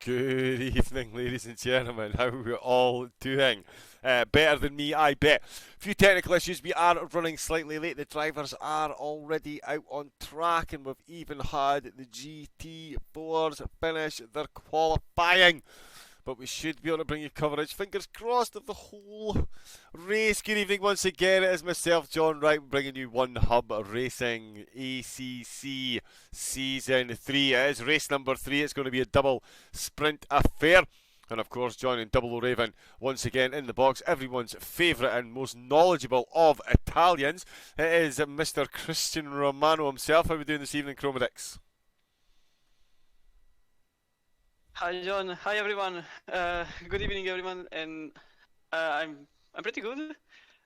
Good evening, ladies and gentlemen. How are we all doing? Better than me, I bet. Few technical issues. We are running slightly late. The drivers are already out on track, and we've even had the GT4s finish their qualifying. But we should be able to bring you coverage, fingers crossed, of the whole race. Good evening once again. It is myself, John Wright, bringing you One Hub Racing ACC Season 3. It is race number 3. It's going to be a double sprint affair. And of course, joining Double O Raven once again in the box, everyone's favourite and most knowledgeable of Italians, it is Mr. Christian Romano himself. How are we doing this evening, Chromedix? Hi John, hi everyone. Good evening everyone, and I'm pretty good.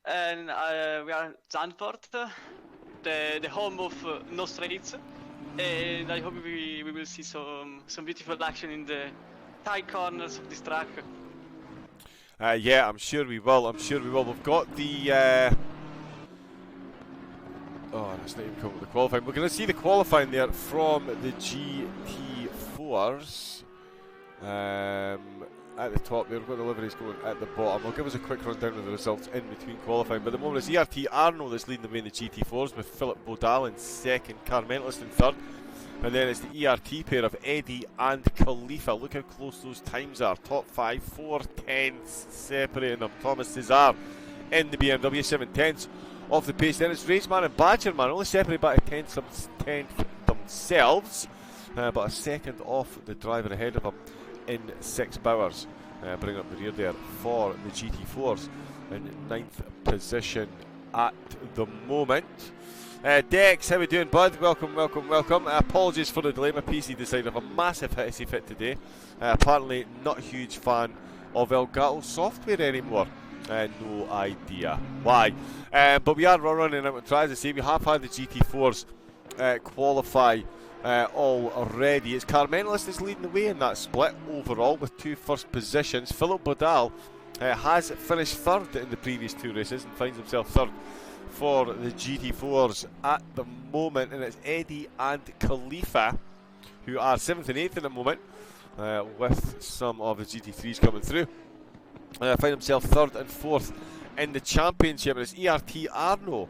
And we are Zandvoort, the home of no straights, and I hope we will see some beautiful action in the tight corners of this track. Yeah, I'm sure we will. We've got the oh, that's not even coming with the qualifying. We're going to see the qualifying there from the GT4s. At the top there, we've got the liveries going at the bottom. I'll give us a quick rundown of the results in between qualifying. But at the moment, it's ERT Arno that's leading the way in the GT4s, with Philip Bodal in second, Carmentlist in third. And then it's the ERT pair of Eddie and Khalifa. Look how close those times are. Top 5, 4/10 separating them. Thomas Cesar in the BMW, 7/10 off the pace. Then it's Raceman and Badgerman, only separated by a tenth themselves, but a second off the driver ahead of them in 6 Bowers. Bring up the rear there for the GT4s in 9th position at the moment. Dex, how we doing, bud? Welcome. Apologies for the delay. My PC decided to have a massive hissy fit today. Apparently not a huge fan of Elgato software anymore. No idea why. But we are running out of tries. As I say, we have had the GT4s qualify already. It's Carmentlist is leading the way in that split overall with 2 first positions. Philip Bodal has finished third in the previous 2 races and finds himself third for the GT4s at the moment. And it's Eddie and Khalifa who are 7th and 8th at the moment, with some of the GT3s coming through. Find himself 3rd and 4th in the championship. And it's ERT Arno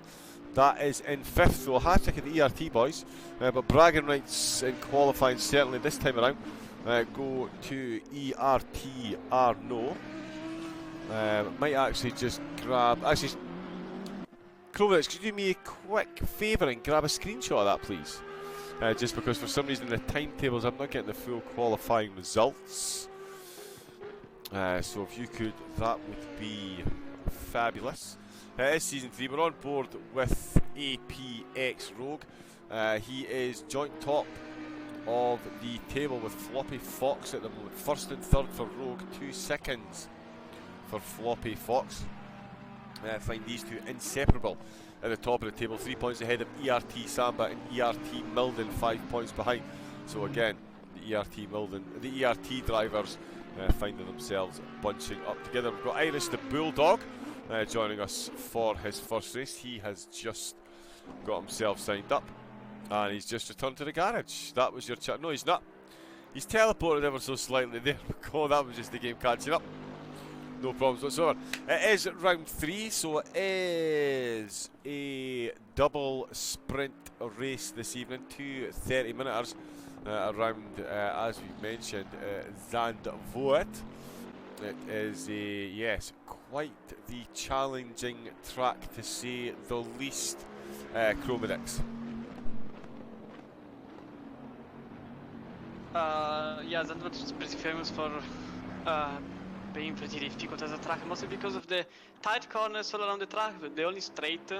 that is in 5th, so a hat-trick of the ERT boys, but bragging rights in qualifying certainly this time around go to ERT Arno. Might actually just grab, Crovitz, could you do me a quick favour and grab a screenshot of that, please? Just because for some reason the timetables, I'm not getting the full qualifying results. So if you could, that would be fabulous. It's Season 3, we're on board with APX Rogue. He is joint top of the table with Floppy Fox at the moment. 1st and 3rd for Rogue, 2 seconds for Floppy Fox. Find these two inseparable at the top of the table. 3 points ahead of ERT Samba and ERT Milden, 5 points behind. So again, the ERT drivers finding themselves bunching up together. We've got Iris the Bulldog joining us for his first race. He has just got himself signed up and he's just returned to the garage. That was your chat. No, he's not. He's teleported ever so slightly there. Oh, that was just the game catching up. No problems whatsoever. It is round 3, so it is a double sprint race this evening. 2 30-minuters around, as we've mentioned, Zandvoort. It is quite the challenging track to say the least. Chromedix. Yeah, Zandvoort is pretty famous for being pretty difficult as a track, mostly because of the tight corners all around the track. But the only straight,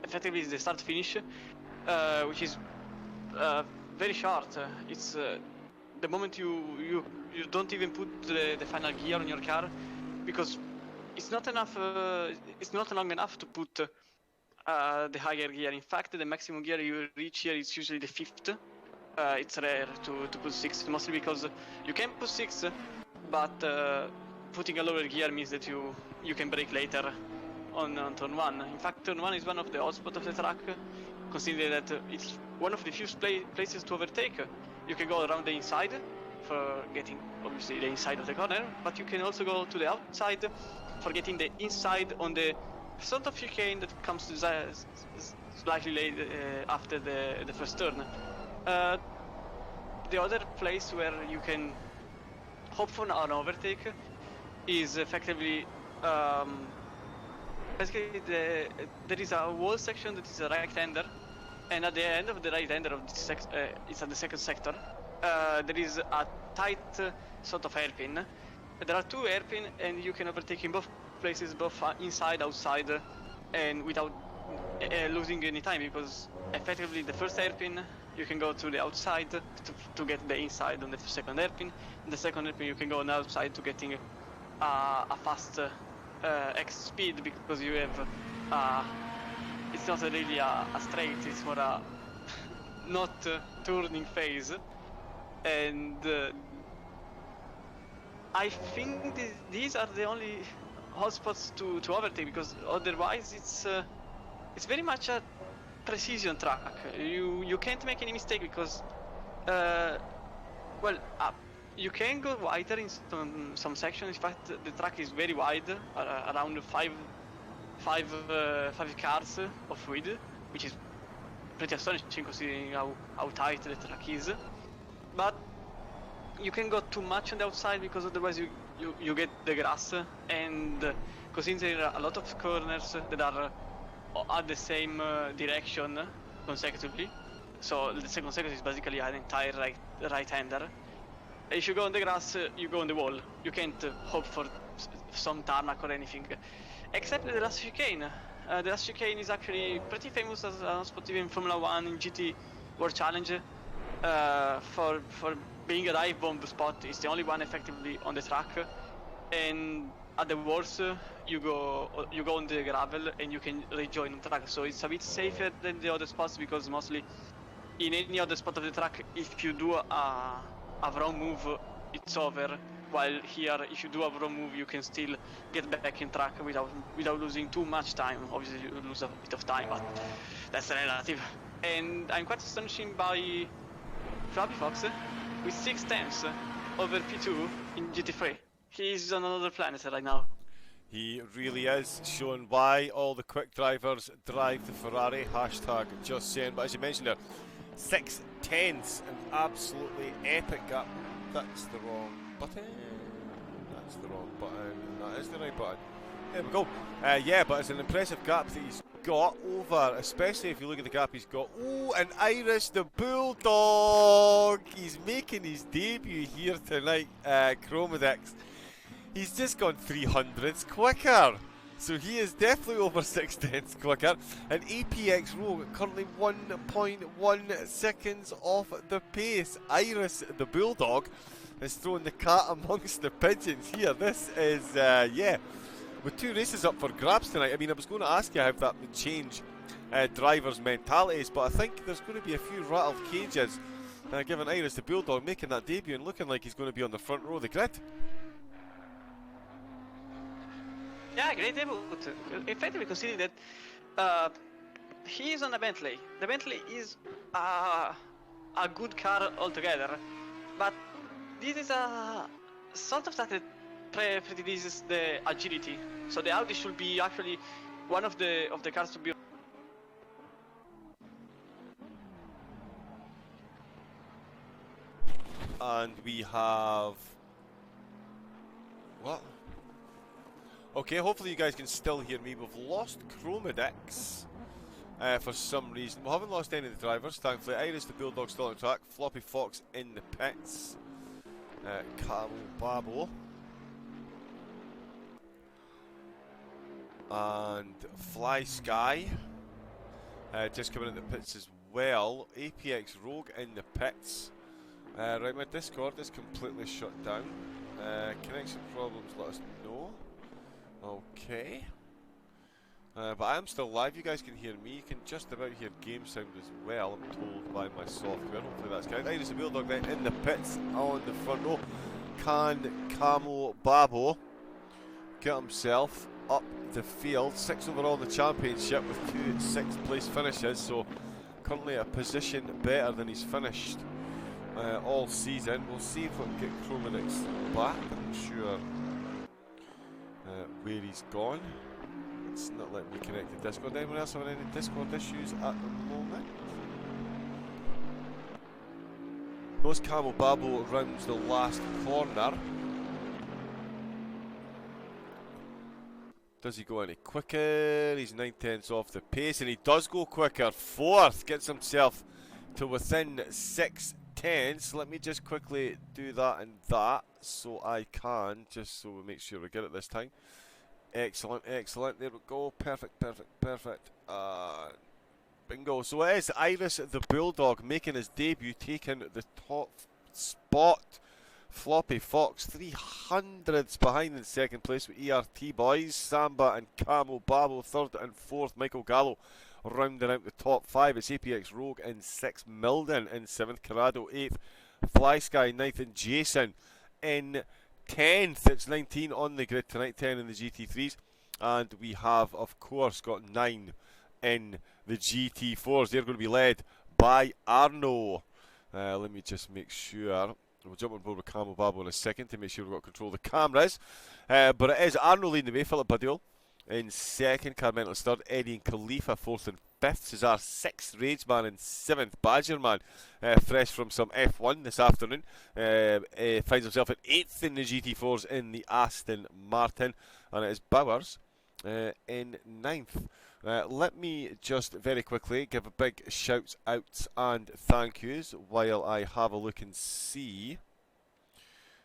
effectively, is the start-finish, which is very short. It's the moment you don't even put the final gear on your car, because it's not enough. It's not long enough to put the higher gear. In fact, the maximum gear you reach here is usually the 5th. It's rare to put 6th, mostly because you can put 6, but putting a lower gear means that you can brake later on turn 1. In fact, turn 1 is one of the hotspots of the track, considering that it's one of the few places to overtake. You can go around the inside for getting obviously the inside of the corner, but you can also go to the outside for getting the inside on the sort of chicane that comes to slightly late after the first turn. The other place where you can hope for an overtake is effectively basically there is a wall section that is a right-hander, and at the end of the right-hander of this it's at the second sector. There is a tight sort of hairpin. There are two hairpin, and you can overtake in both places, both inside, outside, and without losing any time, because effectively the first hairpin you can go to the outside to get the inside on the second hairpin. And the second hairpin you can go on the outside to getting a fast X speed, because you have it's not really a straight, it's more a not turning phase. And I think these are the only hotspots to overtake, because otherwise it's very much a precision track. You can't make any mistake, because you can go wider in some sections. In fact, the track is very wide, around five cars of width, which is pretty astonishing considering how tight the track is. But you can go too much on the outside, because otherwise you get the grass, and considering there are a lot of corners that are at the same direction consecutively, so the second sector is basically an entire right-hander. If you go on the grass, you go on the wall. You can't hope for some tarmac or anything, except the last chicane. The last chicane is actually pretty famous as a spot even in Formula 1 in Gt4 Challenge for being a dive bomb spot. It's the only one effectively on the track, and at the worst you go on the gravel and you can rejoin the track. So it's a bit safer than the other spots, because mostly in any other spot of the track, if you do a wrong move, it's over. While here, if you do a wrong move, you can still get back in track without losing too much time. Obviously, you lose a bit of time, but that's relative. And I'm quite astonished by Flappy Fox with 6 tenths over P2 in GT3. He's on another planet right now. He really is, showing why all the quick drivers drive the Ferrari. Hashtag just saying. But as you mentioned there, 6 tenths, an absolutely epic gap. That's the wrong button. That's the wrong button. That is the right button. There we go. Yeah, but it's an impressive gap that he's got over, especially if you look at the gap he's got. Oh, and Iris the Bulldog! He's making his debut here tonight, Chromadex. He's just gone 300s quicker. So he is definitely over 6 tenths quicker. And APX Rogue currently 1.1 seconds off the pace. Iris the Bulldog is throwing the cat amongst the pigeons here. This is, yeah, with 2 races up for grabs tonight. I mean, I was going to ask you how that would change drivers' mentalities, but I think there's going to be a few rattled cages given Iris the Bulldog making that debut and looking like he's going to be on the front row of the grid. Yeah, great debut. Effectively, considering that he is on a Bentley. The Bentley is a good car altogether, but this is a sort of that predices the agility. So the Audi should be actually one of the cars to be. And we have what? Okay, hopefully you guys can still hear me. We've lost Chromadex for some reason. We haven't lost any of the drivers, thankfully. Iris the Bulldog still on track. Floppy Fox in the pits. Carol Babo. And Fly Sky just coming in the pits as well. APX Rogue in the pits. Right, my Discord is completely shut down. Connection problems, let us know. Okay. But I am still live. You guys can hear me. You can just about hear game sound as well, I'm told by my software. Hopefully that's correct. Iris the Bulldog then in the pits on the front row. Can Camo Babo get himself up the field? 6th overall in the championship with 2 6th place finishes, so currently a position better than he's finished all season. We'll see if we can get Chromedix back. I'm sure where he's gone. It's not letting me connect to Discord. Anyone else having any Discord issues at the moment? Those Camel Babble rounds the last corner. Does he go any quicker? He's 9/10 off the pace, and he does go quicker. Fourth, gets himself to within 6/10. Let me just quickly do that and that, so I can, just so we make sure we get it this time. Excellent, excellent. There we go. Perfect, perfect, perfect. Bingo. So it is Iris the Bulldog making his debut, taking the top spot. Floppy Fox, 300s behind in second place with ERT Boys. Samba and Camo Babo, third and fourth. Michael Gallo rounding out the top five. It's APX Rogue in sixth. Milden in seventh. Corrado, eighth. Fly Sky, ninth. And Jason in 10th. It's 19 on the grid tonight, 10 in the GT3s. And we have, of course, got 9 in the GT4s. They're going to be led by Arno. Let me just make sure. We'll jump on board with Camo Babo in a second to make sure we've got control of the cameras. But it is Arno leading the way. Philip Badiol in second. Carmental third. Eddie and Khalifa fourth and fifth. Cesar sixth. Rageman in seventh. Badgerman, fresh from some F1 this afternoon, finds himself at eighth in the GT4s in the Aston Martin. And it is Bowers in ninth. Let me just very quickly give a big shout out and thank yous while I have a look and see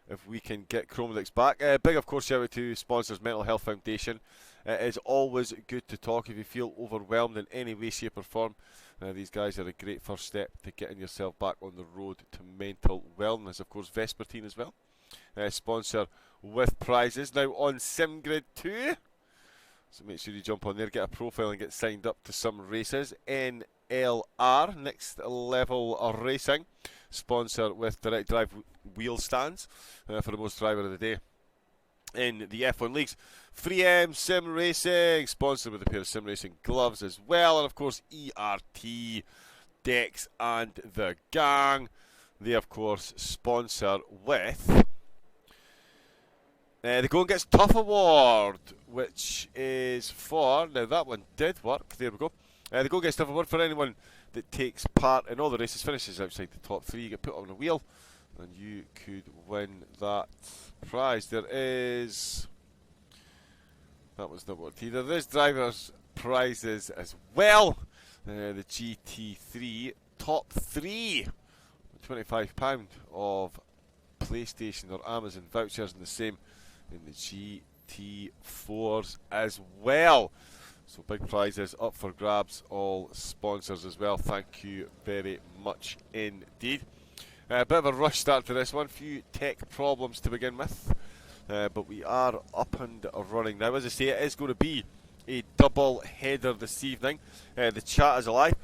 if we can get Chromedix back. Big, of course, shout out to sponsors Mental Health Foundation. It is always good to talk if you feel overwhelmed in any way, shape or form. These guys are a great first step to getting yourself back on the road to mental wellness. Of course, Vespertine as well. Sponsor with prizes. Now on SimGrid 2. So make sure you jump on there, get a profile and get signed up to some races. NLR, Next Level Racing, sponsor with direct drive wheel stands for the most driver of the day in the F1 leagues. 3M Sim Racing, sponsored with a pair of sim racing gloves as well. And of course ERT, Dex and the gang. They of course sponsor with the Go and Gets Tough Award, which is for, now that one did work, there we go. The Go and Gets Tough Award for anyone that takes part in all the races, finishes outside the top three, you get put on a wheel, and you could win that prize. There is, that was not what either, there's drivers' prizes as well. The GT3 top three, £25 of PlayStation or Amazon vouchers, and the same in the GT4s as well. So big prizes up for grabs, all sponsors as well. Thank you very much indeed. A bit of a rush start to this one, few tech problems to begin with, but we are up and running now. As I say, it is going to be a double header this evening. The chat is alive.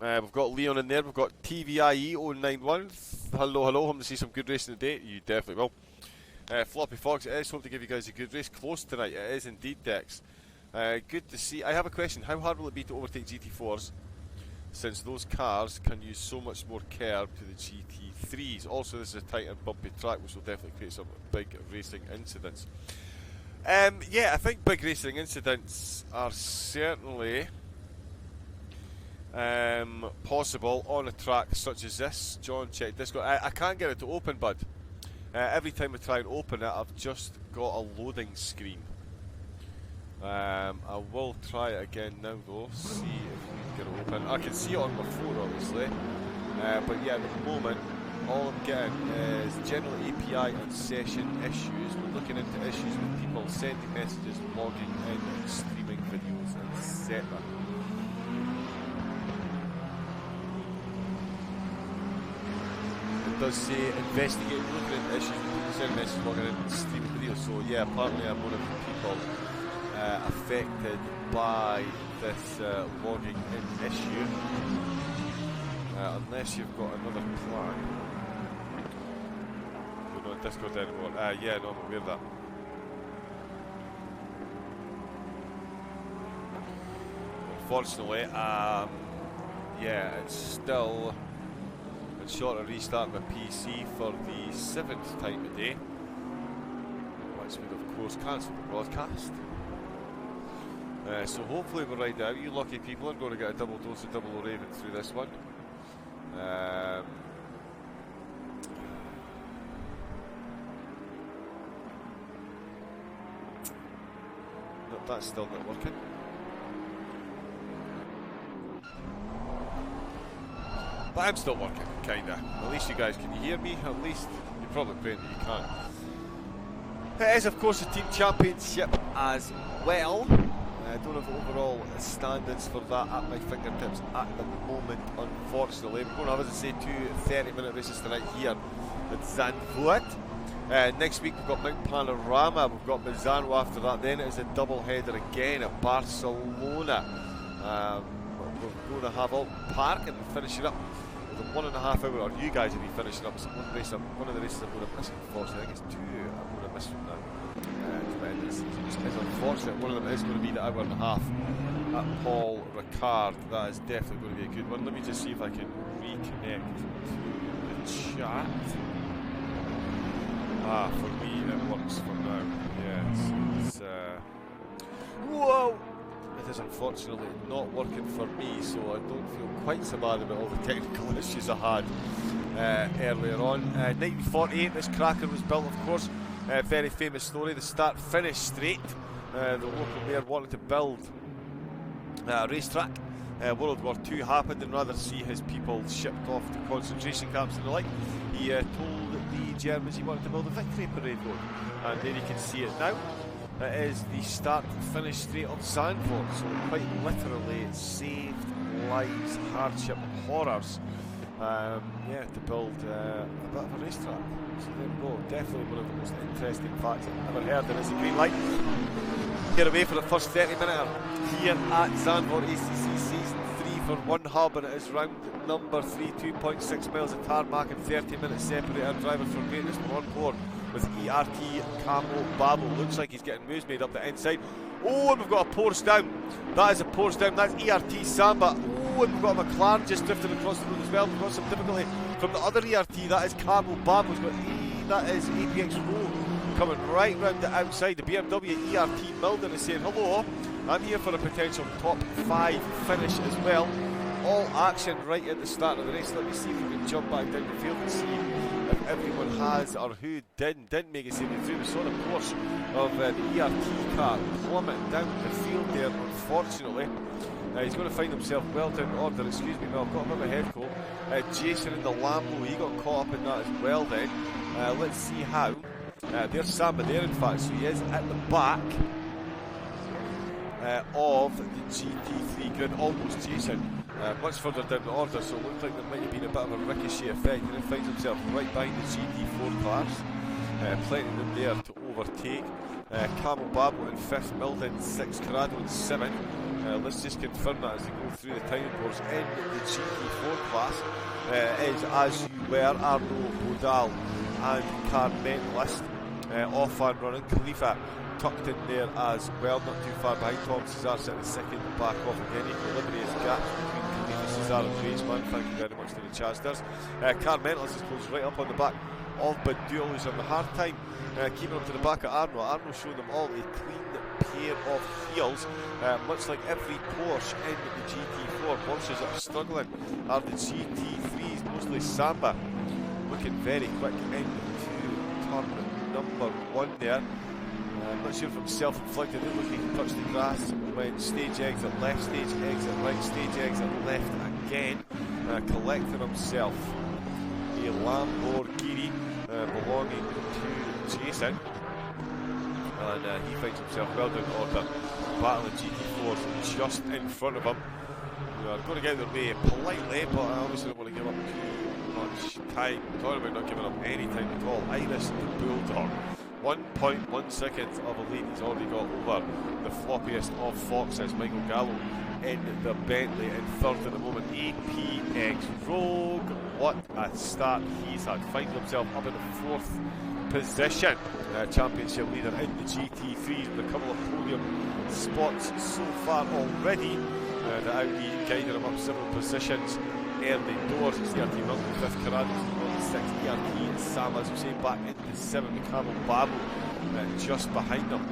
We've got Leon in there, we've got TVIE091. Hello, hello, home to see some good racing today. You definitely will. Floppy Fox, it is home to give you guys a good race. Close tonight, it is indeed, Dex. Good to see. I have a question. How hard will it be to overtake GT4s, since those cars can use so much more curb to the GT3s? Also, this is a tight and bumpy track, which will definitely create some big racing incidents. Yeah, I think big racing incidents are certainly possible on a track such as this. John, check this. I can't get it to open, bud. Every time I try and open it, I've just got a loading screen. I will try it again now though, see if we can get it open. I can see it on my phone obviously, but yeah, at the moment all I'm getting is general API and session issues. We're looking into issues with people sending messages, logging in and streaming videos, etc. It does say investigate, looking into issues with people sending messages, logging in and streaming videos. So yeah, apparently I'm one of the people affected by this logging in issue, unless you've got another plan. We're not on Discord anymore. Yeah, no, I'm aware of that. Unfortunately, yeah, it's and short of restarting my PC for the 7th time today, which would of course cancel the broadcast. So hopefully we'll ride out. You lucky people are going to get a double dose of Double O Raven through this one. No, that's still not working. But I'm still working, kinda. At least you guys can hear me. At least you're probably praying that you can. It is of course a team championship as well. I don't have overall standings for that at my fingertips at the moment, unfortunately. We're going to have, as I say, 2 30-minute races tonight here at Zandvoort. Next week we've got Mount Panorama, we've got Misano after that, then it is a double header again at Barcelona. We're going to have Alton Park and finishing up with a 1.5 hour, or you guys will be finishing up. So one of the races I'm going to miss, unfortunately. I think it's 2 I'm going to miss from now. It's unfortunate. One of them is going to be the 1.5 hours at Paul Ricard. That is definitely going to be a good one. Let me just see if I can reconnect to the chat. For me it works for now. Yes. It's, whoa! It is unfortunately not working for me, so I don't feel quite so bad about all the technical issues I had earlier on. 1948, this cracker was built, of course. Very famous story, the start-finish straight. The local mayor wanted to build a racetrack. World War II happened, and rather see his people shipped off to concentration camps and the like, he told the Germans he wanted to build a victory parade road. And there you can see it now. It is the start-finish straight of Zandvoort, so quite literally it saved lives, hardship, horrors. To build a bit of a racetrack. So there we go, definitely one of the most interesting facts I've ever heard. There is a green light. Get away for the first 30-minute here at Zandvoort ACC Season 3 for one hub, and it is round number 3, 2.6 miles of tarmac and 30 minutes separator. Drivers for greatness were on board with ERT Camo Babel. Looks like he's getting moves made up the inside. Oh, and we've got a Porsche down. That is a Porsche down. That's ERT Samba. Oh, and we've got a McLaren just drifting across the road as well. We've got some difficulty from the other ERT. That is Camo Babel. We've got that is APX Road coming right round the outside. The BMW ERT Milden is saying hello. I'm here for a potential top 5 finish as well. All action right at the start of the race. Let me see if we can jump back down the field and see if everyone has, or who didn't make it safely through. We saw the Porsche of the ERT car plummet down the field there, unfortunately. He's going to find himself well down the order. Excuse me, I've got a bit of a head cold. Jason in the Lambo, he got caught up in that as well then. Let's see how. There's Samba there, in fact, so he is at the back of the GT3 grid, almost Jason. Much further down the order, so it looked like there might have been a bit of a ricochet effect, and he finds himself right behind the GT4 cars. Plenty of them there to overtake. Camo Babel in 5th, Milden 6th, Corrado in 7th. Let's just confirm that as they go through the timing boards. In the GT4 class is, as you were, Arno Bodal and Car Mentalist off and running. Khalifa tucked in there as well, not too far behind. Tom Cesar sitting second, back off again. Equilibrious gap between Khalifa, Cesar and Raceman. Thank you very much to the Chasters. Car Mentalist is close right up on the back of Badul, who's having a hard time keeping up to the back of Arno. Arno showed them all a clean pair of heels, much like every Porsche in the GT4. Porsches that are struggling are the GT3s, mostly Samba, looking very quick into turn number 1 there. I'm not sure if I'm self-inflicted. It looked like he touched the grass when stage exit left, stage exit right, stage exit left again, collecting himself a Lamborghini belonging to Jason, and he finds himself well down the order, battling GT4s just in front of him. We are going to get their way politely, but I obviously don't want to give up too much time. We're talking about not giving up any time at all. Iris the Bulldog, 1.1 seconds of a lead. He's already got over the floppiest of Foxes, Michael Gallo, in the Bentley in 3rd at the moment. APX Rogue, what a start he's had. Finds himself up in the 4th position. Championship leader in the GT3s with a couple of podium spots so far already. The Audi guiding him up several positions early doors. It's ERT Mountain, 5th Corrado, 6th ERT, Sam, as we say, back into 7th, Camel Babu just behind them.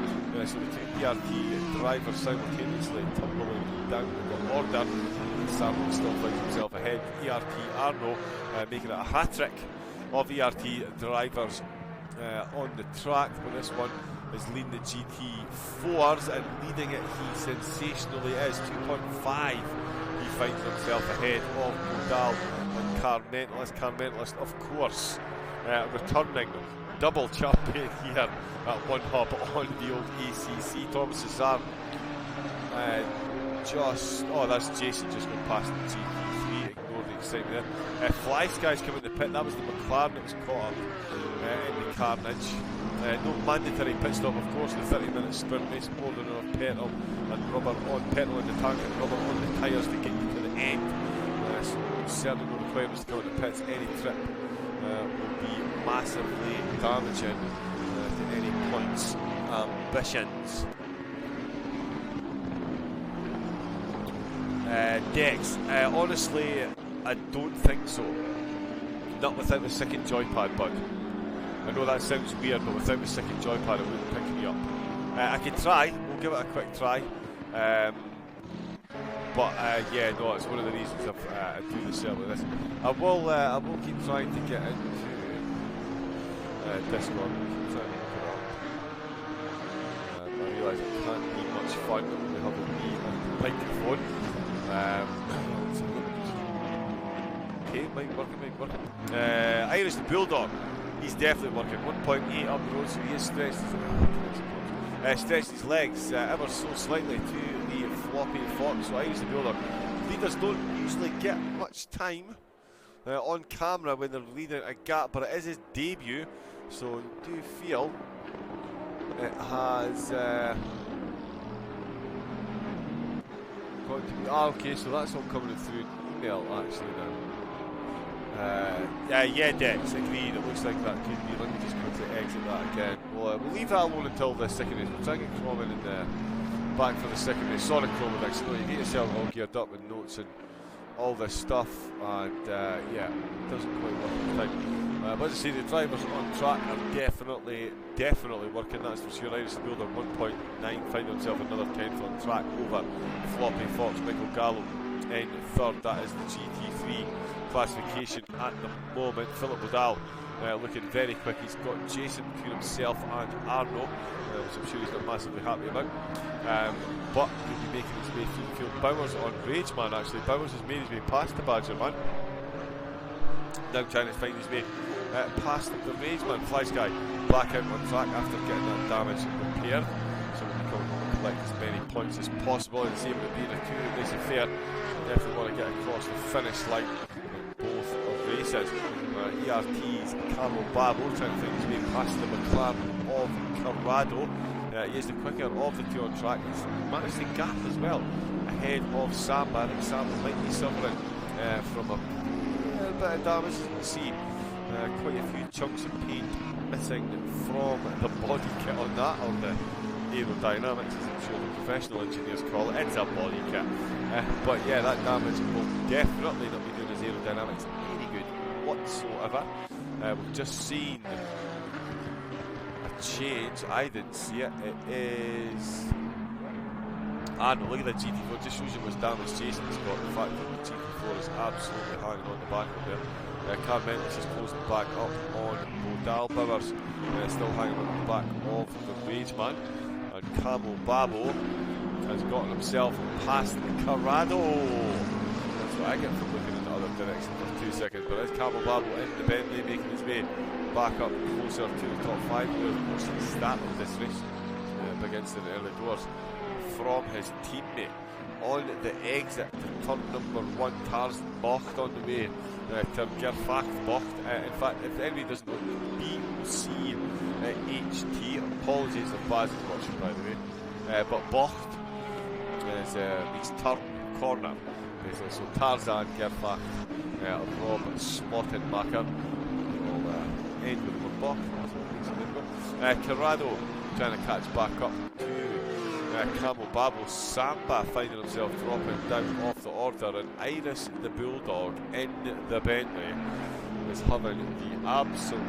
So the two ERT drivers simultaneously tumbling down the order. And Sam still finds himself ahead. ERT Arno making it a hat-trick of ERT drivers on the track, but this one is leading the GT4s, and leading it he sensationally is. 2.5 he finds himself ahead of Modal and Carmentalist, of course, returning double champion here at one hop on the old ACC. Thomas Cesar that's Jason just going past the GT3, ignore the excitement there. Fly Skies coming to the pit, that was the McLaren that was caught up in the carnage. No mandatory pit stop, of course. The 30-minute sprint race, more than enough petrol and rubber on petrol in the tank and rubber on the tyres to get you to the end. So certainly no requirements to come into pits. Any trip will be massively damaging to any points ambitions. Dex, honestly, I don't think so. Not without the second joypad, bud. I know that sounds weird, but without the second joypad it wouldn't pick me up. I could try, we'll give it a quick try. Yeah, no, it's one of the reasons I do the set with this. I will keep trying to get into Discord. I realise it can't be much fun when we have a microphone. Okay, might work. Irish the Bulldog. He's definitely working. 1.8 up the road, so he is stretched his legs ever so slightly to the floppy fox. So Irish the Bulldog. Leaders don't usually get much time on camera when they're leading a gap, but it is his debut, so I do feel it has got to be. Okay, so that's all coming through email actually now. Yeah, Dex, agreed. It looks like that could be. Let me just quickly exit that again. We'll leave that alone until the second race. We'll try and get Croman in the back for the second race. Sorry, Croman, actually, you get yourself all geared up with notes and all this stuff, and yeah, it doesn't quite work at the time. But as I say, the drivers on track are definitely working, that's for sure. Irish Builder 1.9, find himself another 10th on track over Floppy Fox. Michael Gallo in third, that is the GT3 classification at the moment. Philip Modal looking very quick. He's got Jason between himself and Arno, which I'm sure he's not massively happy about. But he'll be making his way through the field. Bowers on Rageman, actually. Bowers has made his way past the Badger man. Now trying to find his way past the Rageman. Fly Sky back out on track after getting that damage repaired. So we'll be coming home and collect as many points as possible. And same with being a two-race affair. Definitely want to get across the finish line in both of races. ERT's Carlo Babo trying to find his way past the McLaren of Corrado. He is the quicker of the two on track. He's managed to gap as well ahead of Sam. I think Sam might be suffering from a little bit of damage, as you can see. Quite a few chunks of paint missing from the body kit on that, or the aerodynamics, as I'm sure the professional engineers call it. It's a body kit. But yeah, that damage will definitely not be doing his aerodynamics any good whatsoever. We've just seen a change. I didn't see it. It is... no, look at the GT4. Just shows you what's damage Jason's got. The fact that the GT4 is absolutely hanging on the back of there. Carmentis is closing back up on Modal. Bowers still hanging on the back of the Rageman. And Camo Babo has gotten himself past Corrado. That's what I get from looking in the other direction for 2 seconds. But it's Camo Babo in the Bentley making his way back up closer to the top 5. Where of course he started this race big incident early doors from his teammate. On the exit to turn number 1, Tarzan Bocht on the way to Gt4 Bocht. In fact, if anybody doesn't know, BOC HT, apologies if Baz is watching by the way, but Bocht is his turn corner basically. So Tarzan, Gt4, Rob Slottenmacher will end with one Bocht. Corrado trying to catch back up to Camel Babo Samba finding himself dropping down off the order, and Iris the Bulldog in the Bentley is having the absolute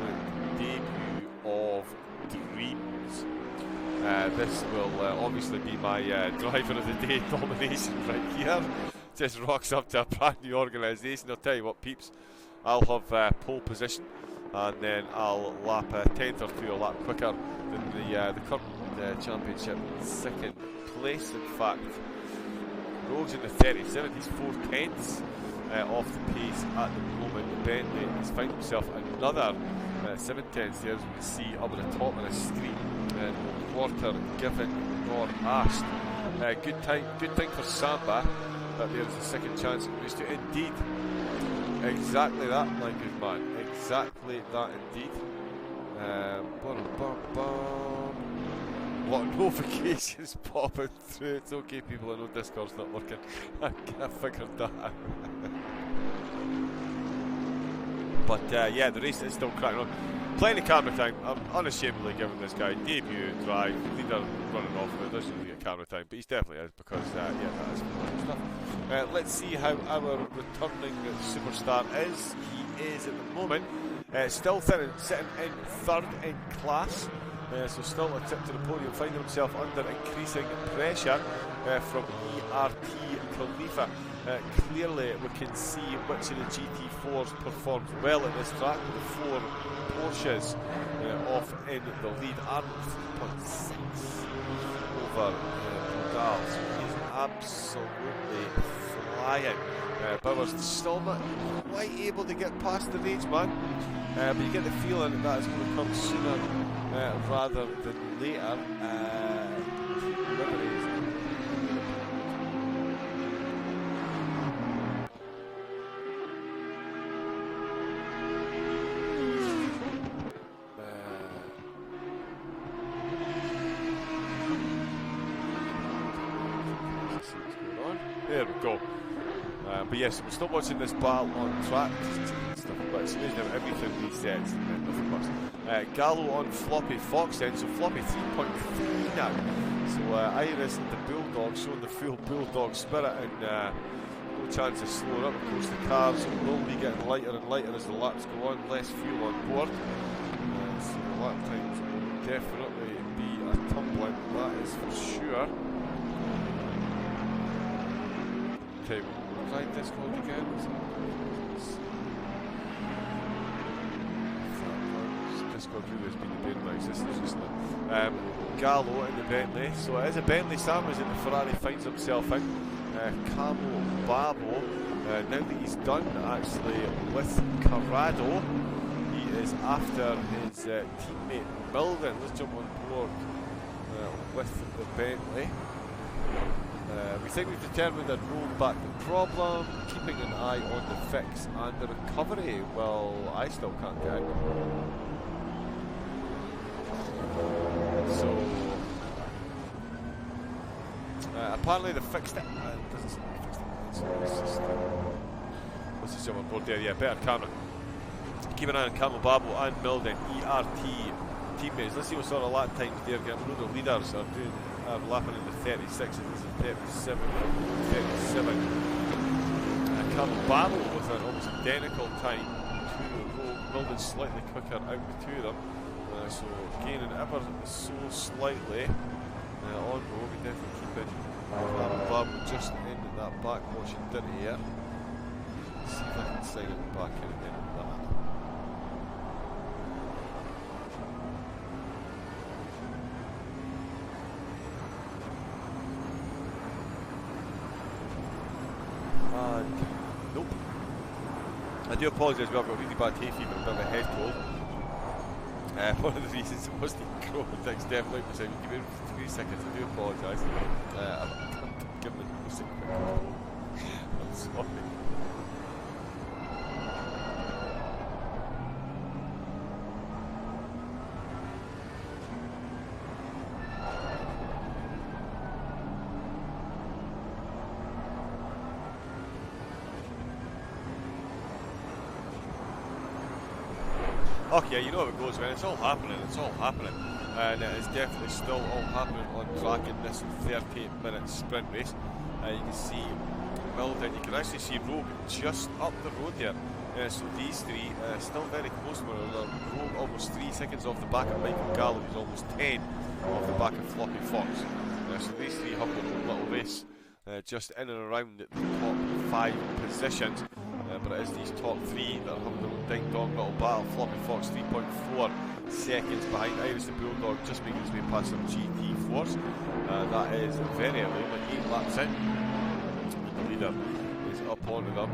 debut of dreams. This will obviously be my driver of the day domination right here. Just rocks up to a brand new organisation. I'll tell you what, peeps, I'll have pole position, and then I'll lap a tenth or two a lap quicker than the current championship second place. In fact, Rogue's in the 37th, he's 4/10 off the pace at the moment. Bentley has found himself another 7/10 there, as we can see up at the top of the screen. Quarter given nor asked. Good thing for Samba that there's a second chance at race 2. Indeed, exactly that, my good man. Exactly that indeed. What notifications popping through? It's okay, people. I know Discord's not working. I figured that out. But yeah, the race is still cracking on. Plenty of camera time. I'm unashamedly giving this guy debut drive, leader running off. It doesn't really get camera time, but he definitely is, because yeah, that is stuff. Let's see how our returning superstar is. He is at the moment still sitting in third in class. So still a tip to the podium, finding himself under increasing pressure from ERT Khalifa. Clearly we can see which of the GT4s performed well at this track, with the 4 Porsches off in the lead. Arnold 3.6 over Nadal, so he's absolutely flying. Bowers still not quite able to get past the rage man, but you get the feeling that is going to come sooner rather than later. Whoever it is. There we go. But yes, we're still watching this battle on track. But it's amazing how everything resets and nothing much. Gallo on Floppy Fox then, so Floppy 3.3 now. So Iris and the Bulldog showing the full Bulldog spirit, and no chance of slowing up. Of course, the cars will be getting lighter and lighter as the laps go on, less fuel on board. So the lap times will definitely be a tumbling, that is for sure. Okay, we'll try Discord again. Discord really has been the bane of my existence recently. Gallo in the Bentley. So it is a Bentley. Sam is in the Ferrari, finds himself in. Camo Babo, now that he's done actually with Corrado, he is after his teammate Milden. Let's jump on board with the Bentley. We think we've determined and rolled back the problem, keeping an eye on the fix and the recovery. Well, I still can't get it. So, apparently they fixed it. It doesn't seem to fix it. So let's just jump on board there. Yeah, better camera. Keep an eye on Camel Babo and Milden, ERT teammates. Let's see what sort of lap times they're getting. I know the leaders are lapping in the 36s. This is 37. Camel Babo with an almost identical time to Rogue. Milden slightly quicker out the two of them. So gaining ever so slightly on Rogue. We definitely keep it. Camel Babo just in that back watching dirty here. See if I can sign it back in again with that. And nope. I do apologise, but I've got really bad hay fever and a bit of a head cold. One of the reasons it was the Chromatics definitely was out. Give me 3 seconds, I do apologise. I'm giving the music a quick call. I'm sorry. Okay, you know how it goes when it's all happening, and it is definitely still all happening on track in this 30-minute sprint race. You can see Milden, you can actually see Rogue just up the road there. So these three still very close to one another. Rogue almost 3 seconds off the back of Michael Gallo, who's almost 10 off the back of Floppy Fox. So these three have their own little race just in and around the top 5 positions. But it is these top 3 that are having their own ding-dong little battle. Floppy Fox 3.4 seconds behind. Iris the Bulldog just making his way past some Gt4s. That is very early, like 8 laps in. And the leader is up on with them.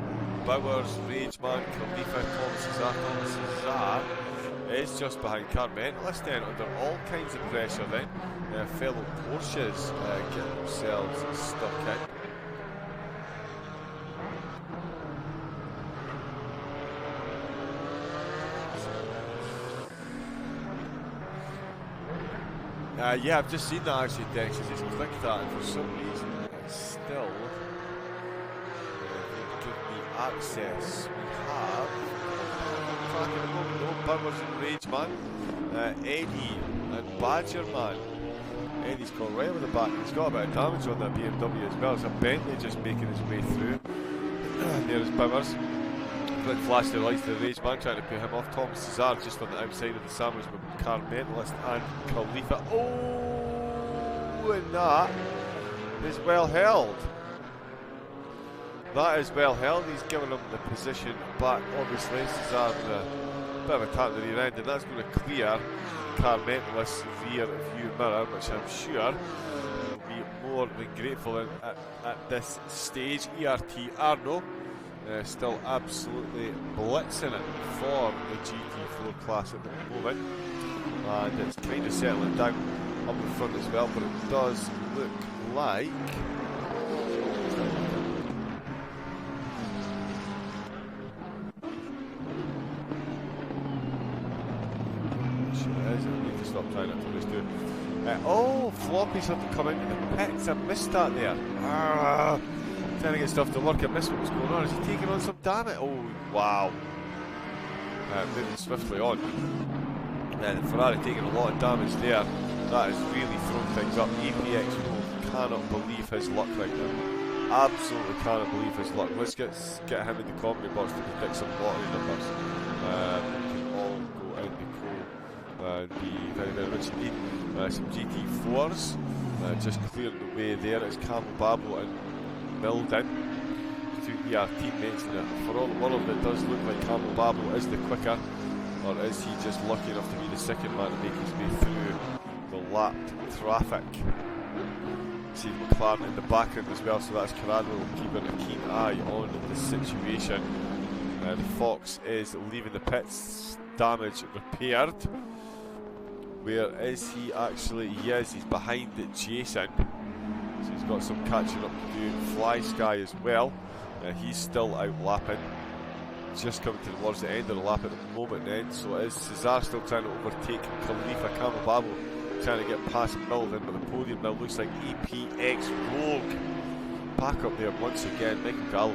Bowers, Rageman, Khalifa, Thomas Cesar is just behind Carmentalist then, under all kinds of pressure then. Fellow Porsches getting themselves stuck in. Yeah, I've just seen that actually, Dex. I just clicked that, and for some reason it's still giving me access. We have tracking at the moment, no Bowers and Rageman, Eddie and Badgerman. Eddie's gone right over the back. He's got a bit of damage on that BMW as well. It's a Bentley just making his way through. There is Bowers. Quick flash the lights to the Rageman, trying to put him off. Thomas Cesar just on the outside of the sandwich with Carmentalist and Khalifa. Oh, and that is well held. That is well held. He's given him the position back. Obviously, Cesar with a bit of a tap to the rear end, and that's going to clear Carmentalist's rear view mirror, which I'm sure will be more than grateful at this stage. ERT Arno. Still absolutely blitzing it for the GT4 class at the moment, and it's kind of settling down up the front as well, but it does look like I need to stop trying not to lose to oh, Floppy's had to come into the pits. I missed that there. Trying to get stuff to work. I missed what was going on. Is he taking on some damage? Oh, wow. Moving swiftly on. And Ferrari taking a lot of damage there. That has really thrown things up. APX cannot believe his luck right now. Absolutely cannot believe his luck. Let's get him in the commentary box to predict some lottery numbers. We can all go in the and be very, very rich indeed. Some GT4s. Just clearing the way there. It's Camel Babel and Milden, two ER teammates, and for all the world it does look like Campbell Babel is the quicker, or is he just lucky enough to be the second man to make his way through the lapped traffic? See McLaren in the background as well, so that's Corrado keeping a keen eye on the situation. The Fox is leaving the pits, damage repaired. Where is he actually? He is, he's behind Jason. So he's got some catching up to do. Fly Sky as well. He's still out lapping. Just coming towards the end of the lap at the moment then. So is Cesar still trying to overtake Khalifa. Camel Babel trying to get past Milden, but the podium now looks like APX Rogue. Back up there once again. Michael Gallo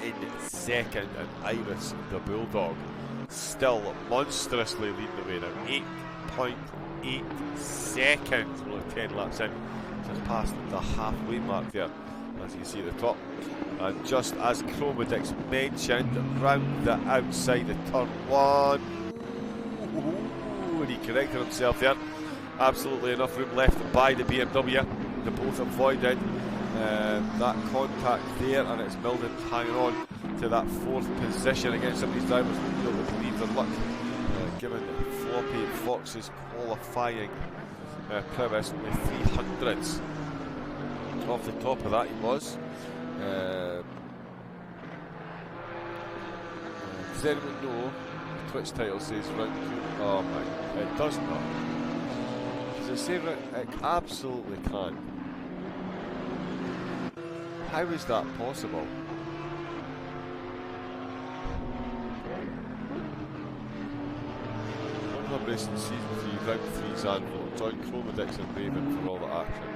in second, and Iris the Bulldog still monstrously leading the way now. 8.8 seconds. We're 10 laps in. Just past the halfway mark there, as you can see at the top. And just as Chromedix mentioned, round the outside of turn 1. Ooh, and he corrected himself there. Absolutely enough room left by the BMW. They both avoided that contact there, and it's Milden hanging on to that 4th position against some of these drivers who will be able to leave their luck, given Floppy Fox's qualifying premise with 300s. Off the top of that he was. Does anyone know the Twitch title says round 2? Oh my, it does not. Does it say round? It absolutely can. How is that possible? One Hub Racing Season 3, Round 3 Zandvoort. Join Chromedix and Raven for all the action.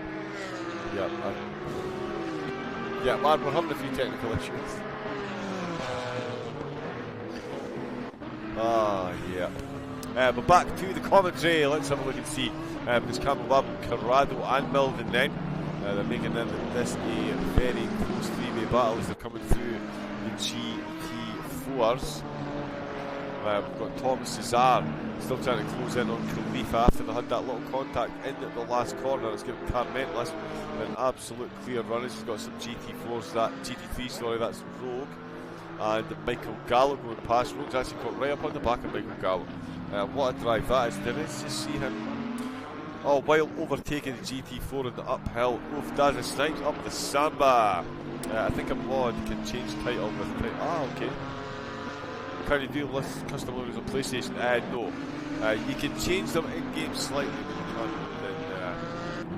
Yeah, man, we're having a few technical issues. Ah, yeah. But back to the commentary. Let's have a look and see. Because Campbell, Corrado and Milden then. They're making this a very close three-way battle as they're coming through the GT4s. We've got Thomas Cesar still trying to close in on Khalifa after they had that little contact in at the last corner. It's given Carmentless an absolute clear run. He's got some GT4s, GT3, sorry, that's Rogue. And Michael Gallo going past. Rogue's actually got right up on the back of Michael Gallo. What a drive that is. Let's just see him. Oh, while overtaking the GT4 in the uphill. Oof, Dazza Snipes up the Samba. I think a mod can change title with title. Ah, okay. Can you do list custom loaders on PlayStation? No. You can change them in-game slightly, but you can't then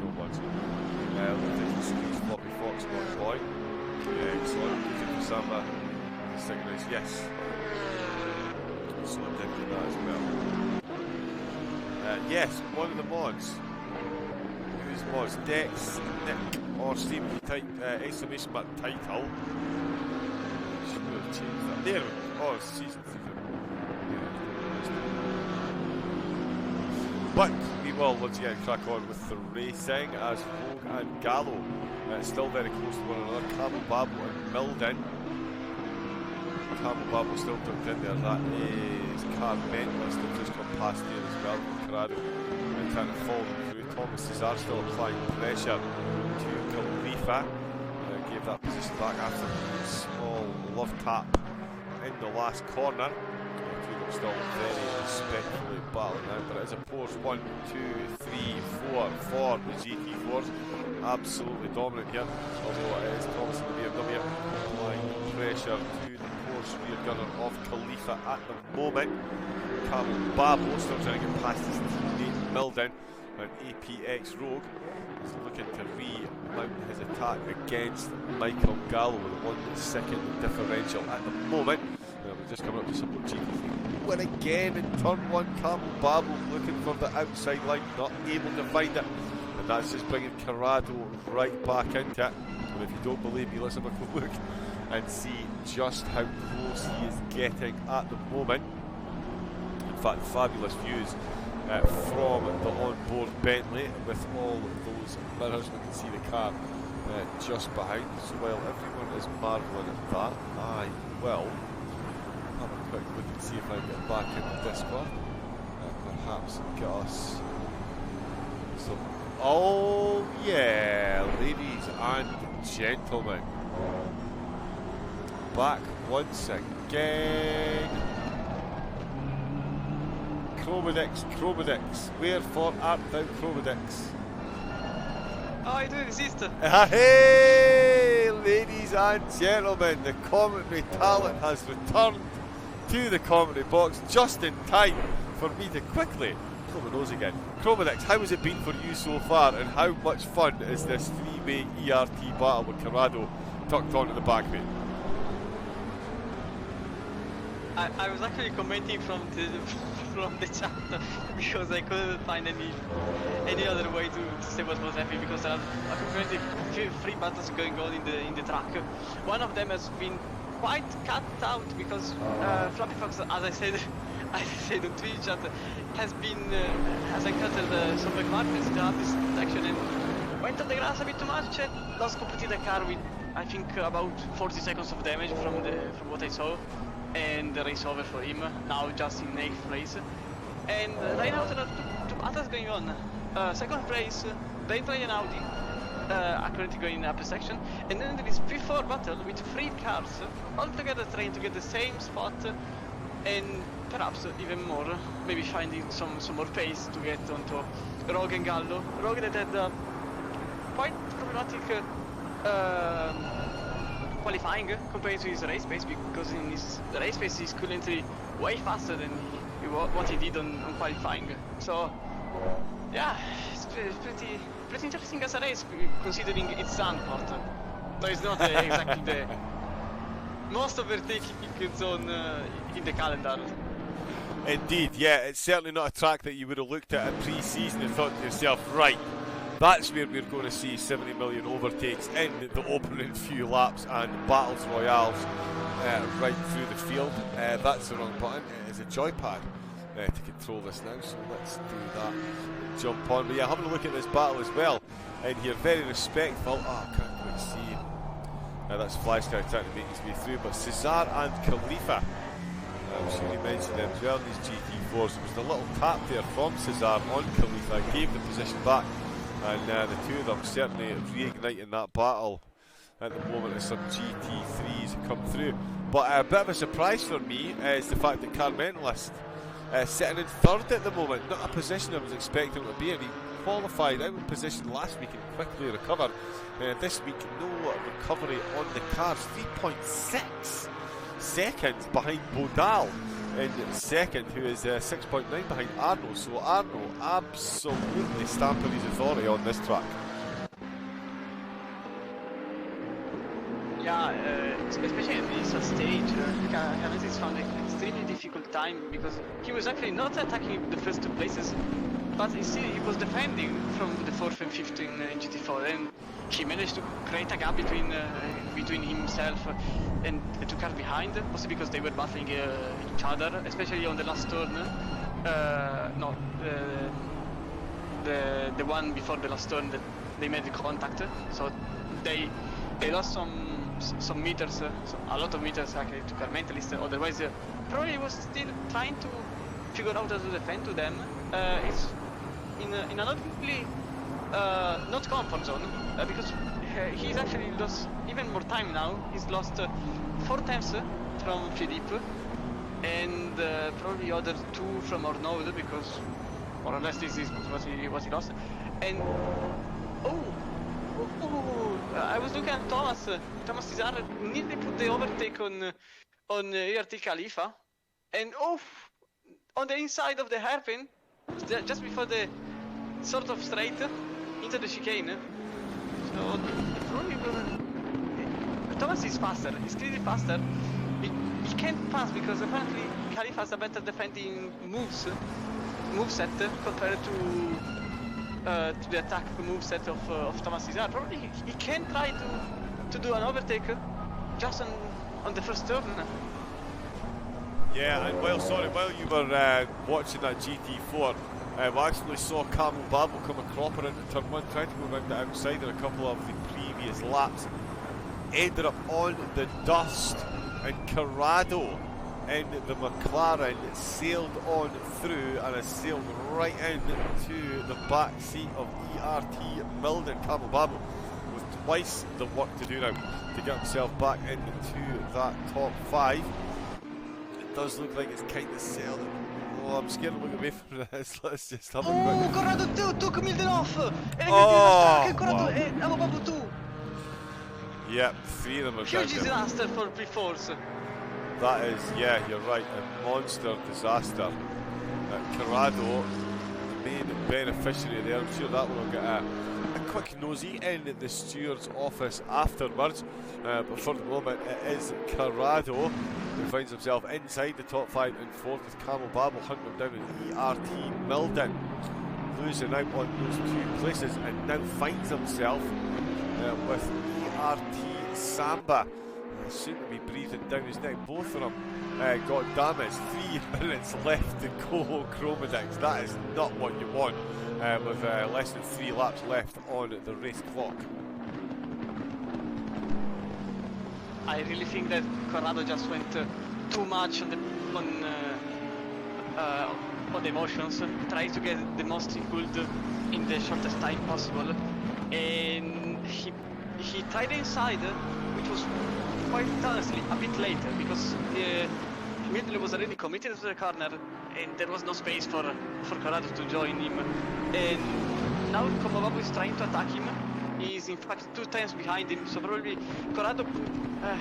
no mods. Let's squeeze Floppy Fox, not boy. Excellent. Looking for Samba. Synchronise, yes. So I did do that as well. Yes, one of the mods. Who's mods? Dex, Nick, or Steve, if you type exclamation mark title. Should have changed that. There we go. Oh, it's season 3. But we will once again crack on with the racing as Rogue and Gallo still very close to one another. Camel Babble and Milden. Camel Babble still tucked in there. That is Carmentless that just got past there as well. Corrado and trying to follow them through. Thomas Cesar still applying pressure to Khalifa. Gave that position back after a small love tap in the last corner. Two of them still very respectfully battling now, but it is a Porsche 1, 2, 3, 4 for the GT4s. Absolutely dominant here, although it is Thomas in the BMW applying pressure to the Porsche rear gunner of Khalifa at the moment. Camel Babo still trying to get past his teammate Milden, and APX Rogue is looking to remount his attack against Michael Gallo with a 1 second differential at the moment. We're just coming up to support GT3. Win again in turn 1. Camel Babo looking for the outside line, not able to find it. And that's just bringing Corrado right back into it. And if you don't believe me, let's have a quick look and see just how close he is getting at the moment. In fact, fabulous views from the onboard Bentley with all those mirrors. We can see the car just behind. So while everyone is marvelling at that, I will have a quick look and see if I can get back into Discord. Perhaps get us some. Oh yeah, ladies and gentlemen, back once again. Chromedix, wherefore art thou Chromedix? Oh, I do exist. Hey, ladies and gentlemen, the commentary talent has returned to the commentary box just in time for me to quickly pull my nose again. Chromedix, how has it been for you so far, and how much fun is this three-way ERT battle with Corrado tucked onto the back mate? I was actually commenting from the chat because I couldn't find any other way to say what was happening, because there are currently three battles going on in the track. One of them has been quite cut out because Flappy Fox, as I said on Twitch, has encountered some McMartins to have this section and went on the grass a bit too much and lost completely the car with, I think, about 40 seconds of damage from what I saw. And the race over for him, now just in 8th place. And right now there are two battles going on. Second place, Bentley and Audi are currently going in the upper section. And then there is P4 battle with 3 cars all together trying to get the same spot and perhaps even more, maybe finding some more pace to get onto Rogue and Gallo. Rogue that had quite problematic qualifying compared to his race pace, because in his race pace he's currently way faster than what he did on qualifying. So yeah, it's pretty interesting as a race, considering it's Zandvoort. So it's not exactly the most overtaking zone in the calendar. Indeed, yeah, it's certainly not a track that you would have looked at pre-season and thought to yourself, right, that's where we're going to see 70 million overtakes in the opening few laps and battles royales. right through the field. That's the wrong button. It is a joypad to control this now, so let's do that. Jump on. But yeah, having a look at this battle as well. And here, very respectful. Oh, I can't quite see. That's Flysky trying to make his way through. But Cesar and Khalifa. I'm sure you mentioned them as well in these GT4s. There was a little tap there from Cesar on Khalifa. Gave the position back. And the two of them certainly reigniting that battle at the moment as some GT3s come through. But a bit of a surprise for me is the fact that Carmentalist sitting in third at the moment. Not a position I was expecting him to be in. He qualified out of position last week and quickly recovered. This week, no recovery on the cars. 3.6 seconds behind Bodal in second, who is 6.9 behind Arno. So Arno absolutely stamping his authority on this track. Yeah, especially at this stage, Carmentalist found an extremely difficult time because he was actually not attacking the first two places, but he was defending from the 4th and 5th in GT4, and he managed to create a gap between himself and the two cars behind, mostly because they were battling each other, especially on the last turn. The one before the last turn that they made the contact, so they lost some meters, a lot of meters actually to Carmentalist. Otherwise, probably was still trying to figure out how to defend to them. It's in a not really not comfort zone because he's actually lost even more time now. He's lost 4 times from Philippe and probably other 2 from Arnaud because more or less this is what he lost. And I was looking at Thomas Cesar nearly put the overtake on ERT Khalifa, and on the inside of the hairpin, just before the sort of straight into the chicane. So probably Thomas is faster. He's clearly faster. He can't pass because apparently Khalifa has a better defending moveset compared to the attack moveset of Thomas Cesar. Probably he can try to do an overtake just on the first turn. Yeah, and while you were watching that GT4, I actually saw Camel Babel come a cropper into turn 1, trying to go around the outside in a couple of the previous laps. Ended up on the dust, and Corrado in the McLaren sailed on through and has sailed right into the back seat of ERT Milden. Camel Babel with twice the work to do now to get himself back into that top 5. It does look like it's kind of sailed. Oh, I'm scared to look away from this. Let's just have a quick... Corrado took Milden off! Wow. Babel too! Yep, 3 of them are huge down. disaster for P4s. That is, yeah, you're right, a monster disaster. Corrado, the main beneficiary there. I'm sure that one will get a quick nosy in the steward's office afterwards. But for the moment, it is Corrado who finds himself inside the top 5 and 4th with Camel Babel hunting him down in ERT Milden, losing out on those 2 places, and now finds himself with ERT Samba. Soon to be breathing down his neck. Both of them got damaged. 3 minutes left to go, Chromodix. That is not what you want with less than 3 laps left on the race clock. I really think that Corrado just went too much on the emotions, tried to get the most he could in the shortest time possible, and he tried inside, which was quite honestly a bit later because Milden was already committed to the corner and there was no space for Corrado to join him. And now Comovabu is trying to attack him. He's in fact 2 times behind him, so probably Corrado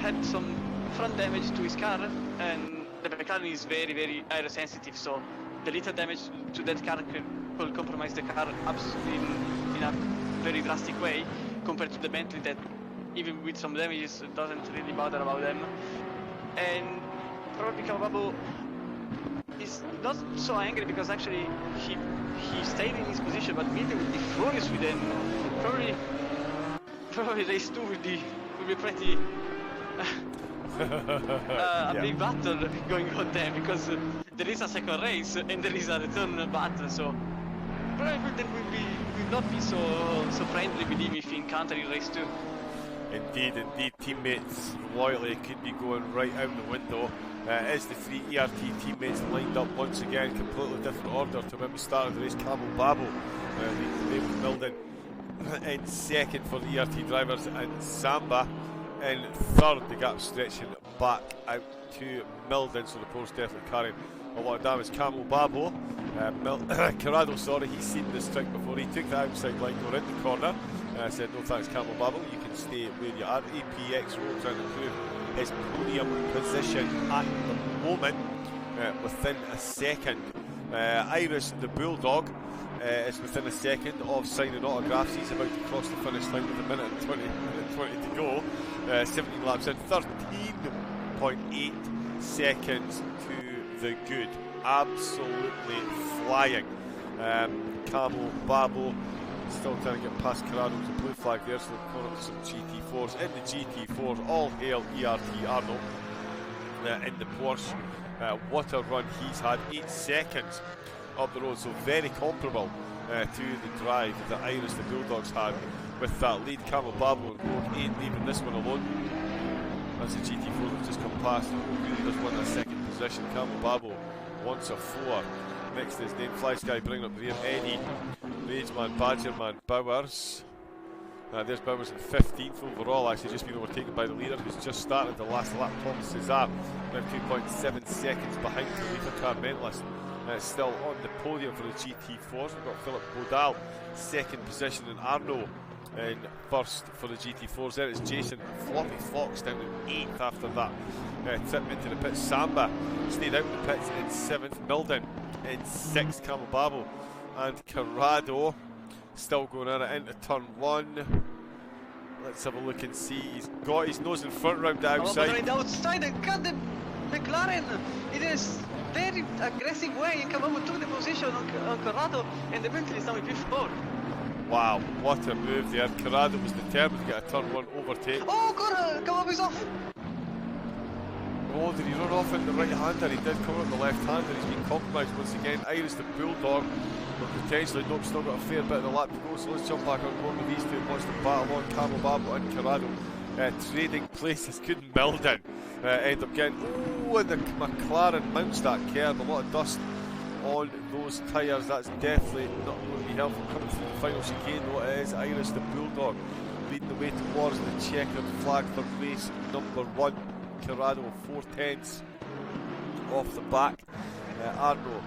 had some front damage to his car, and the McLaren is very, very aero sensitive, so the little damage to that car could compromise the car absolutely in a very drastic way compared to the Bentley that even with some damages doesn't really bother about them. And probably Kawababo is not so angry because actually he stayed in his position, but Milden would be furious with him. Probably race 2 will be pretty a big battle going on there, because there is a second race and there is a return battle, so probably then will not be so friendly with him if he encounter in race 2. Indeed, teammates loyalty could be going right out the window. As the three ERT teammates lined up once again, completely different order to when we started the race. Camel Babel leading Milden in second for the ERT drivers, and Samba in third. The gap stretching back out to Milden, so the post definitely carrying a lot of damage. Camel Babel, Corrado, sorry, he's seen this trick before. He took the outside line door in the corner. Said no thanks, Camel Babel, you can stay where you are. APX Road trying to improve his podium position at the moment, within a second. Iris the Bulldog is within a second of signing autographs. He's about to cross the finish line with a minute and 20 to go. 17 laps in, 13.8 seconds to the good. Absolutely flying. Camel Babel still trying to get past Corrado with the blue flag there, so they're going up to some GT4s. In the GT4s, all hail ERT Arnold in the Porsche. What a run he's had, 8 seconds up the road, so very comparable to the drive that Iris the Bulldogs had with that lead. Camel Babel and Rogue ain't leaving this one alone. That's the GT4 that's just come past. Rogue really does want that second position. Camel Babel wants a 4. Next to his name, Fly Sky bringing up the rear. Eddie, Rageman, Badgerman, Bowers. There's Bowers in 15th overall, actually just been overtaken by the leader who's just started the last lap, Thomas Cesar. Now 2.7 seconds behind Khalifa Car mentalist. Still on the podium for the GT4s. We've got Philip Bodal, second position, and Arno in first for the GT4s. There is Jason Floppy Fox down in 8th after that trip into the pits. Samba stayed out in the pits in 7th. Milden in 6th. Camel Babel and Corrado still going at it into turn 1. Let's have a look and see. He's got his nose in front round the outside. Right outside and cut the McLaren. It is very aggressive way and Cavamo took the position on Corrado, and eventually it's now in P4. Wow, what a move there. Corrado was determined to get a turn 1 overtake. Oh, Cavamo is off. Oh, did he run off in the right hander? He did come out the left hander. He's been compromised once again. Iris the Bulldog will potentially, nope, still got a fair bit of the lap to go, so let's jump back on board with these two and watch them battle on. Camel Babel and Corrado trading places. Couldn't Milden end up getting, and the McLaren mounts that curb. A lot of dust on those tyres. That's definitely not going to be helpful coming through the final chicane, though. It is Iris the Bulldog leading the way towards the checkered flag for race number 1. Corrado 4/10 off the back. Arno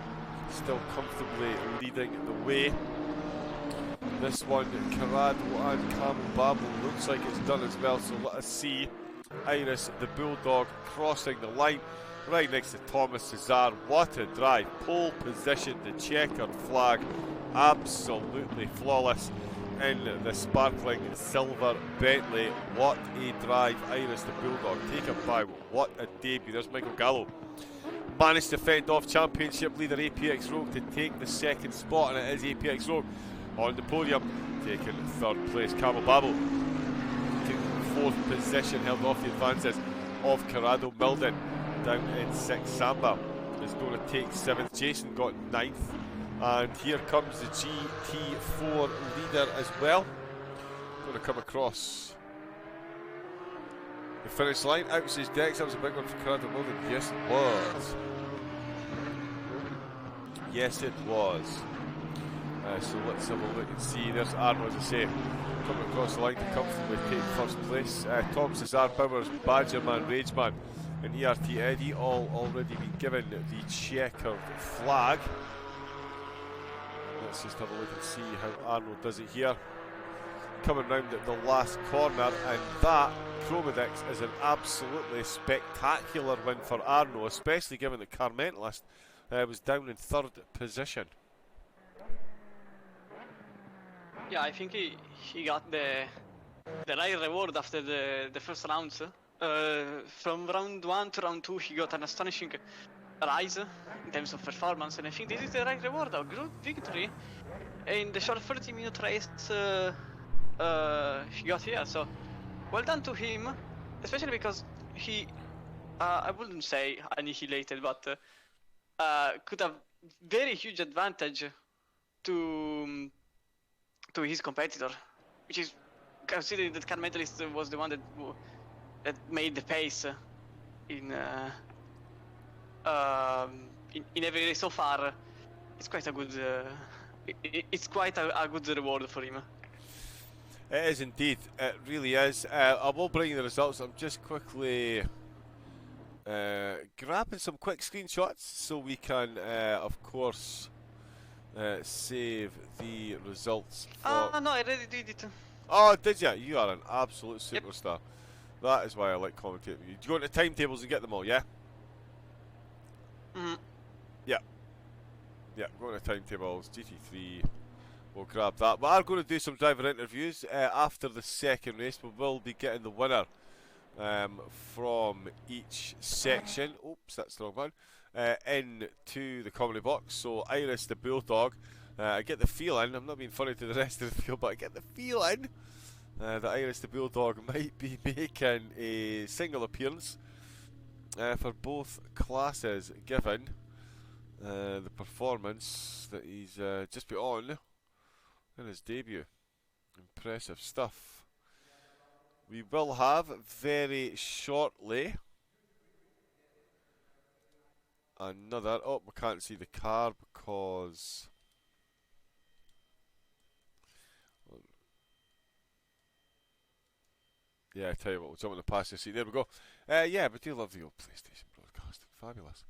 still comfortably leading the way. This one, Corrado and Camel Babel, looks like it's done as well, so let us see Iris the Bulldog crossing the line right next to Thomas Cesar. What a drive, pole position, the checkered flag, absolutely flawless in the sparkling silver Bentley. What a drive, Iris the Bulldog, taken by what a debut. There's Michael Gallo, managed to fend off championship leader APX Rogue to take the second spot, and it is APX Rogue on the podium, taking third place. Camel Babel took fourth position, held off the advances of Corrado. Milden down in 6th. Samba is going to take 7th. Jason got 9th. And here comes the GT4 leader as well. Going to come across the finish line. Out says Dex. That was a big one for Corrado Milden. Yes, it was. Yes, it was. So let's have a look and see. There's Arno, as I say, coming across the line to comfortably take first place. Tom Cesar, Bowers, Badgerman, Rageman, and ERT Eddie all already been given the checkered flag. Let's just have a look and see how Arno does it here. Coming round at the last corner, and that, Chromedix, is an absolutely spectacular win for Arno, especially given that Car Mentalist was down in 3rd position. Yeah, I think he got the right reward after the first rounds. From round 1 to round 2, he got an astonishing rise in terms of performance, and I think this is the right reward. A good victory in the short 30-minute race he got here. So well done to him, especially because he I wouldn't say annihilated, but could have very huge advantage to his competitor, which is considering that Car Mentalist was the one that made the pace in every race so far. It's quite a good. It's quite a good reward for him. It is indeed. It really is. I will bring you the results. I'm just quickly grabbing some quick screenshots so we can, of course, save the results. No, I already did it. Oh, did you? You are an absolute superstar. Yep. That is why I like commentating with you. Do you go into timetables and get them all, yeah? Yeah. Yeah, go into timetables, GT3. We'll grab that. We are going to do some driver interviews after the second race. We will be getting the winner from each section. Oops, that's the wrong one. Into the comedy box. So Iris the Bulldog. I get the feeling, I'm not being funny to the rest of the field, but I get the feeling that Iris the Bulldog might be making a single appearance for both classes, given the performance that he's just put on in his debut. Impressive stuff. We will have very shortly another. Oh, we can't see the car because. Yeah, I tell you what, we'll jump on the passenger seat. There we go. Yeah, but do love the old PlayStation broadcasting. Fabulous.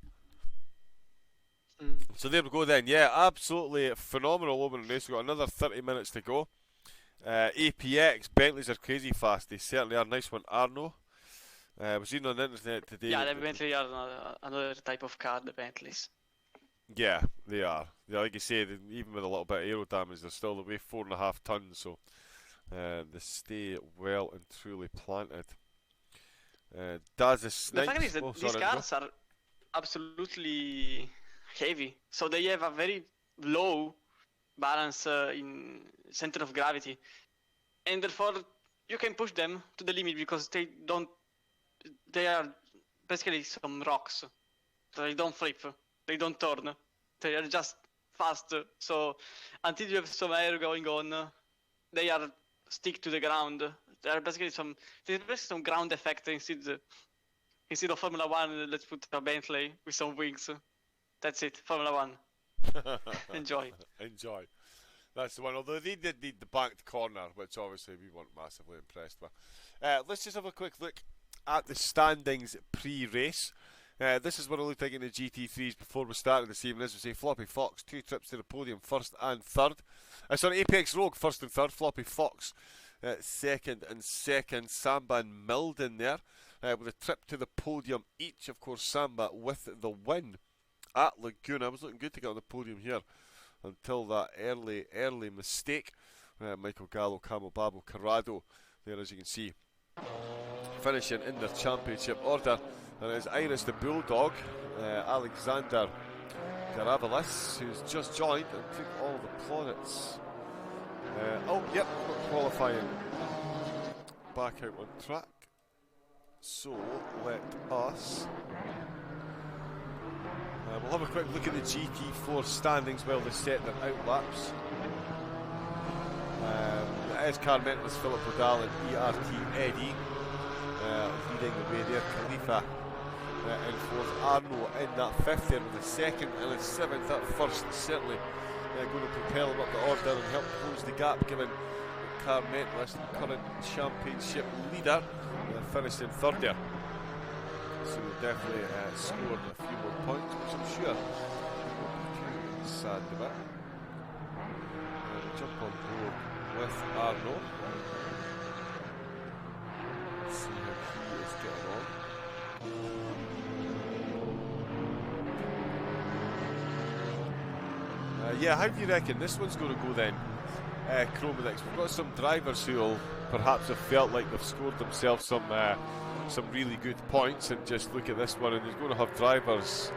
So there we go then. Yeah, absolutely phenomenal opening race. We've got another 30 minutes to go. APX, Bentleys are crazy fast. They certainly are. Nice one, Arno. I was reading on the internet today. Yeah, the Bentley are another type of car, the Bentleys. Yeah, they are. Yeah, like you say, even with a little bit of aero damage, they're still weigh 4.5 tons. So they stay well and truly planted. The fact is that these cars are absolutely heavy, so they have a very low balance in center of gravity, and therefore you can push them to the limit because they are basically some rocks. So they don't flip, they don't turn, they are just fast. So until you have some air going on, they are stick to the ground. There's basically some ground effect instead of Formula 1. Let's put a Bentley with some wings. That's it, Formula 1. Enjoy. Enjoy. That's the one. Although they did need the banked corner, which obviously we weren't massively impressed with. Let's just have a quick look at the standings pre-race. This is what it looked like in the GT3s before we started this evening. As we say, Floppy Fox, 2 trips to the podium, first and third. Sorry, Apex Rogue, first and third. Floppy Fox, second and second. Samba and Milden there, with a trip to the podium each. Of course, Samba with the win at Laguna. I was looking good to get on the podium here until that early mistake. Michael Gallo, Camel Babo, Corrado there, as you can see, finishing in their championship order. And it's Iris the Bulldog, Alexander Garavalis, who's just joined and took all the plaudits. Oh, yep, qualifying back out on track. So let us. We'll have a quick look at the Gt4 standings while they set their outlaps. It is Car Mentalist, Philip O'Dall and ERT Eddie leading the way there. Khalifa in fourth. Arno in that fifth there with a second and a seventh. That first certainly going to propel him up the order and help close the gap, given the Car Mentalist, current championship leader, finished in third there. So definitely scored a few more points, which I'm sure will be too sad about. Jump on board with Arno. Let's see how he is getting on. Yeah, how do you reckon this one's going to go then, Chromadix? We've got some drivers who will perhaps have felt like they've scored themselves some really good points, and just look at this one, and he's going to have drivers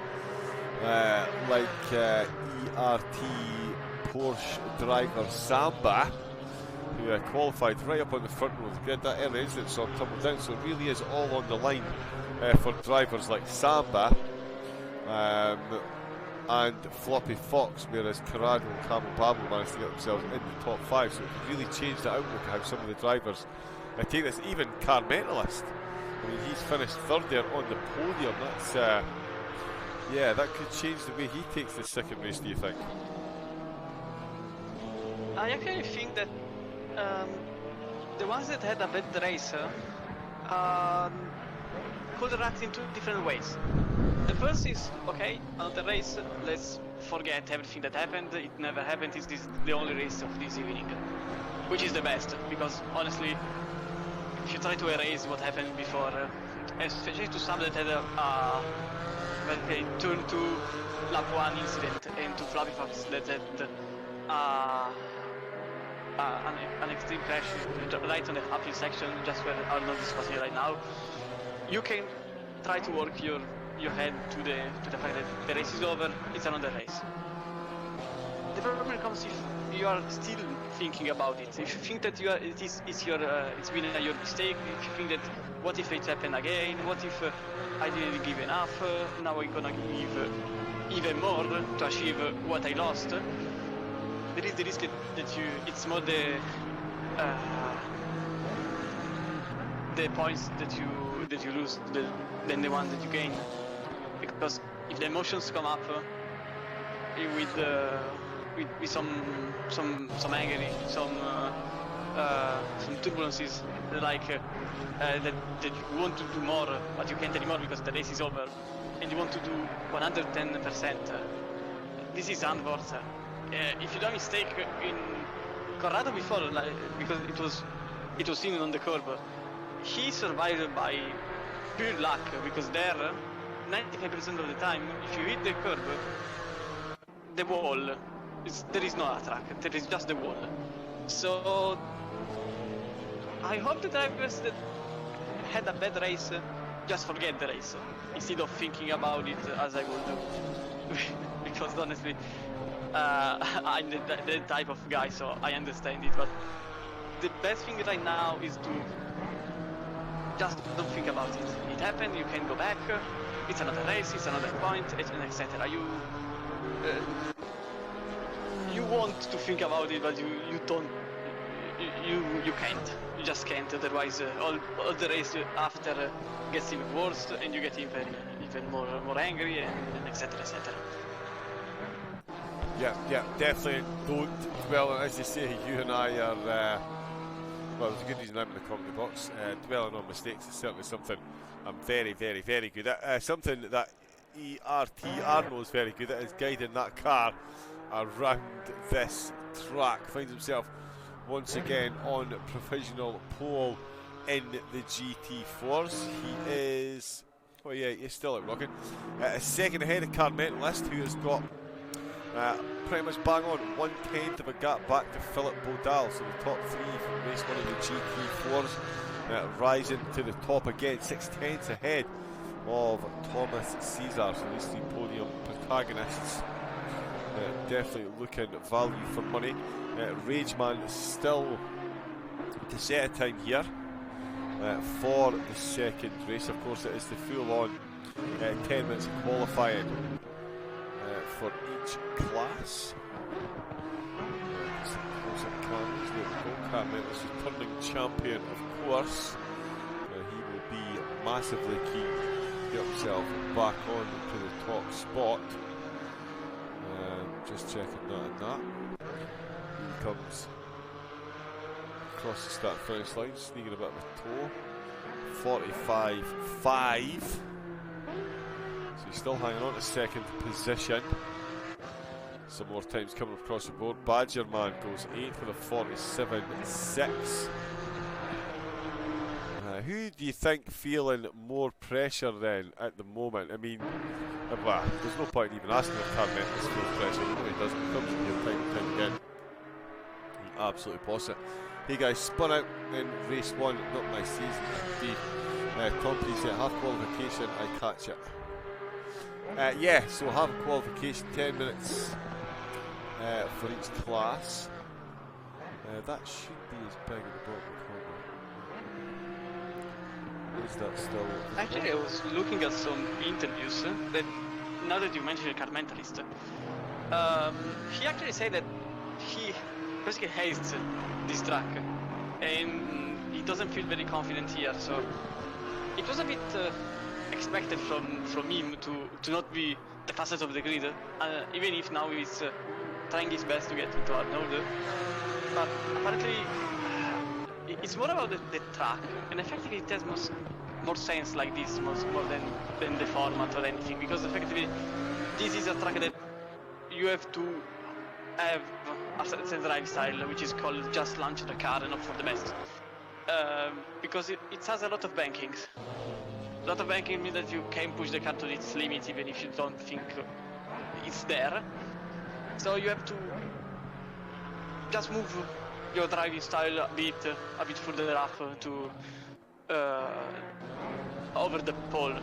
like ERT Porsche driver Samba, who qualified right up on the front row of the grid. That early incident saw him tumble down, so it really is all on the line for drivers like Samba and Floppy Fox, whereas Corrado and Camel Pablo managed to get themselves in the top 5, so it really changed the outlook of how some of the drivers take this. Even Carmentalist, I mean, he's finished third there on the podium. That's yeah, that could change the way he takes this second race, do you think? I actually think that the ones that had a bad race could react in two different ways. The first is, okay, another race, let's forget everything that happened, it never happened, this is the only race of this evening. Which is the best, because honestly, if you try to erase what happened before, especially to some that had when they turn to lap 1 incident and to Flappy Fox that had an extreme crash right on the uphill section, just where Arnold is passing right now, you can try to work your head to the fact that the race is over, it's another race. The problem comes if you are still thinking about it. If you think that it's been your mistake, if you think that what if it happened again, what if I didn't give enough, now I'm gonna give even more to achieve what I lost. There is the risk that it's more the points that you lose than the one that you gain, because if the emotions come up with some anger, some turbulences, like that you want to do more but you can't anymore because the race is over, and you want to do 110%. This is Zandvoort. If you do a mistake in Corrado before, like, because it was seen on the curb, he survived by pure luck, because there 95% of the time, if you hit the curb, the wall, there is no track, there is just the wall. So I hope the drivers that had a bad race just forget the race instead of thinking about it as I will do. Because honestly, I'm the type of guy, so I understand it, but the best thing right now is to just don't think about it. It happened, you can go back, it's another race, it's another point, etc. You want to think about it, but you don't, you can't. You just can't, otherwise all the race after gets even worse, and you get even more angry, and etc. etc. Yeah, definitely don't dwell on, as you say, you and I are, well, there's a good reason I'm in the commentary box. Dwelling on mistakes is certainly something I'm very, very, very good at. Something that Arno is very good at is guiding that car around this track. Finds himself once again on provisional pole in the GT4s. He is, oh yeah, he's still out rocking. A second ahead of Carmentalist, who has got pretty much bang on 1/10 of a gap back to Philip Bodal. So the top 3 from race 1 of the GT4s rising to the top again, 6/10 ahead of Thomas Caesar. So these 3 podium protagonists definitely looking value for money. Rageman still to set a time here for the second race. Of course, it is the full-on 10 minutes of qualifying for each class. Carmen is returning champion, of course. He will be massively keen to get himself back on to the top spot. Just checking that and that. He comes across the start finish line, sneaking a bit of a toe. 45.5. So he's still hanging on to second position. Some more times coming across the board. Badgerman goes 8th with a 47.6. Who do you think feeling more pressure then at the moment? I mean, well, there's no point even asking if Carmentalist feels pressure. He really doesn't. He comes in here time and time again. He absolutely boss it. Hey guys, spun out in race 1, not my season indeed. Competizione, half qualification, I catch it. Yeah, so half qualification, 10 minutes for each class. That should be as big at the bottom of the corner. Is that still? Actually, I was looking at some interviews that, now that you mentioned Car Mentalist, he actually said that he basically hates this track and he doesn't feel very confident here. So it was a bit expected from him to not be the fastest of the grid, even if now he's trying his best to get into Arnold. But apparently it's more about the track, and effectively it has more sense like this, more than the format or anything, because effectively this is a track that you have to have a certain drive style, which is called just launch the car and hope for the best. Because it has a lot of bankings. A lot of banking means that you can push the car to its limit even if you don't think it's there. So you have to just move your driving style a bit further up to over the pole,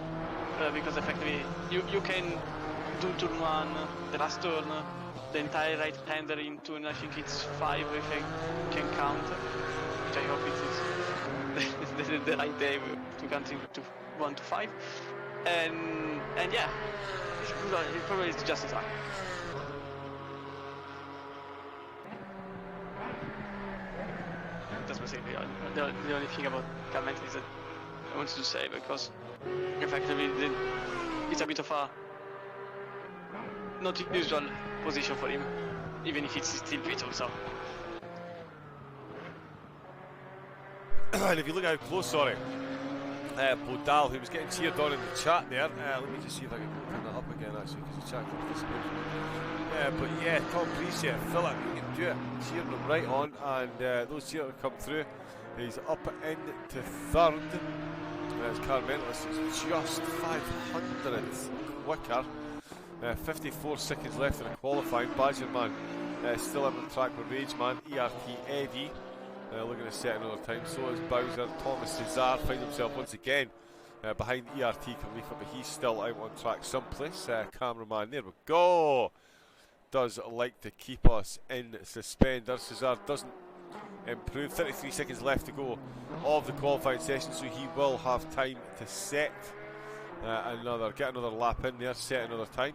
because effectively you can do turn 1, the last turn, the entire right hander in turn, I think it's 5 if I can count, which I hope it is the right day to count into 1 to 5, and yeah, it probably is just a track. That's basically the only thing about Car Mentalist is that I wanted to say, because effectively it's a bit of a not usual position for him, even if it's still P2, so. And if you look how close, Bodal, who was getting cheered on in the chat there, let me just see if I can turn that up again actually, because the chat keeps disappearing. But yeah, Tom Preset, Philip, you can do it, cheering him right on, and those cheers have come through. He's up into third. As Car Mentalist is just 500 quicker. 54 seconds left in the qualifying. Badgerman still on the track with Rageman. ERT Eddie looking to set another time. So is Bowser. Thomas Cesar finds himself once again behind ERT Khalifa, but he's still out on track someplace. Cameraman, there we go. Does like to keep us in suspender. Cesar doesn't improve. 33 seconds left to go of the qualifying session, so he will have time to set get another lap in there, set another time.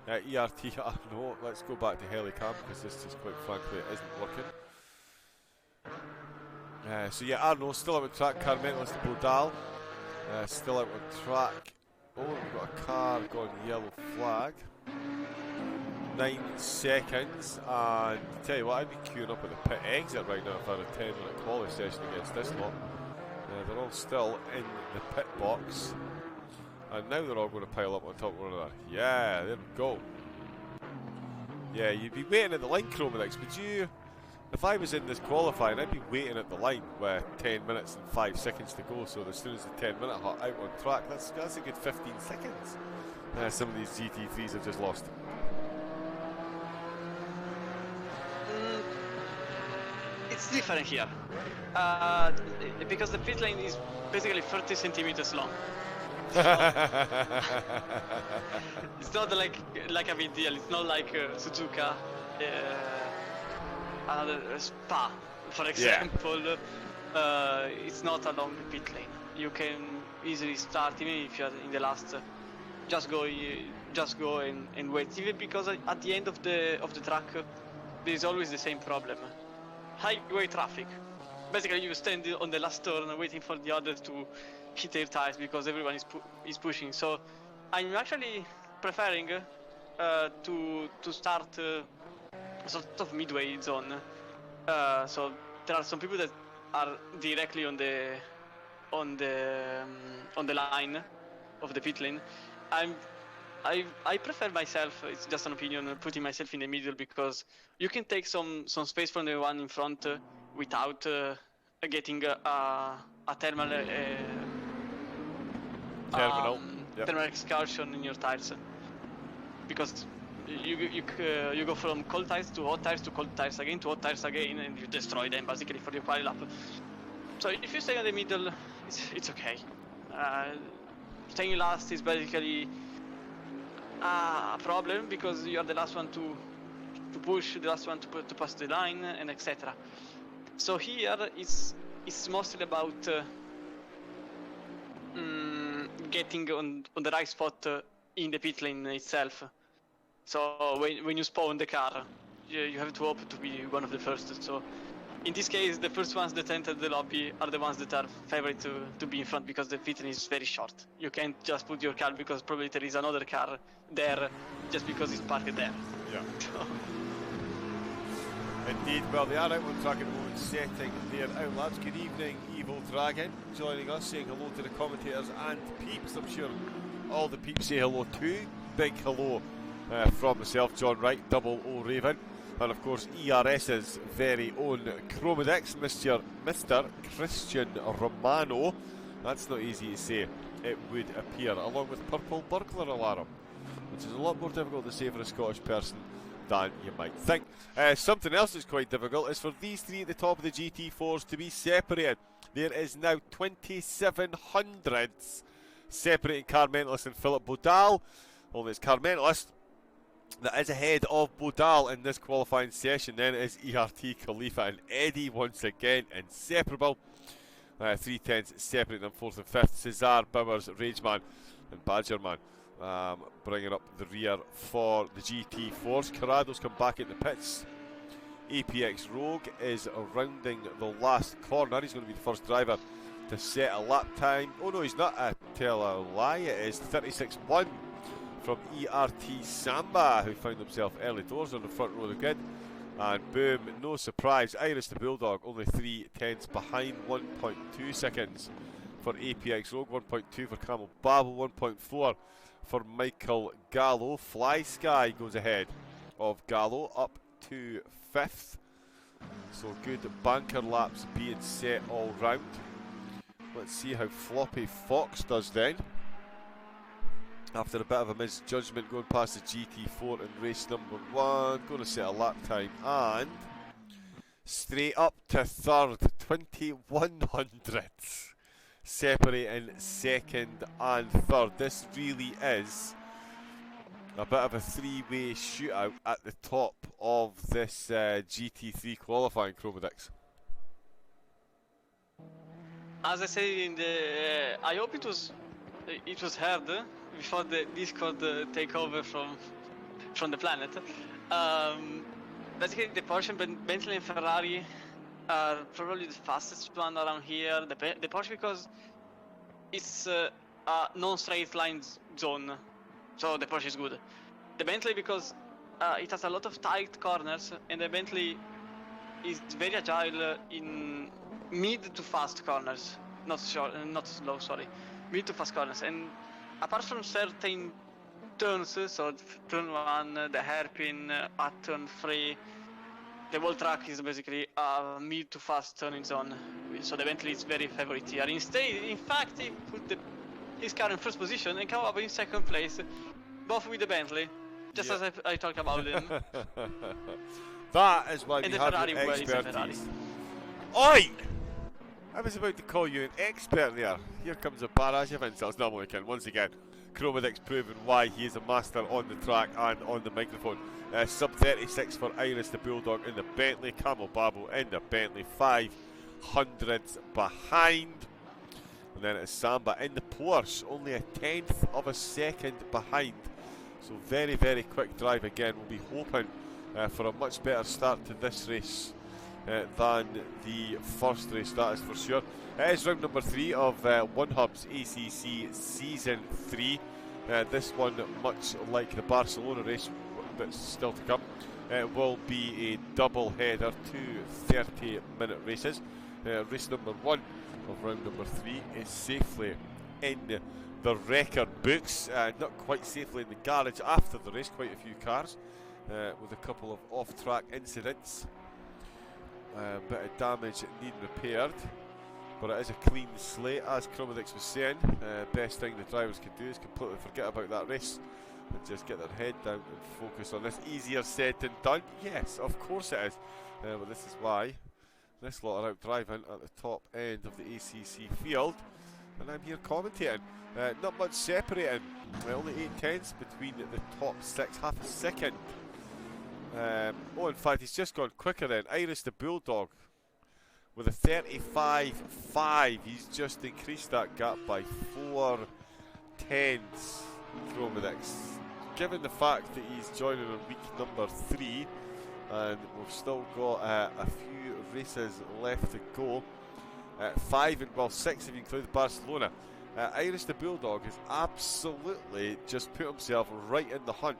ERT, no, let's go back to Helicam, because this just quite frankly it isn't working. So yeah, Arno still out on track. Car Mentalist Bodal still out on track. Oh, we've got a car going yellow flag. 9 seconds, and tell you what, I'd be queuing up at the pit exit right now if I had a 10-minute quality session against this lot. They're all still in the pit box, and now they're all going to pile up on top of one another. Yeah, there we go. Yeah, you'd be waiting at the line, Chromadix, would you? If I was in this qualifying, I'd be waiting at the line with 10 minutes and 5 seconds to go, so as soon as the 10-minute hut out on track, that's a good 15 seconds. Some of these GT3s have just lost. It's different here, because the pit lane is basically 30 centimeters long. So it's not like a big deal. It's not like Suzuka, another Spa, for example. Yeah. It's not a long pit lane. You can easily start, even if you're in the last. Just go and wait. Even because at the end of the track, there is always the same problem. Highway traffic. Basically, you stand on the last turn waiting for the others to hit their tires because everyone is pushing. So I'm actually preferring to start a sort of midway zone. So there are some people that are directly on the line of the pit lane. I prefer myself, it's just an opinion, putting myself in the middle, because you can take some space from the one in front without getting a thermal thermal excursion in your tires, because you go from cold tires to hot tires to cold tires again to hot tires again, and you destroy them basically for your pile up. So if you stay in the middle, it's okay. Staying last is basically a problem, because you are the last one to push, the last one to pass the line, and etc. So here it's mostly about getting on the right spot in the pit lane itself. So when you spawn the car, you have to hope to be one of the first. So in this case, the first ones that enter the lobby are the ones that are favored to be in front, because the pit lane is very short. You can't just put your car because probably there is another car there just because it's parked there. Yeah. Indeed, well, they are out on track at the moment, setting their out laps. Good evening, Evil Dragon, joining us, saying hello to the commentators and peeps. I'm sure all the peeps say hello too. Big hello from myself, John Wright, Double O Raven, and of course ERS's very own Chromedix, Mr. Christian Romano. That's not easy to say, it would appear, along with Purple Burglar Alarm, which is a lot more difficult to say for a Scottish person than you might think. Something else that's quite difficult is for these three at the top of the GT4s to be separated. There is now 2,700 separating Carmentalist and Philip Bodal. Only it's Carmentalist that is ahead of Bodal in this qualifying session. Then it is ERT, Khalifa and Eddie once again inseparable. 3/10 separating them 4th and 5th. Cesar, Bowers, Rageman and Badgerman bringing up the rear for the GT4s. Corrado's come back in the pits. APX Rogue is rounding the last corner. He's going to be the first driver to set a lap time. Oh no, he's not. I tell a lie. It is 36.1 from ERT Samba, who found himself early doors on the front row of the grid. And boom, no surprise, Iris the Bulldog only 3/10 behind, 1.2 seconds for APX Rogue, 1.2 for Camel Babel, 1.4 for Michael Gallo. Fly Sky goes ahead of Gallo up to 5th. So good banker laps being set all round. Let's see how Floppy Fox does then. After a bit of a misjudgment going past the GT4 in race number 1, going to set a lap time and straight up to 3rd, 2100, separating 2nd and 3rd. This really is a bit of a three-way shootout at the top of this GT3 qualifying, Chromedix. As I said in the, I hope it was heard before the Discord takeover from the planet. Basically, the Porsche, Bentley and Ferrari are probably the fastest one around here. The Porsche because it's a non-straight line zone, so the Porsche is good. The Bentley because it has a lot of tight corners, and the Bentley is very agile in mid to fast corners, not slow, sorry, mid to fast corners. And apart from certain turns, so turn 1, the hairpin, at turn 3, the whole track is basically a mid to fast turning zone. So the Bentley is very favorite here. In fact, he put his car in first position and come up in 2nd place, both with the Bentley, just as I talk about them. That is why and we the have Ferrari, your well, it's a Ferrari. expertise. Oi! I was about to call you an expert there. Here comes a barrage of insults. No, I can. Once again, Chromedix proving why he is a master on the track and on the microphone. Sub 36 for Iris the Bulldog in the Bentley. Camel Babel in the Bentley, 500s behind. And then it's Samba in the Porsche, only a 10th of a second behind. So very, very quick drive again. We'll be hoping for a much better start to this race than the first race, that is for sure. It is round number 3 of One Hub's ACC Season 3. This one, much like the Barcelona race, but still to come, will be a double header, 2 30-minute races. Race number 1 of round number 3 is safely in the record books, not quite safely in the garage after the race. Quite a few cars with a couple of off-track incidents. Bit of damage needing repaired, but it is a clean slate, as Chromedix was saying. Best thing the drivers can do is completely forget about that race and just get their head down and focus on this. Easier said than done, yes, of course it is, but this is why this lot are out driving at the top end of the ACC field, and I'm here commentating. Not much separating, only 8/10 between the top 6, half a second. In fact, he's just gone quicker then. Iris the Bulldog with a 35.5. He's just increased that gap by 4 tenths from the next. Given the fact that he's joining on week number 3, and we've still got a few races left to go, 6 if you include Barcelona. Iris the Bulldog has absolutely just put himself right in the hunt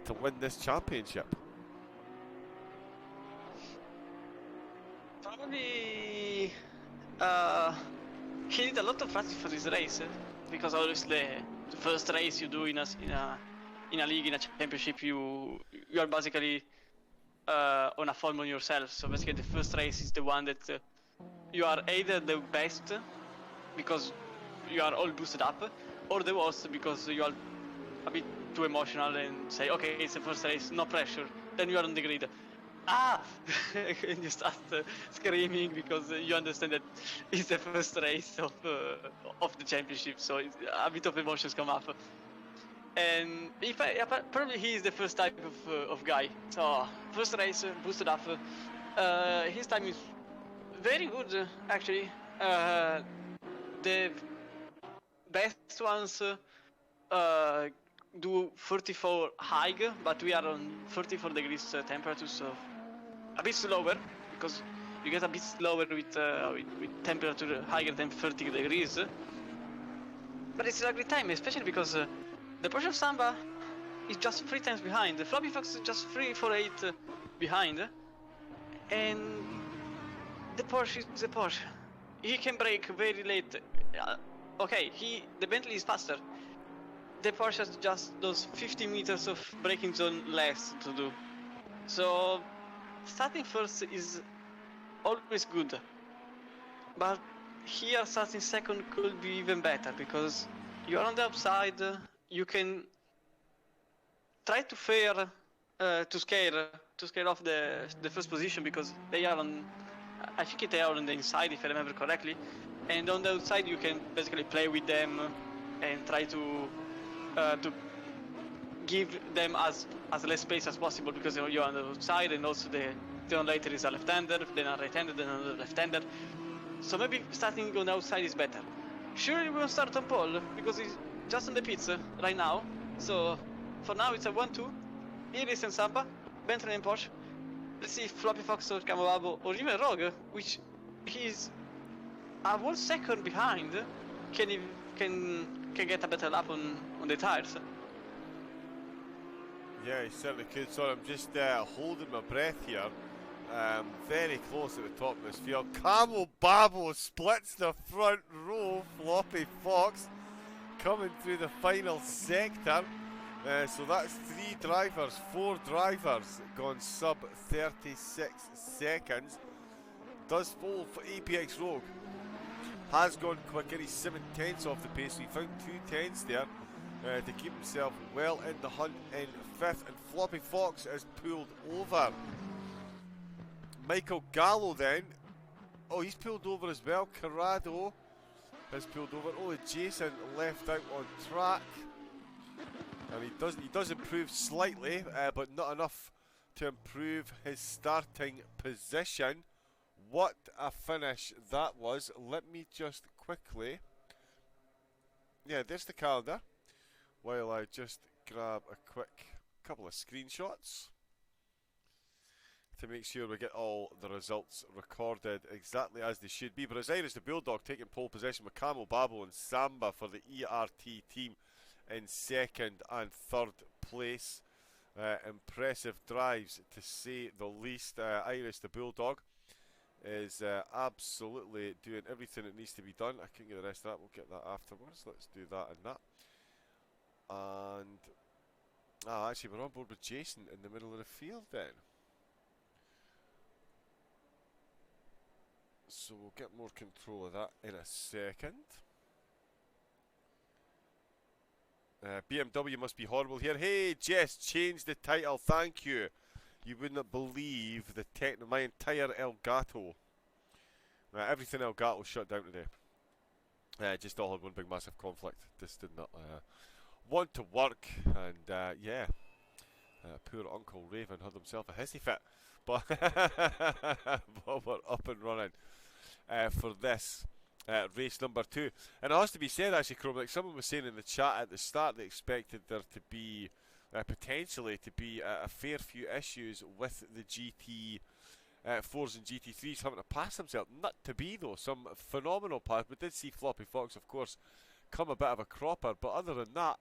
to win this championship. Probably he did a lot of practice for this race because obviously the first race you do in a league, in a championship, you are basically on a formula yourself. So basically the first race is the one that you are either the best because you are all boosted up, or the worst because you are a bit too emotional and say, okay, it's the first race, no pressure. Then you are on the grid. And you start screaming because you understand that it's the first race of the championship, so a bit of emotions come up. And probably he is the first type of guy. So first race, boosted up. His time is very good, actually. The best ones do 34 high, but we are on 34 degrees temperature, so a bit slower because you get a bit slower with temperature higher than 30 degrees. But it's a great time, especially because the Porsche Samba is just 3 times behind. The Floppy Fox is just 348 behind, and the Porsche is the Porsche. He can brake very late. Okay, the Bentley is faster. The Porsche has just those 50 meters of braking zone less to do. So starting first is always good. But here starting second could be even better because you are on the upside. You can try to scare off the first position because they are on. I think they are on the inside if I remember correctly, and on the outside you can basically play with them and try to give them as less space as possible because you're on the outside, and also the turn later is a left-hander, then a right-hander, then another left-hander. So maybe starting on the outside is better. Surely we will start on pole because he's just on the pits right now. So for now it's a 1-2. Iris and Samba, Bentley and Porsche. Let's see if Floppy Fox or Camobabo or even Rogue, which he's a 1 second behind, can get a better lap on the tires. Yeah, he certainly could. So I'm just holding my breath here. Very close at the top of this field. Camobabo splits the front row. Floppy Fox coming through the final sector. So that's 4 drivers gone sub 36 seconds. Does fall for APX Rogue. Has gone quicker, he's 7 tenths off the pace, so he found 2 tenths there to keep himself well in the hunt in 5th, and Floppy Fox is pulled over. Michael Gallo then, he's pulled over as well. Corrado has pulled over. Only Jason left out on track. And he does improve slightly, but not enough to improve his starting position. What a finish that was. Let me just quickly... Yeah, there's the calendar. While I just grab a quick couple of screenshots to make sure we get all the results recorded exactly as they should be. But it's Iris the Bulldog taking pole position with Camobabo and Samba for the ERT team in 2nd and 3rd place. Impressive drives to say the least. Iris the Bulldog is absolutely doing everything that needs to be done. I couldn't get the rest of that. We'll get that afterwards. Let's do that and that. And actually we're on board with Jason in the middle of the field then. So we'll get more control of that in a second. BMW must be horrible here. Hey, Jess, change the title. Thank you. You wouldn't believe the my entire Elgato. Everything Elgato shut down today. Just all had one big massive conflict. This did not want to work. And yeah, poor Uncle Raven had himself a hissy fit. but but we're up and running for this race number 2. And it has to be said, actually, Chrome, like someone was saying in the chat at the start, they expected there to be potentially to be a fair few issues with the GT4s and GT3s having to pass themselves. Not to be, though. Some phenomenal pass. We did see Floppy Fox, of course, come a bit of a cropper, but other than that,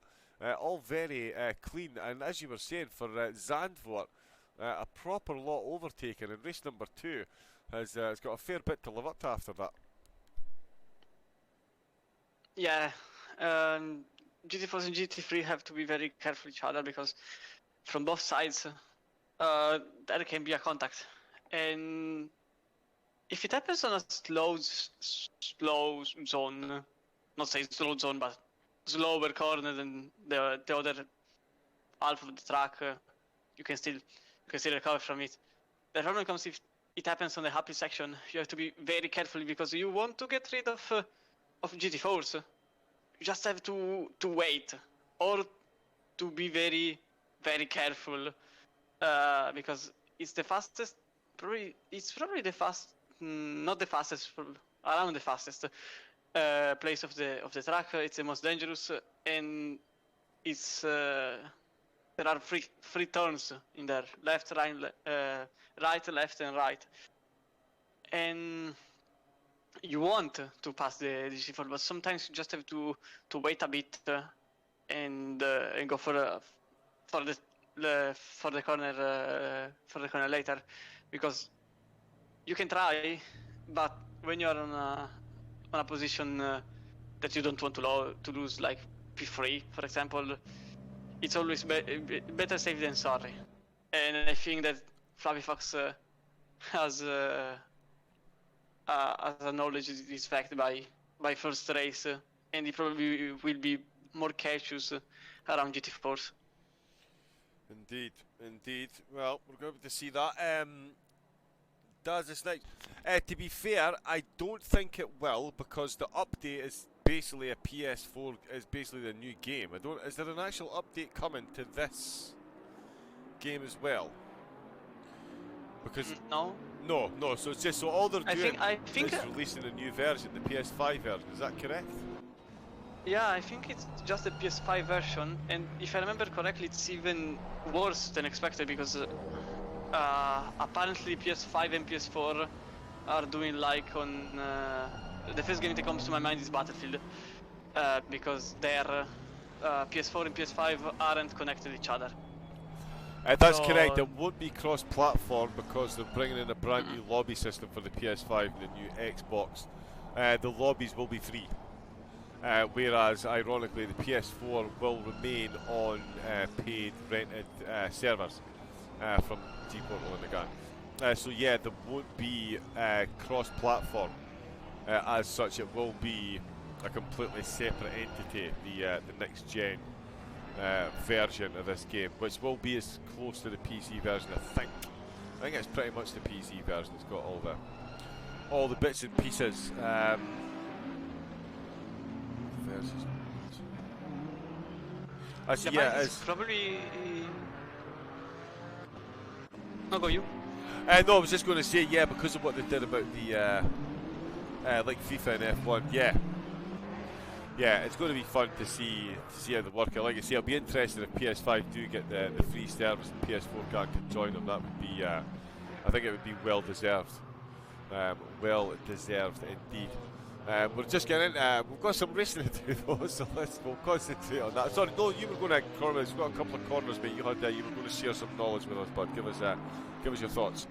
all very clean. And as you were saying, for Zandvoort, a proper lot overtaken, and race number 2 has got a fair bit to live up to after that. Yeah, GT4 and GT3 have to be very careful with each other because from both sides there can be a contact, and if it happens on a slow zone, not say slow zone, but slower corner than the other half of the track, you can still recover from it. The problem comes if it happens on the happy section. You have to be very careful because you want to get rid of GT4s. You just have to wait or to be very, very careful because it's the fastest. It's probably the not the fastest, around the fastest place of the track. It's the most dangerous, and it's there are three turns in there: left, right, left, and right. And you want to pass the GT4, but sometimes you just have to wait a bit and go for the corner later, because you can try, but when you're on a position that you don't want to lose, like P3, for example, it's always better safe than sorry. And I think that Flavie Fox has acknowledged this fact by first race, and he probably will be more cautious around GT4s. Indeed. Well, we're going to see that. Does this next? To be fair, I don't think it will, because the update is basically a PS4. Is basically the new game. Is there an actual update coming to this game as well? Because no. So it's just all they're doing I think is releasing a new version, the PS5 version. Is that correct? Yeah, I think it's just the PS5 version, and if I remember correctly, it's even worse than expected because apparently PS5 and PS4 are doing like on the first game that comes to my mind is Battlefield, because their PS4 and PS5 aren't connected to each other. That's correct. It won't be cross-platform because they're bringing in a brand new lobby system for the PS5 and the new Xbox. The lobbies will be free, whereas ironically the PS4 will remain on paid rented servers from G4 and the gang. So yeah, there won't be cross-platform as such. It will be a completely separate entity, the next gen version of this game, which will be as close to the PC version. I think it's pretty much the PC version. It's got all the bits and pieces. Actually, yeah, it's probably. No, go you. No, I was just going to say, yeah, because of what they did about the like FIFA and F1, yeah, it's going to be fun to see how they work. Like I say, I'll be interested if PS5 do get the free service and PS4 gang can join them. That would be, I think it would be well deserved. Well deserved indeed. We're just getting in. We've got some racing to do though, so we'll concentrate on that. Sorry, no, you were going to corners. We've got a couple of corners, mate. You were going to share some knowledge with us, bud. Give us your thoughts.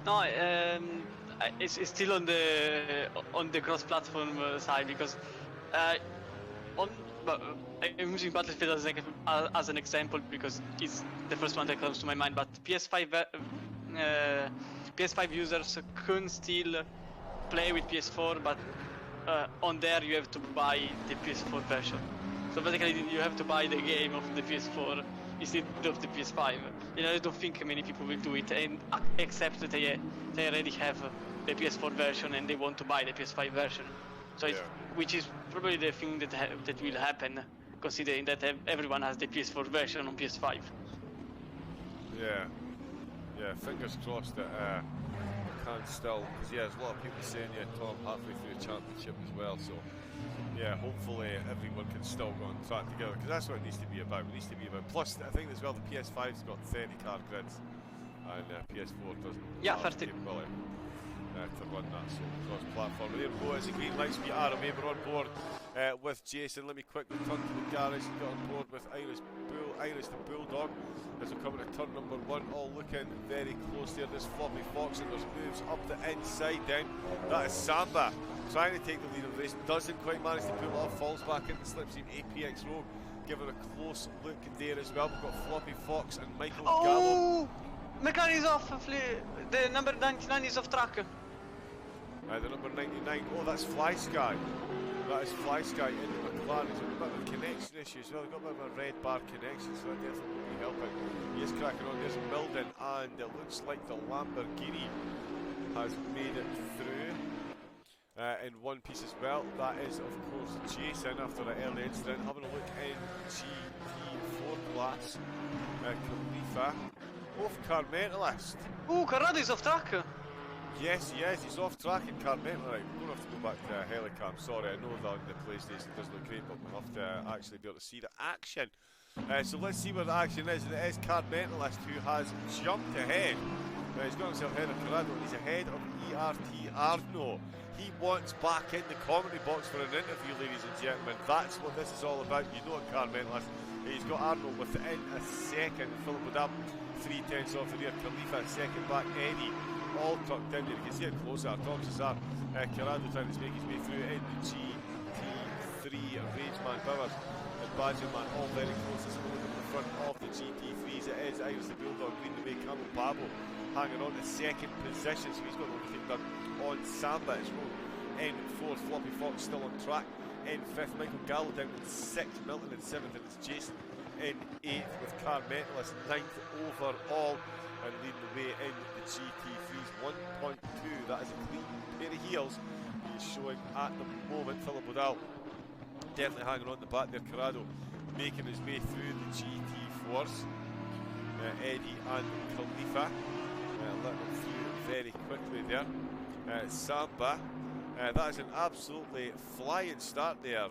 No, it's still on the cross-platform side, because I'm using Battlefield as an example because it's the first one that comes to my mind. But PS5 users can still play with PS4, but on there you have to buy the PS4 version. So basically, you have to buy the game of the PS4 instead of the PS5. I don't think many people will do it, and except that they already have the PS4 version and they want to buy the PS5 version. So which is probably the thing that will happen, considering that everyone has the PS4 version on PS5. Yeah. Yeah, fingers crossed that we can still, because yeah, there's a lot of people saying yeah, Tom halfway through the championship as well. So yeah, hopefully everyone can still go on track together, because that's what it needs to be about. It needs to be about. Plus, I think as well the PS5's got 30 car grids, and PS4 doesn't Yeah, have 30. the capability to run that, so cross-platform. There we go, as the green lights, we are we're on board with Jason. Let me quickly turn to the garage and get on board with Irish the Bulldog, as we're coming to turn number 1, all looking very close there. There's Floppy Fox, and there's moves up the inside down. That is Samba trying to take the lead of the race, doesn't quite manage to pull it off, falls back into the slipstream. APX Rogue giving a close look there as well. We've got Floppy Fox and Michael Gallo. Mechanic is off, the number 99 is off track. The number 99, oh, that's Fly Sky. That is Fly Sky in the McLaren. He's got a bit of a connection issue as well. They've got a bit of a red bar connection, so that definitely will be helping. He is cracking on. There's Milden, and it looks like the Lamborghini has made it through in one piece as well. That is, of course, Jason after an early incident. Having a look in Gt4 class. Khalifa, off Carmentalist. Oh, Corrado is off track. Yes, he is. He's off track in Carmental. Right, we're going to have to go back to Helicam. Sorry, I know that on the PlayStation doesn't look great, but we'll have to actually be able to see the action. So let's see where the action is. And it is Carmentalist who has jumped ahead. He's got himself ahead of Corrado, and he's ahead of ERT Arno. He wants back in the commentary box for an interview, ladies and gentlemen. That's what this is all about. You know what Carmentalist. He's got Arno within a second. Philip Woodab 3/10 off the rear. Khalifa second back. Eddie all tucked in there. You can see it closer. Tom Cesar. Corrado trying to make his way through in the GT3. Rageman Bowers and Badgerman all very close. This is at the front of the GT3s. It is Irish the Bulldog leading the way. Camel Pablo hanging on to second position, so he's got everything done on Samba. It's in 4th. Floppy Fox still on track in 5th. Michael Gallo down in 6th. Milton in 7th, and it's Jason in 8th with Carmentalist 9th overall, and leading the way in the GT3s 1.2. That is a clean pair of heels he's showing at the moment. Philip O'Dowd definitely hanging on the back there. Corrado making his way through the GT4s. Eddie and Khalifa letting them through very quickly there. Samba, that is an absolutely flying start there.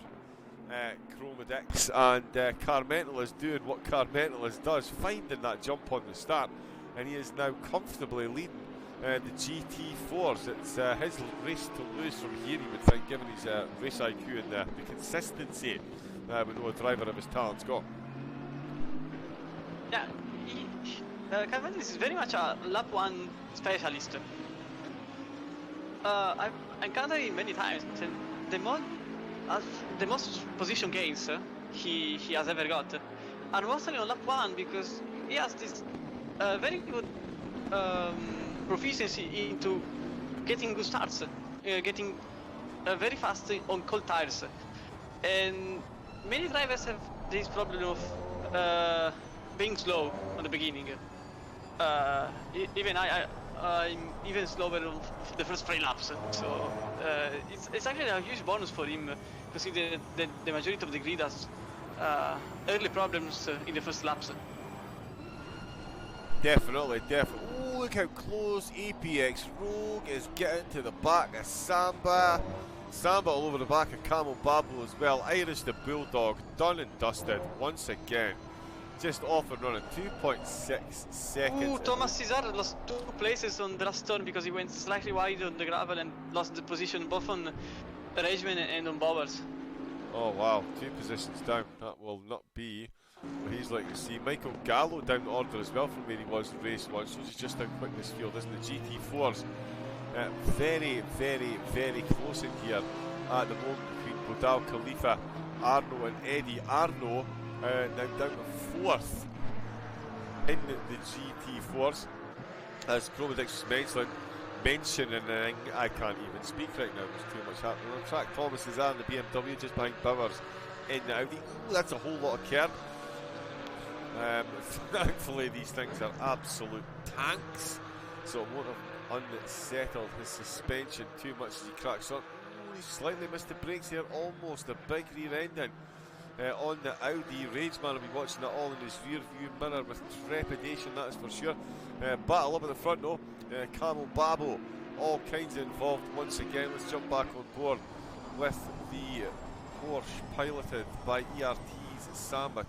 Chromodix, and Carmental is doing what Carmental does, finding that jump on the start, and he is now comfortably leading the GT4s. It's his race to lose from here, you would think, given his race IQ and the consistency we know a driver of his talent's got. Yeah, Carmental is very much a lap 1 specialist. I've encountered him many times, and the most position gains he has ever got are mostly on lap 1, because he has this very good proficiency into getting good starts, getting very fast on cold tires, and many drivers have this problem of being slow on the beginning. Even I'm even slower on the first 3 laps, so it's actually a huge bonus for him, considering the majority of the grid has early problems in the first laps. Definitely. Oh, look how close APX Rogue is getting to the back of Samba. Samba all over the back of Camel Bablo as well. Irish the Bulldog done and dusted once again. Just off and running, 2.6 seconds. Thomas Cesar lost 2 places on the last turn because he went slightly wide on the gravel and lost the position both on Rageman and on Bowers. Oh wow, 2 positions down. That will not be what he's like to see. Michael Gallo down the order as well from where he was in race 1. Shows he's just how quick this field is in the GT4s. Very, very, very close in here at the moment between Bodal, Khalifa, Arno and Eddie. Arno now down to 4th in the GT4s, as Chromodix was mentioning, I can't even speak right now, there's too much happening on track. Thomas is on the BMW just behind Bowers in the Audi. Ooh, that's a whole lot of curb. Thankfully these things are absolute tanks, so it won't have unsettled his suspension too much as he cracks on. Ooh, he slightly missed the brakes here, almost a big rear ending. on the Audi. Rageman will be watching that all in his rear view mirror with trepidation, that is for sure. Battle up at the front though. Camel Babo, all kinds involved once again. Let's jump back on board with the Porsche piloted by ERT's Samba.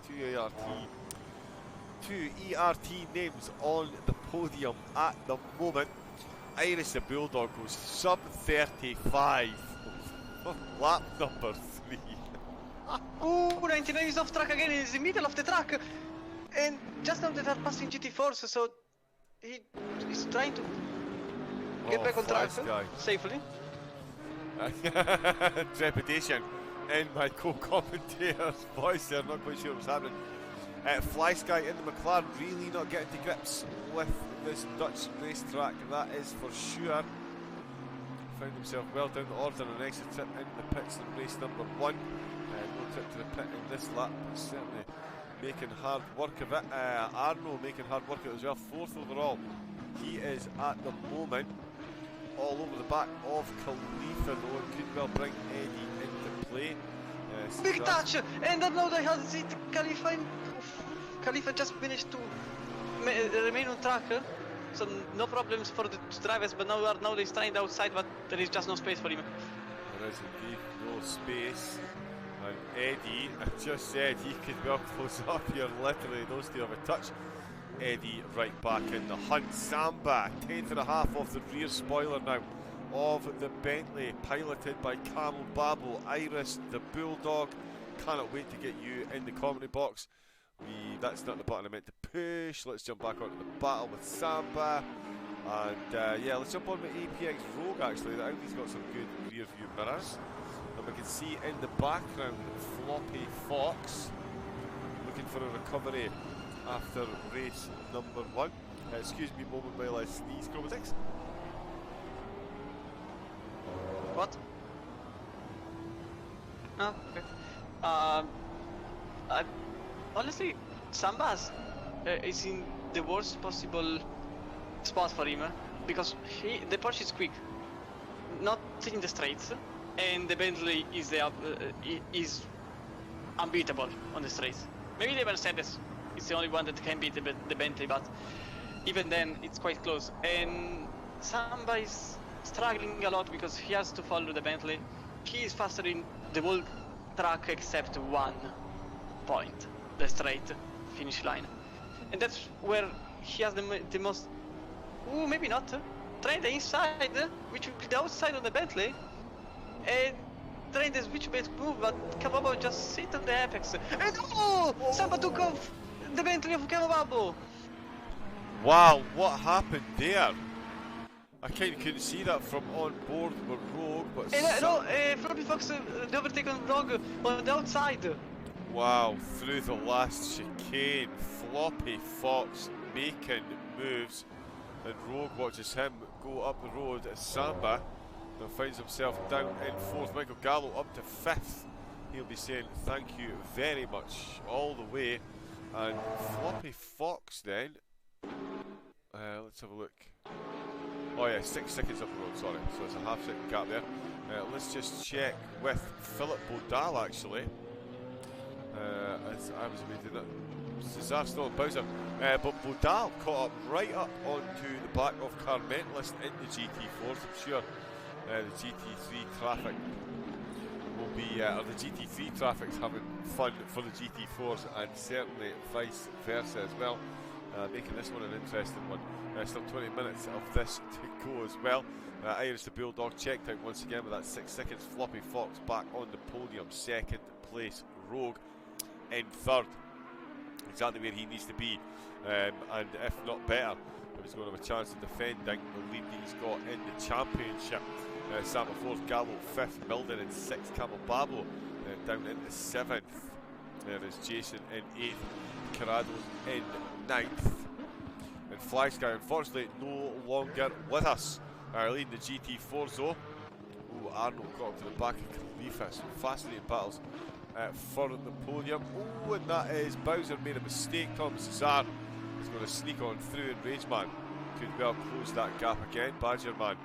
Two ERT names on the podium at the moment. Iris the Bulldog goes sub 35. Lap number 3. Ooh, 99 is off track again. He's in the middle of the track. And just now they are passing Gt4s, so he's trying to get back on track safely. Trepidation in my co-commentator's voice there, not quite sure what's happening. Fly Sky in the McLaren really not getting to grips with this Dutch racetrack, that is for sure. Found himself well down the order and an extra trip in the pits in race number 1. No trip to the pit in this lap, but certainly making hard work of it. Arno making hard work of it as well, 4th overall. He is at the moment all over the back of Khalifa though, and could well bring Eddie into play. Big touch! And now they have it. Khalifa just managed to remain on track, so no problems for the drivers, but now they stand outside, but there is just no space for him. There is indeed no space. And Eddie, I just said he could well close up here, literally, those two have a touch. Eddie right back in the hunt. Samba, 10th and a half off the rear spoiler now of the Bentley, piloted by Camel Babo. Iris, the Bulldog, cannot wait to get you in the commentary box. That's not the button I meant to push. Let's jump back onto the battle with Samba. And yeah, let's jump on with APX Rogue actually. The Audi's got some good rear view mirrors. And we can see in the background Floppy Fox looking for a recovery after race number 1. Excuse me a moment while I sneeze, Chromatics. What? Oh, okay. Honestly, Sambas is in the worst possible spot for him because the Porsche is quick, not in the straights, and the Bentley is unbeatable on the straights. Maybe the Mercedes is the only one that can beat the Bentley, but even then it's quite close. And Samba is struggling a lot because he has to follow the Bentley. He is faster in the whole track except one point, the straight finish line, and that's where he has the most. Ooh, maybe not. Trying the inside, which will be the outside of the Bentley, and trying the switchback move, but Kababo just sit on the apex. And oh, Samba took off the Bentley of Kababo. Wow, what happened there? I kind of couldn't see that from on board with Rogue, but Floppy Fox the overtake on Rogue on the outside. Wow, through the last chicane, Floppy Fox making moves, and Rogue watches him go up the road as Samba now finds himself down in 4th. Michael Gallo up to 5th. He'll be saying thank you very much all the way. And Floppy Fox then, let's have a look. Oh yeah, 6 seconds up the road, sorry, so it's a half-second gap there. Let's just check with Philip Bodal actually. As I was awaiting that. Cesar still on Bowser. But Bodal caught up right up onto the back of Carmentalist in the GT4s. I'm sure the GT3 traffic will be, or the GT3 traffic's having fun for the GT4s, and certainly vice versa as well. Making this one an interesting one. Still 20 minutes of this to go as well. Iris the Bulldog checked out once again with that 6 seconds. Floppy Fox back on the podium. 2nd place Rogue in 3rd. Exactly where he needs to be. And if not better, if he's going to have a chance of defending the lead that he's got in the championship. Samba 4th, Gallo 5th, Milden in 6th, Camel Babo down into 7th. There is Jason in 8th, Carado's in 9th. And Fly Sky, unfortunately, no longer with us. Leading the GT4s though. Oh, Arnold got up to the back of Khalifa. Some fascinating battles for the podium. Oh, and that is Bowser made a mistake. Tom Cesar is going to sneak on through, and Rageman could well close that gap again. Badgerman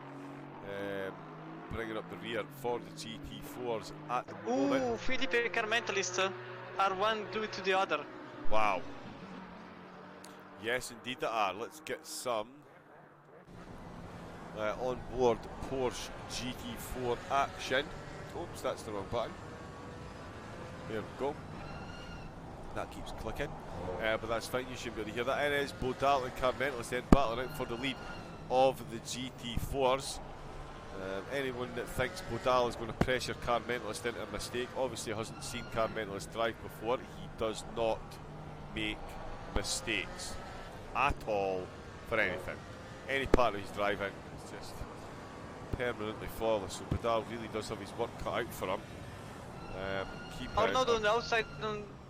bringing up the rear for the GT4s at the moment. Felipe Carmentalist are one glued to the other. Wow. Yes, indeed they are. Let's get some on-board Porsche GT4 action. Oops, that's the wrong button. There we go. That keeps clicking, but that's fine. You should be able to hear that. And it is Bodal and Carmentless then battling out for the lead of the GT4s. Anyone that thinks Bodal is going to pressure Carmentless into a mistake obviously hasn't seen Carmentless drive before. He does not make mistakes at all for anything. Any part of his driving is just permanently flawless. So Bodal really does have his work cut out for him. Or not on the outside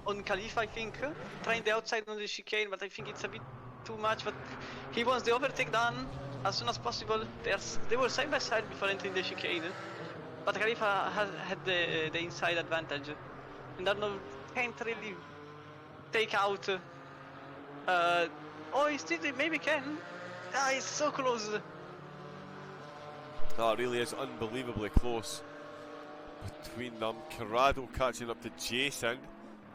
on Khalifa, I think. Trying the outside on the chicane, but I think it's a bit too much. But he wants the overtake done as soon as possible. They were side by side before entering the chicane, but Khalifa had the inside advantage, and Arnold can't really take out. Oh, he still maybe can. Ah, it's so close. Oh, it really is unbelievably close between them. Corrado catching up to Jason.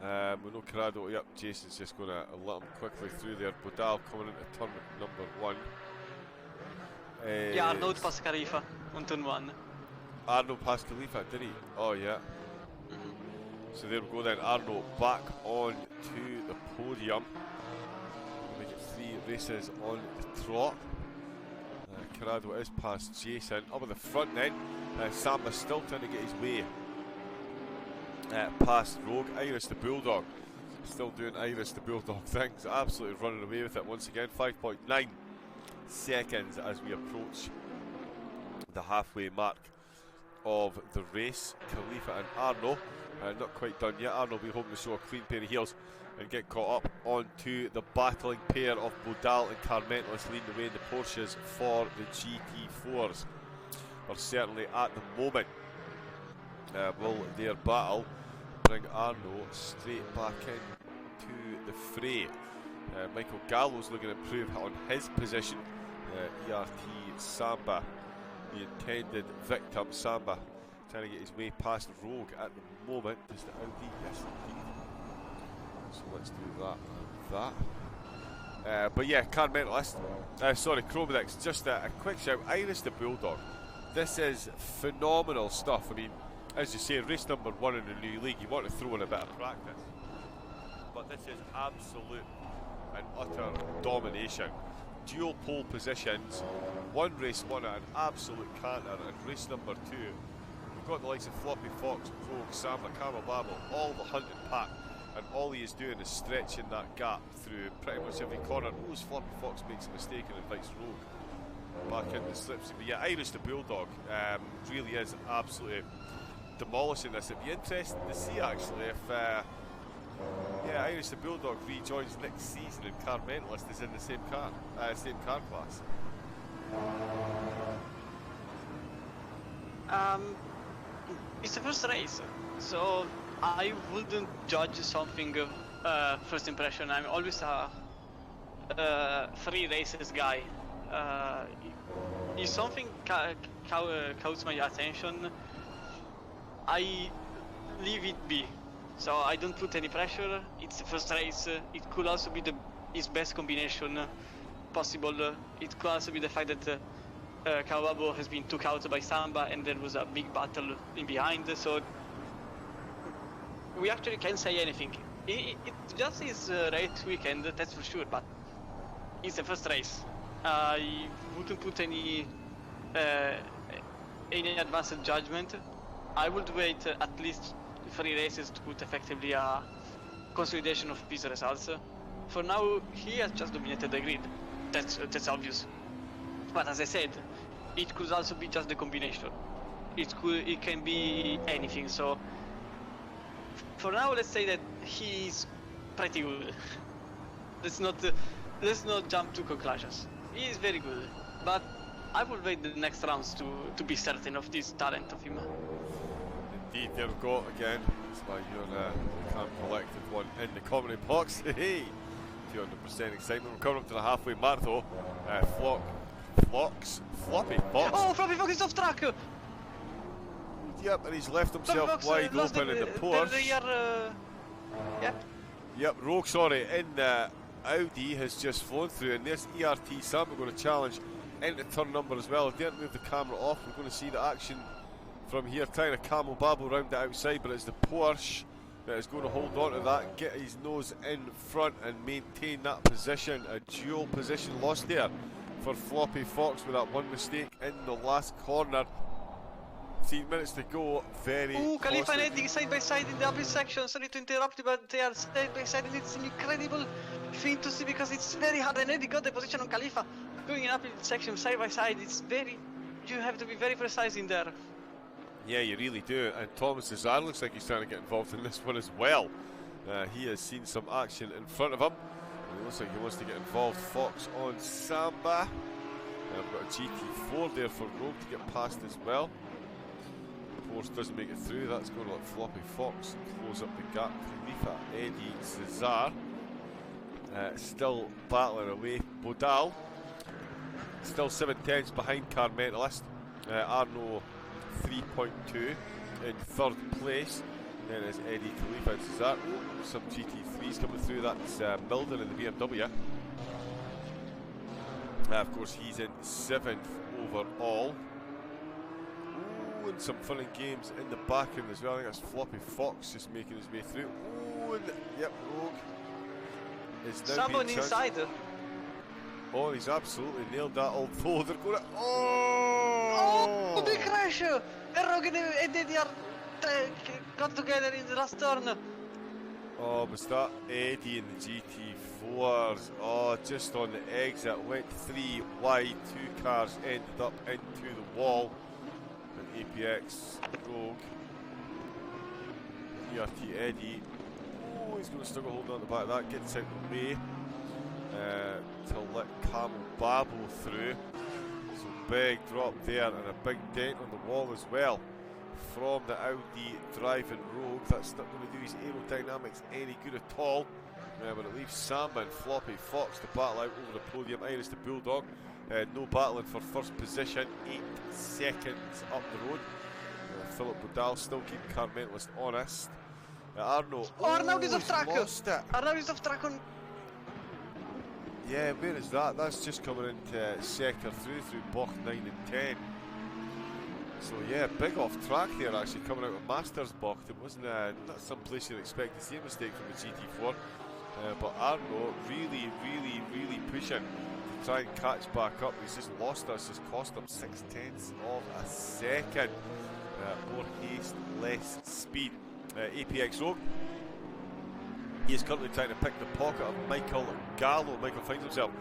We know Corrado, yep, Jason's just going to let him quickly through there. Bodal coming into turn number 1. Yeah, Arnaud passed Khalifa on turn 1. Arnaud passed Khalifa, did he? Oh, yeah. So there we go then. Arnaud back on to the podium. We get 3 races on the trot. Corrado is past Jason. Up at the front then. Samba's still trying to get his way past Rogue. Iris the Bulldog still doing Iris the Bulldog things, absolutely running away with it once again. 5.9 seconds as we approach the halfway mark of the race. Khalifa and Arnaud not quite done yet. Arnaud will be hoping to show a clean pair of heels and get caught up onto the battling pair of Bodal and Carmentless leading the way in the Porsches for the GT4s. Or certainly at the moment. Will their battle bring Arnaud straight back into the fray? Michael Gallo's looking to improve on his position. ERT Samba, the intended victim. Samba trying to get his way past Rogue at the moment. Does the Audi? Yes, indeed. So let's do that and that. But yeah, Carmentless. Sorry, Chromadex. Just a quick shout. Iris the Bulldog. This is phenomenal stuff. I mean, as you say, race number 1 in the new league, you want to throw in a bit of practice. But this is absolute and utter domination. Dual pole positions, 1 race 1 at an absolute canter, and race number 2, we've got the likes of Floppy Fox, Rogue, Samba, Camel Babel, all the hunting pack, and all he is doing is stretching that gap through pretty much every corner. Knows Floppy Fox makes a mistake and invites Rogue back into the slipstream. But yeah, Iris the Bulldog really is absolutely demolishing this. It'd be interesting to see actually if yeah, Iris the Bulldog rejoins next season and Carmentless is in the same car class. It's the first race, so I wouldn't judge something first impression. I'm always a 3 races guy. If something caught my attention, I leave it be. So I don't put any pressure. It's the first race. It could also be his best combination possible. It could also be the fact that Kawabo has been took out by Samba and there was a big battle in behind. So we actually can't say anything. It just is a race weekend, that's for sure, but it's the first race. I wouldn't put any advanced judgment. I would wait at least 3 races to put effectively a consolidation of these results. For now, he has just dominated the grid. That's obvious. But as I said, it could also be just the combination. It can be anything. So for now, let's say that he's pretty good. let's not jump to conclusions. He is very good, but I will wait the next rounds to be certain of this talent of him. Indeed, there we go again. That's why you're calm collected one in the comedy box. Hey, 200% excitement. We're coming up to the halfway mark though. Floppy Fox. Oh, Floppy Fox is off track. Yep, and he's left himself wide open in the Porsche. Yep. Yep, Rogue, sorry, in Audi has just flown through, and there's ERT Sam going to challenge into turn number as well. Didn't move the camera off. We're going to see the action from here, trying to camel babble round the outside, but it's the Porsche that is going to hold on to that, get his nose in front and maintain that position. A dual position lost there for Floppy Fox with that one mistake in the last corner. 15 minutes to go, very Khalifa and Eddie side by side in the upper section. Sorry to interrupt you, but they are side by side, and it's an incredible thing to see because it's very hard. And Eddie got the position on Khalifa going up in the section side by side. It's very, you have to be very precise in there. Yeah, you really do. And Thomas Cesar looks like he's trying to get involved in this one as well. He has seen some action in front of him. And it looks like he wants to get involved. Fox on Samba. And I've got a Gt4 there for Rogue to get past as well. Force doesn't make it through. That's going to let Floppy Fox close up the gap. Khalifa, Eddie, Cesar still battling away. Bodal still 7/10 behind Car Mentalist. Arno 3.2 in third place. Then is Eddie, Khalifa and Cesar. Oh, some GT3s coming through. That's Milden in the BMW. Of course, he's in 7th overall. And some fun and games in the back end as well. I think that's Floppy Fox just making his way through. Oh, and yep, Rogue is now Someone being inside. Oh, he's absolutely nailed that. Although they're going to. Oh! Oh, the crash! Rogue and Eddie are got together in the last turn. Oh, was that Eddie in the GT4s? Oh, just on the exit, went 3 wide, 2 cars ended up into the wall. APX Rogue, ERT Eddie. Oh, he's going to struggle holding on to the back of that. Gets out of the way to let Camel babble through. So big drop there and a big dent on the wall as well from the Audi driving Rogue. That's not going to do his aerodynamics any good at all. But it leaves Sam and Floppy Fox to battle out over the podium. Iris the Bulldog. No battling for first position, 8 seconds up the road. Philip Bodal still keeping Car Mentalist honest. Arno. Arno is off track. Lost it. Arno is off track on. Yeah, where is that? That's just coming into sector through Bach 9 and 10. So yeah, big off track there actually coming out of Masters Bach. It wasn't not some place you'd expect to see a mistake from the GT4. But Arno really pushing. Try and catch back up. He's just lost us. Just cost him 0.6 of a second. More haste, less speed. APX Rogue. He is currently trying to pick the pocket of Michael Gallo. Michael finds himself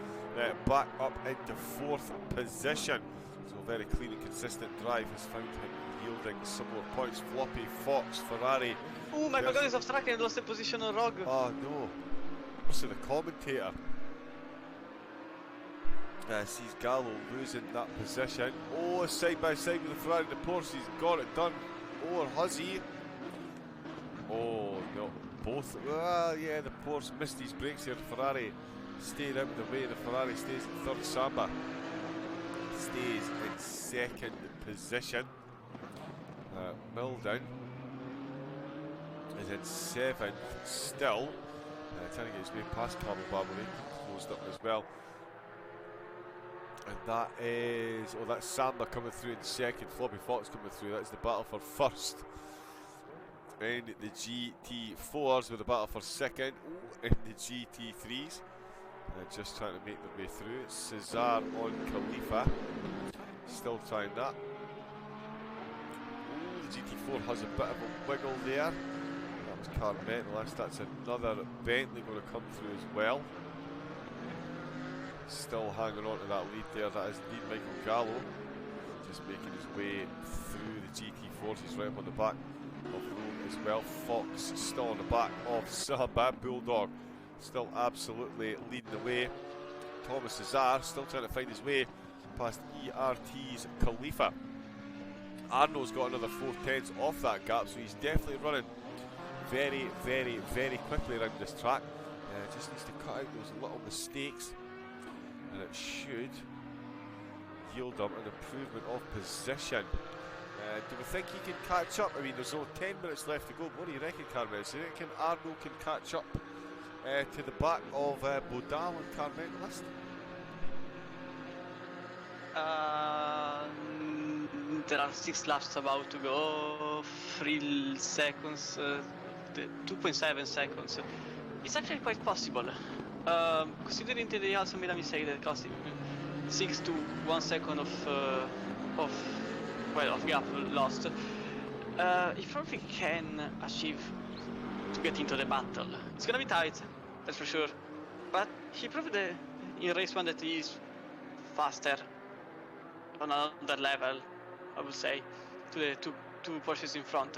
back up into 4th position. So a very clean and consistent drive has found him yielding some more points. Floppy Fox, Ferrari. Oh, Michael Gallo is off track and lost the position on Rogue. Oh no. Listen to the commentator. Sees Gallo losing that position. Oh, side by side with the Ferrari and the Porsche. He's got it done. Oh, has he? Oh, no. Both. Yeah, the Porsche missed his brakes here. The Ferrari stayed out of the way. The Ferrari stays in 3rd. Samba stays in 2nd position. Milden is in 7th still. Trying to get his way past Camel Babylon. Closed up as well. And that is, oh, that's Samba coming through in 2nd, Floppy Fox coming through. That's the battle for 1st. And the GT4s with the battle for 2nd. Ooh, and the GT3s. Just trying to make their way through. Cesar on Khalifa. Still trying that. Ooh, the GT4 has a bit of a wiggle there. That was Car Mentalist. That's another Bentley going to come through as well. Still hanging on to that lead there. That is indeed Michael Gallo. Just making his way through the GT4s. He's right up on the back of Rogue as well. Fox still on the back of Samba. Bulldog still absolutely leading the way. Thomas Cesar still trying to find his way past ERT's Khalifa. Arno's got another 4/10 off that gap, so he's definitely running very quickly around this track. Just needs to cut out those little mistakes, and it should yield him an improvement of position. Do we think he can catch up? I mean, there's only 10 minutes left to go. What do you reckon, Carmen? Do you reckon Arno can catch up to the back of Bodal and Carmentalist? There are 6 laps about to go, 3 seconds, 2.7 seconds. It's actually quite possible, considering that they also made a mistake that cost him 6 to 1 second of gap lost. He probably can achieve to get into the battle. It's gonna be tight, that's for sure. But he proved in race 1 that he is faster on another level, I would say, to the two Porsches in front.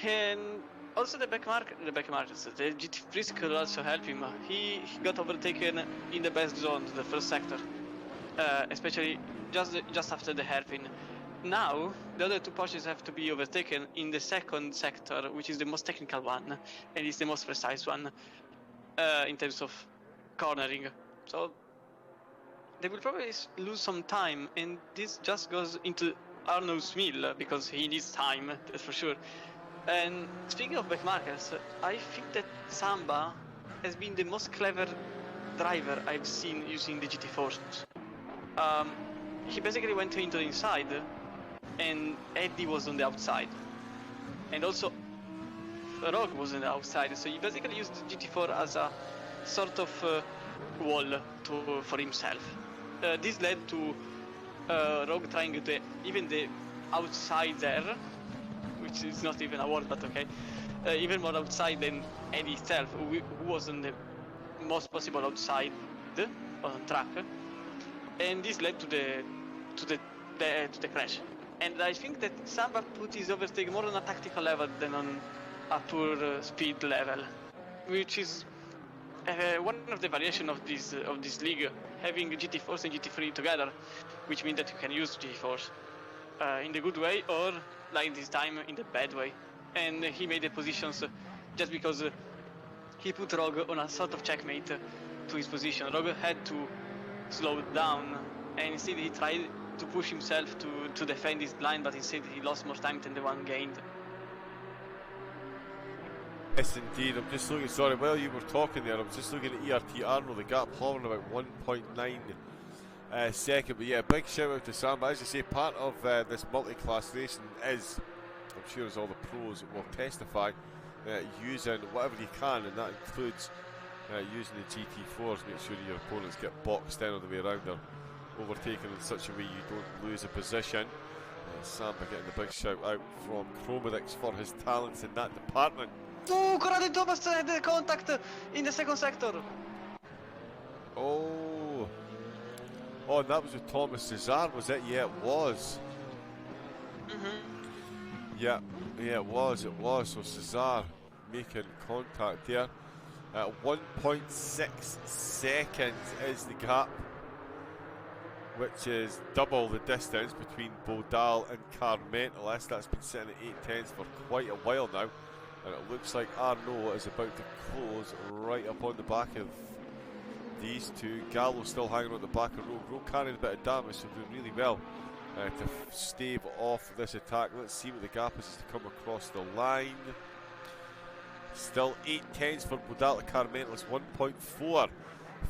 And also the GT3 could also help him. He got overtaken in the best zone, the first sector, especially just after the hairpin. Now the other 2 Porsches have to be overtaken in the second sector, which is the most technical one and is the most precise one in terms of cornering. So they will probably lose some time, and this just goes into Arno's meal because he needs time, that's for sure. And speaking of backmarkers, I think that Samba has been the most clever driver I've seen using the GT4s. He basically went into the inside, and Eddie was on the outside, and also Rogue was on the outside. So he basically used the GT4 as a sort of wall for himself. This led to Rogue trying even the outside there, which is not even a word, but okay, even more outside than Eddie itself, who was on the most possible outside on track, and this led to the crash. And I think that Samba put his overtake more on a tactical level than on a pure speed level, which is one of the variations of this league, having GT4s and GT3 together, which means that you can use GT4s in the good way, or like this time in the bad way. And he made the positions just because he put Rogue on a sort of checkmate to his position. Rogue had to slow down, and instead he tried to push himself to defend his line, but instead he lost more time than the one gained. Yes, indeed. I'm just looking, sorry, while you were talking there, I was just looking at ERT Arnold, the gap hovering about 1.9 second. But yeah, big shout out to Samba. As you say, part of this multi-class racing is, I'm sure as all the pros will testify, using whatever you can, and that includes using the GT4s. Make sure your opponents get boxed in on the way around, or overtaken in such a way you don't lose a position. Samba getting the big shout out from Chromedix for his talents in that department. Oh, Conrad and Thomas had the contact in the second sector. Oh, and that was with Thomas Cesar, was it? Yeah, it was. Yeah, it was. So Cesar making contact there. 1.6 seconds is the gap, which is double the distance between Bodal and Carmentalist. That's been sitting at 8/10 for quite a while now, and it looks like Arnaud is about to close right up on the back of these two. Gallo still hanging on the back of Rogue. Rogue carrying a bit of damage, so doing really well to stave off this attack. Let's see what the gap is to come across the line. Still 8/10 for Bodal to Carmentalist, 1.4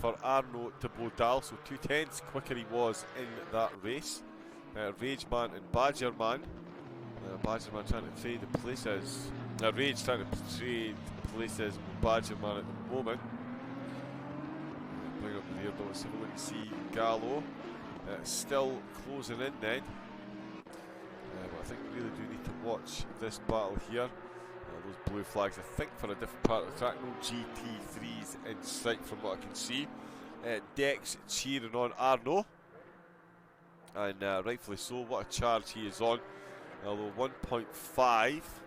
for Arnaud to Bodal, so 2/10 quicker he was in that race. Rageman and Badgerman. Badgerman trying to trade the places. Rage trying to trade places with Badgerman at the moment. Bring up the rear door, let's have a look and see Gallo. Still closing in then. But I think we really do need to watch this battle here. Those blue flags, I think, for a different part of the track. No GT3s in sight from what I can see. Dex cheering on Arnaud, and rightfully so. What a charge he is on. Although 1.5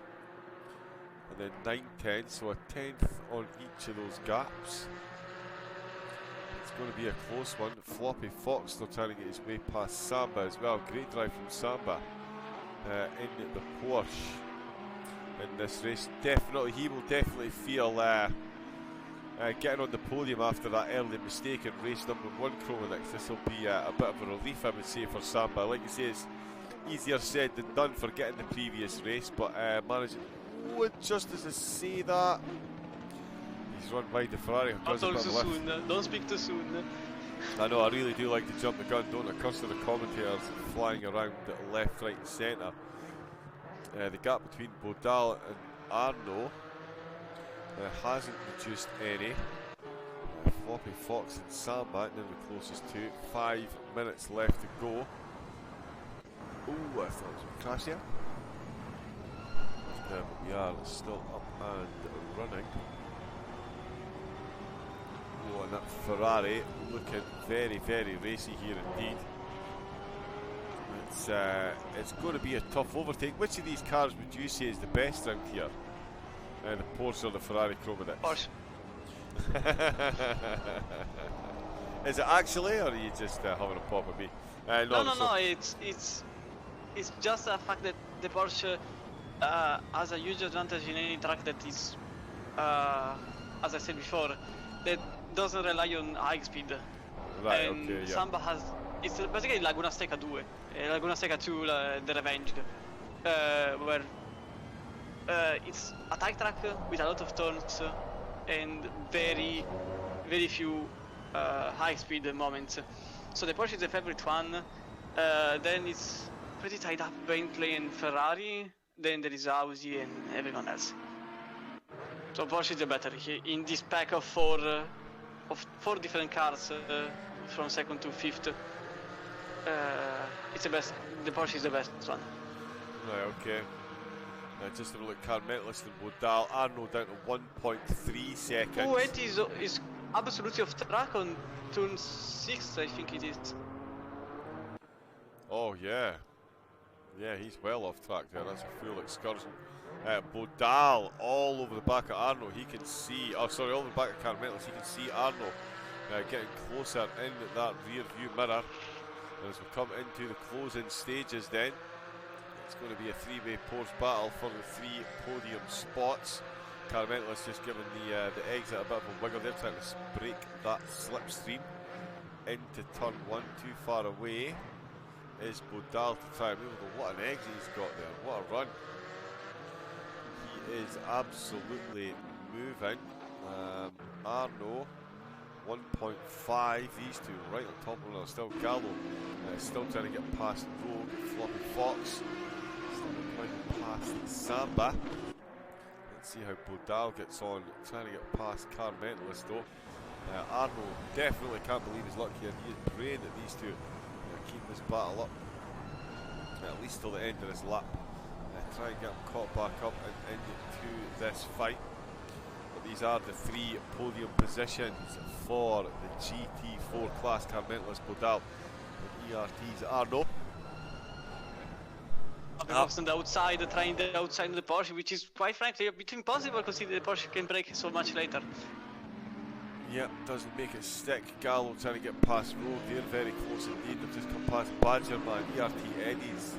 and then 9/10, so a 10th on each of those gaps. It's going to be a close one. Floppy Fox still trying to get his way past Samba as well. Great drive from Samba in the Porsche in this race. Definitely, he will definitely feel getting on the podium after that early mistake in race number 1, Chromedix. This will be a bit of a relief, I would say, for Samba. Like you say, easier said than done for getting the previous race, but managing. Oh, just as I say that, he's run wide the Ferrari. Don't talk too soon. Don't speak too soon. I know, I really do like to jump the gun, don't I? Curse to the commentators flying around left, right, and centre. The gap between Bodal and Arno hasn't reduced any. Floppy Fox and Sandbach now the closest to. 5 minutes left to go. Oh, I thought it was a crash here. But we are still up and running. Oh, and that Ferrari looking very, very racy here indeed. It's going to be a tough overtake. Which of these cars would you say is the best round here? The Porsche or the Ferrari Chromadix? Porsche. Is it actually, or are you just having a pop at me? No. It's just the fact that the Porsche has a huge advantage in any track that is, as I said before, that doesn't rely on high speed. Right. And okay. Yeah. Samba it's basically Laguna Seca 2, Laguna Seca 2, the Revenge, where it's a tight track with a lot of turns and very, very few high speed moments. So the Porsche is the favorite one. Then it's pretty tied up Bentley and Ferrari. Then there is Audi and everyone else. So Porsche is the better in this pack of four different cars from second to fifth. It's the best. The Porsche is the best one. Right. Okay. Just a look at car mentalist and Bodal. Arno down to 1.3 seconds. Oh, it is absolutely off track on turn 6, I think it is. Oh yeah. Yeah, he's well off track there. That's a full excursion. Bodal all over the back of Arno. He can see. Oh, sorry, all over the back of car mentalist. He can see Arno getting closer in that rear view mirror. As we come into the closing stages, then it's going to be a three-way Porsche battle for the 3 podium spots. Car mentalist just giving the exit a bit of a wiggle. They're trying to break that slipstream into turn 1. Too far away is Bodal to try and move. What an exit he's got there. What a run. He is absolutely moving. Arno 1.5, these two right on top of one. Still Gallo still trying to get past Rogue. Floppy Fox still trying past Samba. Let's see how Bodal gets on trying to get past Car Mentalist though. Arno definitely can't believe his luck here. He is praying that these two keep this battle up at least till the end of this lap. Try and get him caught back up and into this fight. But these are the 3 podium positions for the GT4 class. Car mentalist Bodal and ERT's Arno. On the outside, trying the outside of the Porsche, which is quite frankly a bit impossible considering the Porsche can break so much later. Yep, doesn't make it stick. Gallo trying to get past Rogue. They're very close indeed. They've just come past Badgerman. ERT Eddie's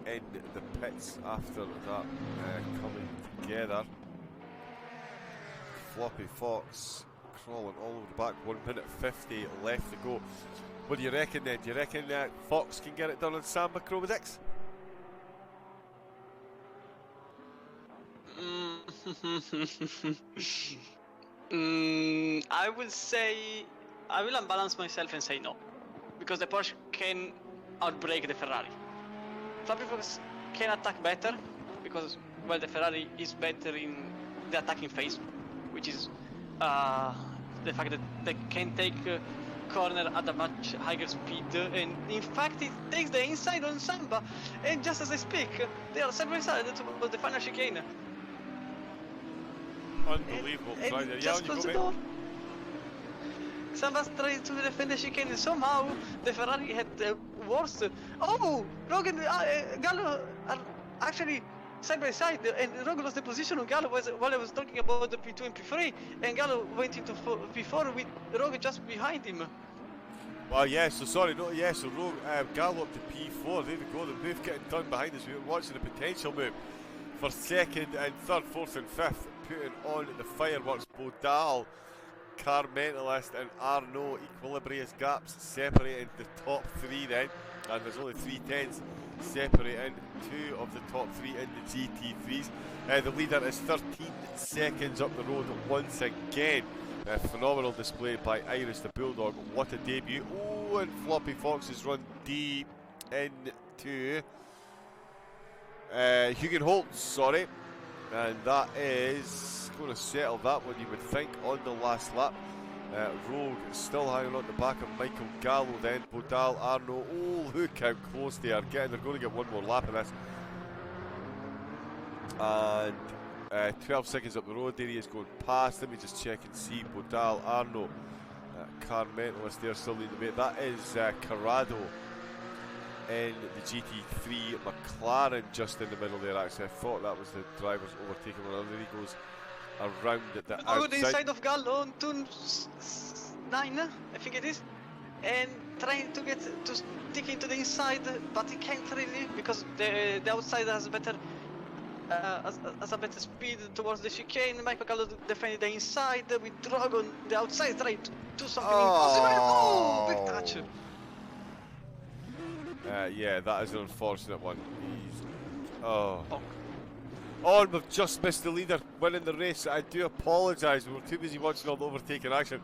in the pits after that coming together. Floppy Fox crawling all over the back. 1 minute 50 left to go. What do you reckon then? Do you reckon Fox can get it done on Samba Chromadix? I will unbalance myself and say no, because the Porsche can outbrake the Ferrari. Floppy Fox can attack better because, well, the Ferrari is better in the attacking phase, which is the fact that they can take corner at a much higher speed, and in fact it takes the inside on Samba, and just as I speak they are side by side to the final chicane. Unbelievable. And just close the door. Samba's trying to defend the chicane, and somehow the Ferrari had the worst. Oh, Rogue and Gallo are actually side by side, and Rogue lost the position on Gallo while I was talking about the P2 and P3, and Gallo went into P4 with Rogue just behind him. Well, yeah, so sorry, no, yeah, so Rogue, Gallo up to P4, there we go, the move getting done behind us. We were watching the potential move for second and third, fourth and fifth, putting on the fireworks. Bodal, Car Mentalist and Arno, equilibrious gaps separating the top 3 then, and there's only 3 tenths separating two of the top three in the GT3s. The leader is 13 seconds up the road once again. Phenomenal display by Iris the Bulldog. What a debut. Oh, and Floppy Fox has run deep into Hugenholtz, sorry. And that is going to settle that one, you would think, on the last lap. Rogue still hanging on the back of Michael Gallo then. Bodal, Arno, oh, look how close they are getting. They're going to get one more lap of this. And 12 seconds up the road, there he is going past. Let me just check and see. Bodal, Arno, car mentalist there still leading the way. That is Corrado in the GT3 McLaren just in the middle there. Actually, I thought that was the driver's overtaking one. There he goes around at the outside. The inside of Gallo on turn 9, I think it is, and trying to get to stick into the inside, but he can't really because the outside has better has a better speed towards the chicane. Michael Gallo defended the inside with Drogo on the outside, trying to do something impossible. Oh, big touch. Yeah, that is an unfortunate one. Oh, and we've just missed the leader winning the race. I do apologise, we were too busy watching all the overtaking action,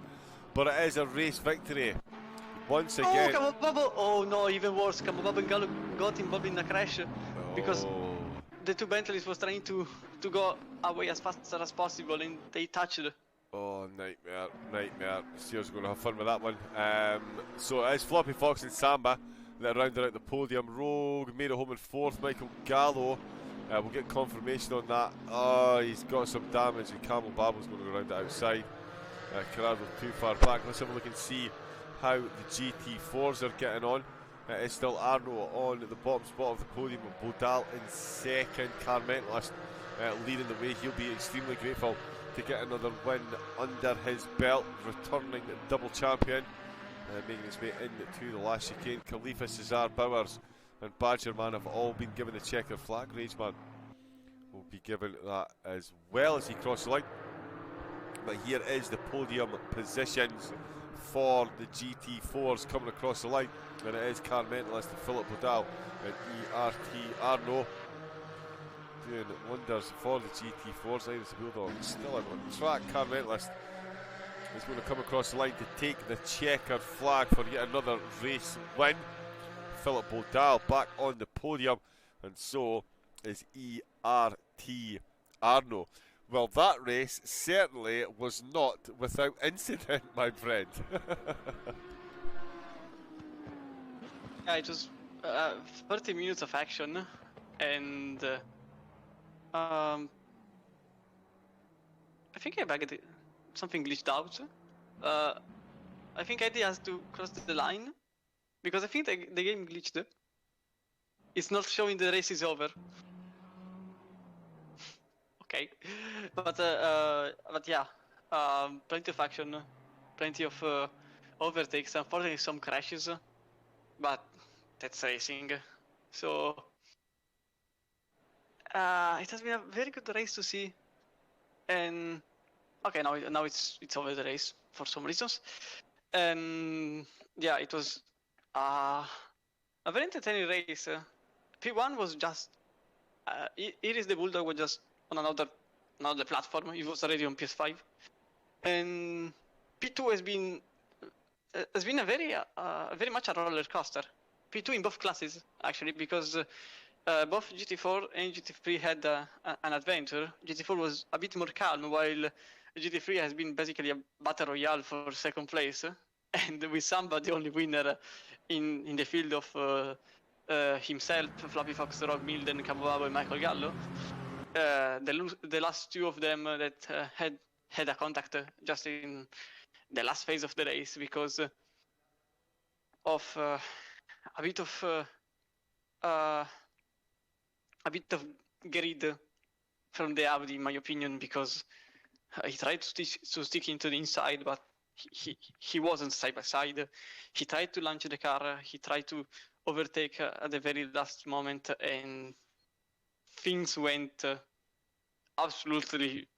but it is a race victory once again. Oh, Camobubble! Oh no, even worse. Camobubble and Gallo got involved in a crash because the two Bentleys was trying to go away as fast as possible and they touched. Oh, nightmare. Steele's going to have fun with that one. So it is Floppy Fox and Samba that rounded out the podium. Rogue made it home in fourth. Michael Gallo, we'll get confirmation on that. Oh, he's got some damage, and Camel Babble's going to go around the outside. Corrado too far back. Let's have a look and see how the GT4s are getting on. It's still Arno on the bottom spot of the podium, with Bodal in second. Carmentalist leading the way. He'll be extremely grateful to get another win under his belt, returning double champion. Making his way into the last chicane. Khalifa, Cesar, Bowers and Badgerman have all been given the checkered flag. Rageman will be given that as well as he crosses the line. But here is the podium positions for the GT4s coming across the line. And it is Carmentalist and Philip Bodal and ERT Arno doing wonders for the GT4s. Iris Bulldog still on track. Carmentalist is going to come across the line to take the checkered flag for yet another race win. Philip Bodal back on the podium, and so is ERT Arno. Well, that race certainly was not without incident, my friend. Yeah, it was 30 minutes of action, and I think I bagged it. Something glitched out. I think Eddie has to cross the line because I think the game glitched. It's not showing the race is over. Okay, but yeah, plenty of action, plenty of overtakes. Unfortunately, some crashes, but that's racing. So it has been a very good race to see, and. Okay, now it's over the race for some reasons, and yeah, it was a very entertaining race. P1 was just Iris the Bulldog was just on another platform. It was already on PS5, and P2 has been a very much a roller coaster. P2 in both classes actually, because both GT4 and GT3 had an adventure. GT4 was a bit more calm, while GT3 has been basically a battle royale for second place, and with Samba the only winner in the field of himself, Floppy Fox, Rob Milden, Camobabo and Michael Gallo. The last two of them that had a contact just in the last phase of the race because of a bit of grid from the Audi, in my opinion, because he tried to stick into the inside, but he wasn't side by side. He tried to launch the car. He tried to overtake at the very last moment, and things went absolutely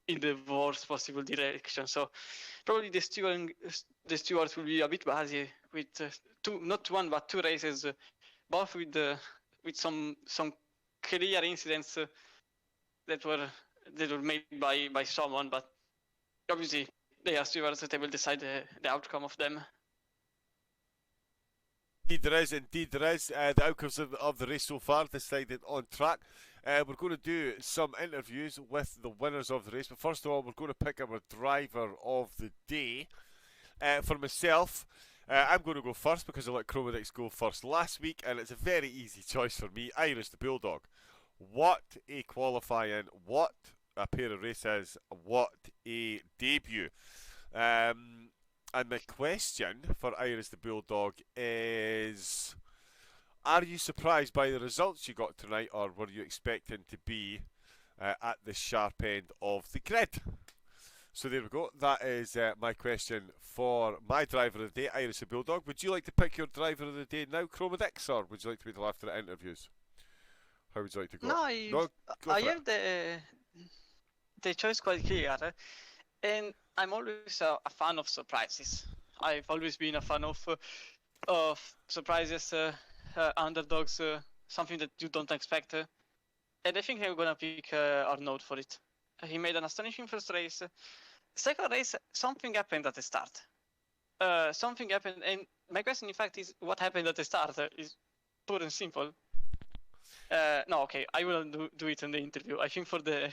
in the worst possible direction. So probably the stewards will be a bit busy with not one but two races, both with with some clear incidents that were made by someone, but obviously they are stewards that they will decide the outcome of them. Indeed there is. The outcomes of the race so far decided on track. We're going to do some interviews with the winners of the race, but first of all we're going to pick our driver of the day. For myself, I'm going to go first because I let Chromedix go first last week, and it's a very easy choice for me. Iris the Bulldog. What a qualifying, what a pair of races, what a debut. And my question for Iris the Bulldog is, are you surprised by the results you got tonight, or were you expecting to be at the sharp end of the grid? So there we go. That is my question for my driver of the day, Iris the Bulldog. Would you like to pick your driver of the day now, Chromedix, or would you like to wait till after the interviews? How would you like to go? No, I have the choice quite clear, and I'm always a fan of surprises. I've always been a fan of surprises, underdogs, something that you don't expect. And I think I'm gonna pick Arnaud for it. He made an astonishing first race. Second race, something happened at the start. Something happened, and my question, in fact, is what happened at the start? Is pure and simple. No, okay, I will do it in the interview. I think for the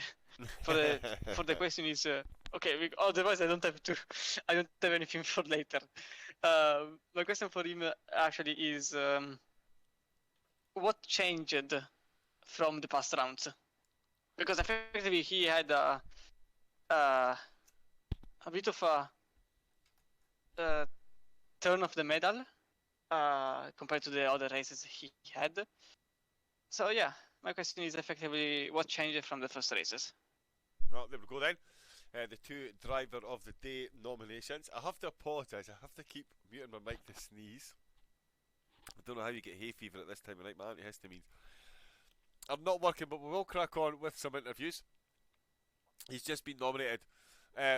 question is okay. Otherwise, I don't have anything for later. My question for him actually is what changed from the past rounds? Because effectively he had a bit of a turn of the medal compared to the other races he had. So yeah, my question is effectively what changed from the first races. Well, there we go then. The two driver of the day nominations. I have to apologise. I have to keep muting my mic to sneeze. I don't know how you get hay fever at this time of night. My antihistamines are not working, but we will crack on with some interviews. He's just been nominated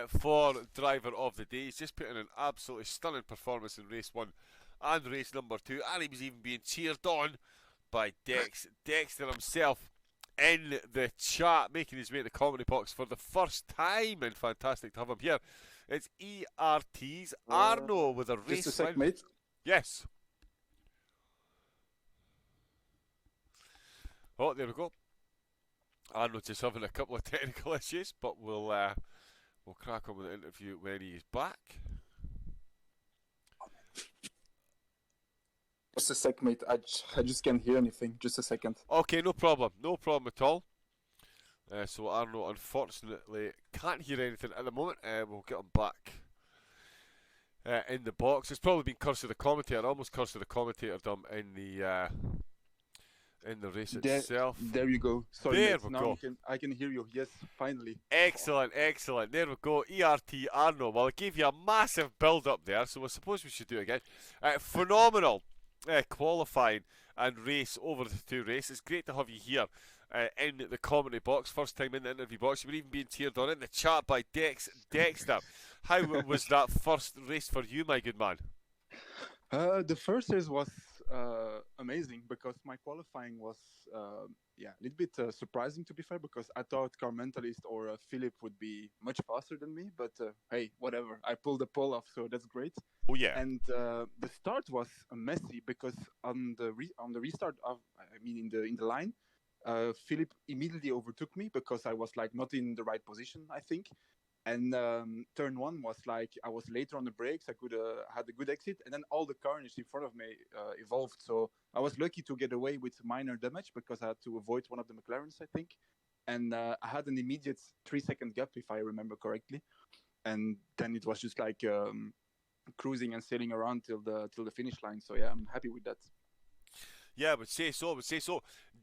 for driver of the day. He's just put in an absolutely stunning performance in race 1 and race number 2, and he was even being cheered on by Dexter himself in the chat, making his way to the comedy box for the first time, and fantastic to have him here. It's ERT's Arno with a race just a sec, win. mate. Yes. Oh, there we go. Arno's just having a couple of technical issues, but we'll crack on with the interview when he is back. Just a sec, mate. I just can't hear anything. Just a second. Okay, no problem at all. So Arno unfortunately can't hear anything at the moment. We'll get him back in the box. It's probably been Corsa the commentator, almost Corsa the commentator dumb in the race itself. There you go. Sorry, there mate. we now go. I can hear you. Yes, finally. Excellent. There we go. ERT Arno. Well, I gave you a massive build up there, so I suppose we should do it again. Phenomenal qualifying and race over the two races. It's great to have you here in the comedy box. First time in the interview box. You were even being cheered on in the chat by Dexter. How was that first race for you, my good man? The first race was amazing because my qualifying was a little bit surprising, to be fair, because I thought Car Mentalist or Philip would be much faster than me, but hey, whatever. I pulled the pole off, so that's great. Oh yeah. And the start was messy because on the restart in the line, Philip immediately overtook me because I was like not in the right position, I think. And turn 1 was like I was later on the brakes. I could had a good exit, and then all the carnage in front of me evolved. So I was lucky to get away with minor damage because I had to avoid one of the McLarens, I think. And I had an immediate 3-second gap, if I remember correctly. And then it was just like cruising and sailing around till the finish line. So yeah, I'm happy with that. Yeah, I would say so.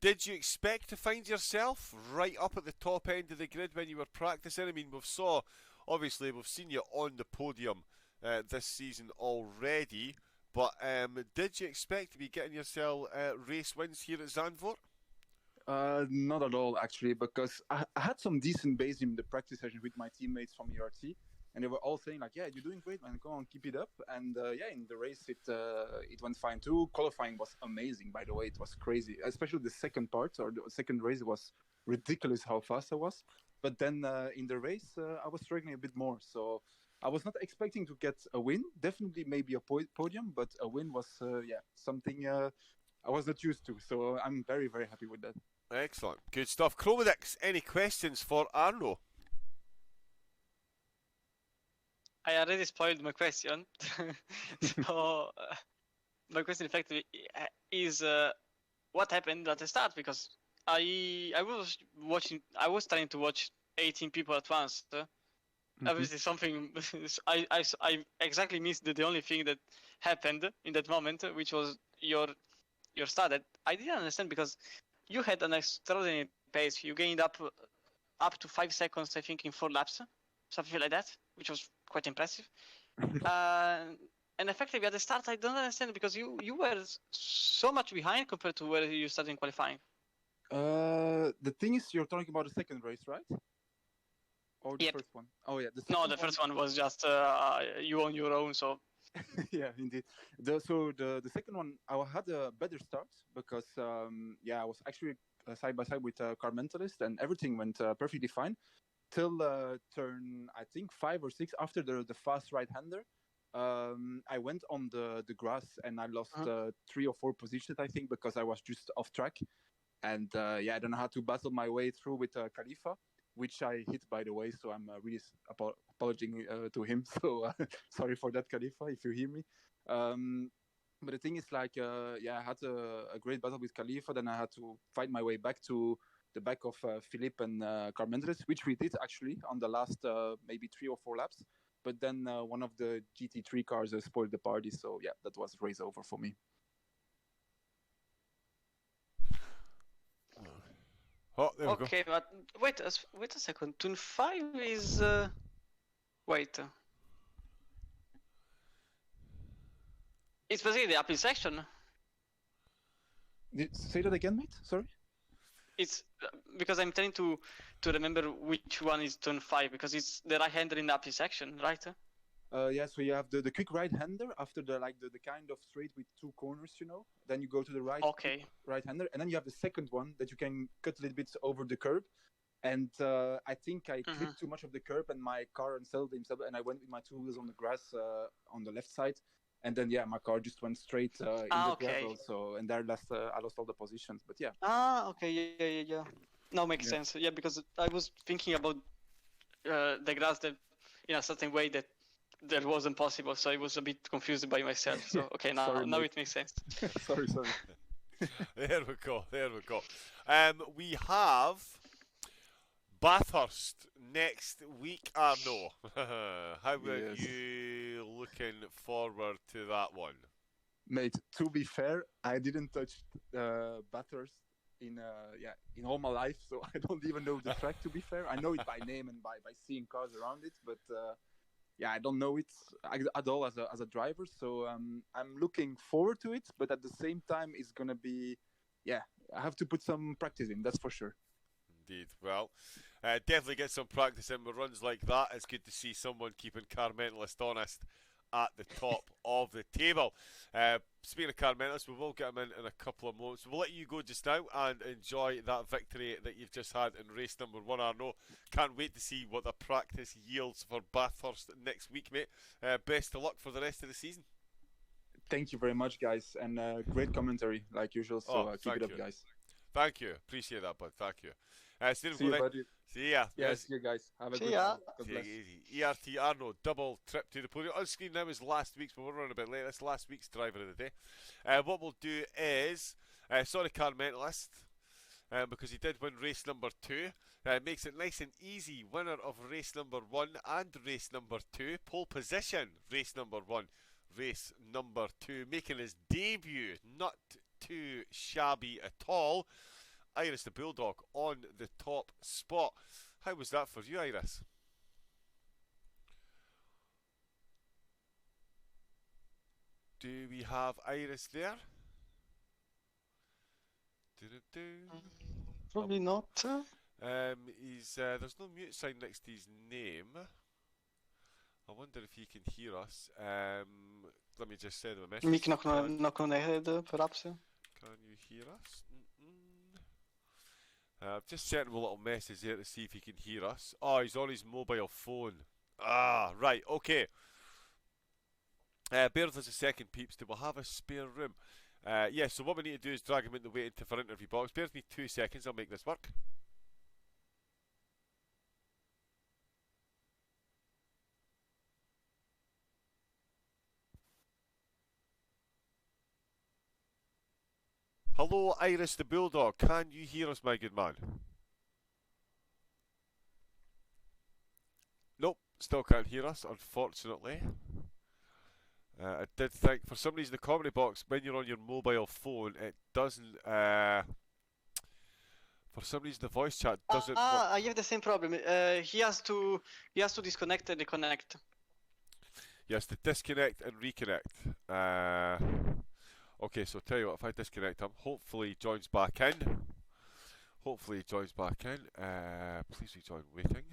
Did you expect to find yourself right up at the top end of the grid when you were practicing? I mean, we've seen you on the podium this season already, but did you expect to be getting yourself race wins here at Zandvoort? Not at all, actually, because I had some decent base in the practice session with my teammates from ERT, and they were all saying like, "Yeah, you're doing great, man. Go on, keep it up." And yeah, in the race, it went fine too. Qualifying was amazing, by the way. It was crazy, especially the second part or the second race was ridiculous how fast I was. But then in the race, I was struggling a bit more. So I was not expecting to get a win. Definitely, maybe a podium, but a win was something I was not used to. So I'm very, very happy with that. Excellent, good stuff. Chromedix, any questions for Arno? I already spoiled my question. So my question effectively is what happened at the start, because I was trying to watch 18 people at once. Obviously something I exactly missed the only thing that happened in that moment, which was your start. I didn't understand because you had an extraordinary pace. You gained up to 5 seconds, I think, in 4 laps, something like that, which was quite impressive. And effectively at the start, I don't understand because you were so much behind compared to where you started in qualifying. The thing is, you're talking about the second race, right? Or the first one? Oh yeah, the first one was just you on your own. So yeah, indeed. The second one, I had a better start because I was actually side by side with car mentalist, and everything went perfectly fine till turn, I think, 5 or 6 after the fast right hander. I went on the grass and I lost 3 or 4 positions, I think, because I was just off track. And I don't know how to battle my way through with Khalifa, which I hit, by the way. So I'm really apologizing to him. So sorry for that, Khalifa, if you hear me. But the thing is, like, I had a great battle with Khalifa. Then I had to fight my way back to the back of Philippe and Carmentres, which we did actually on the last maybe 3 or 4 laps. But then one of the GT3 cars spoiled the party. So yeah, that was race over for me. Oh, there we go. Okay, but wait a second. Turn 5 is wait. It's basically the uphill section. Say that again, mate. Sorry. It's because I'm trying to remember which one is turn 5, because it's the right hander in the uphill section, right? So you have the quick right hander after the kind of straight with 2 corners, you know. Then you go to the right, right hander, and then you have the second one that you can cut a little bit over the curb. And I think I clipped too much of the curb, and my car unsettled himself, and I went with my 2 wheels on the grass on the left side, and then my car just went straight in the gravel. So and there I lost all the positions, but yeah. Okay, yeah. Now makes sense. Yeah, because I was thinking about the grass that in a certain way that wasn't possible, so I was a bit confused by myself. So okay, now it makes sense. sorry. There we go. We have Bathurst next week, Arno. How are you looking forward to that one? Mate, to be fair, I didn't touch Bathurst in all my life, so I don't even know the track, to be fair. I know it by name and by seeing cars around it, but I don't know it at all as a driver. So I'm looking forward to it, but at the same time, it's gonna be, I have to put some practice in. That's for sure. Indeed. Well, definitely get some practice in with runs like that. It's good to see someone keeping Car Mentalist honest at the top of the table. Speaking of Car Mentalist, we will get him in a couple of moments. We'll let you go just now and enjoy that victory that you've just had in race number 1, Arno. Can't wait to see what the practice yields for Bathurst next week, mate. Best of luck for the rest of the season. Thank you very much, guys, and great commentary like usual. So keep it up, guys. Thank you. Appreciate that, bud. Thank you. See you, buddy. See ya. Yes, see you guys. Have a good one. God bless. Easy. ERT Arno, double trip to the podium. On screen now is last week's, but we're running a bit late. That's last week's driver of the day. What we'll do is, sorry, Car Mentalist, because he did win race number 2. Makes it nice and easy. Winner of race number 1 and race number 2. Pole position, race number 1, race number 2. Making his debut. Not too shabby at all. Iris the Bulldog on the top spot. How was that for you, Iris? Do we have Iris there? Probably not. There's no mute sign next to his name. I wonder if he can hear us. Let me just send him a message. Mic not connected, perhaps. Can you hear us? I've just sent him a little message here to see if he can hear us. Oh, he's on his mobile phone. Ah, right, okay. Bear with us a second, peeps. Do we have a spare room? Yeah, so what we need to do is drag him in the waiting for interview box. Bear with me 2 seconds, I'll make this work. Hello, Iris the Bulldog. Can you hear us, my good man? Nope, still can't hear us, unfortunately. I did think, for some reason, the comedy box, when you're on your mobile phone, it doesn't, for some reason, the voice chat doesn't work. I have the same problem. He has to disconnect and reconnect. Yes, to disconnect and reconnect. Okay, so tell you what, if I disconnect him, hopefully he joins back in. Please rejoin waiting.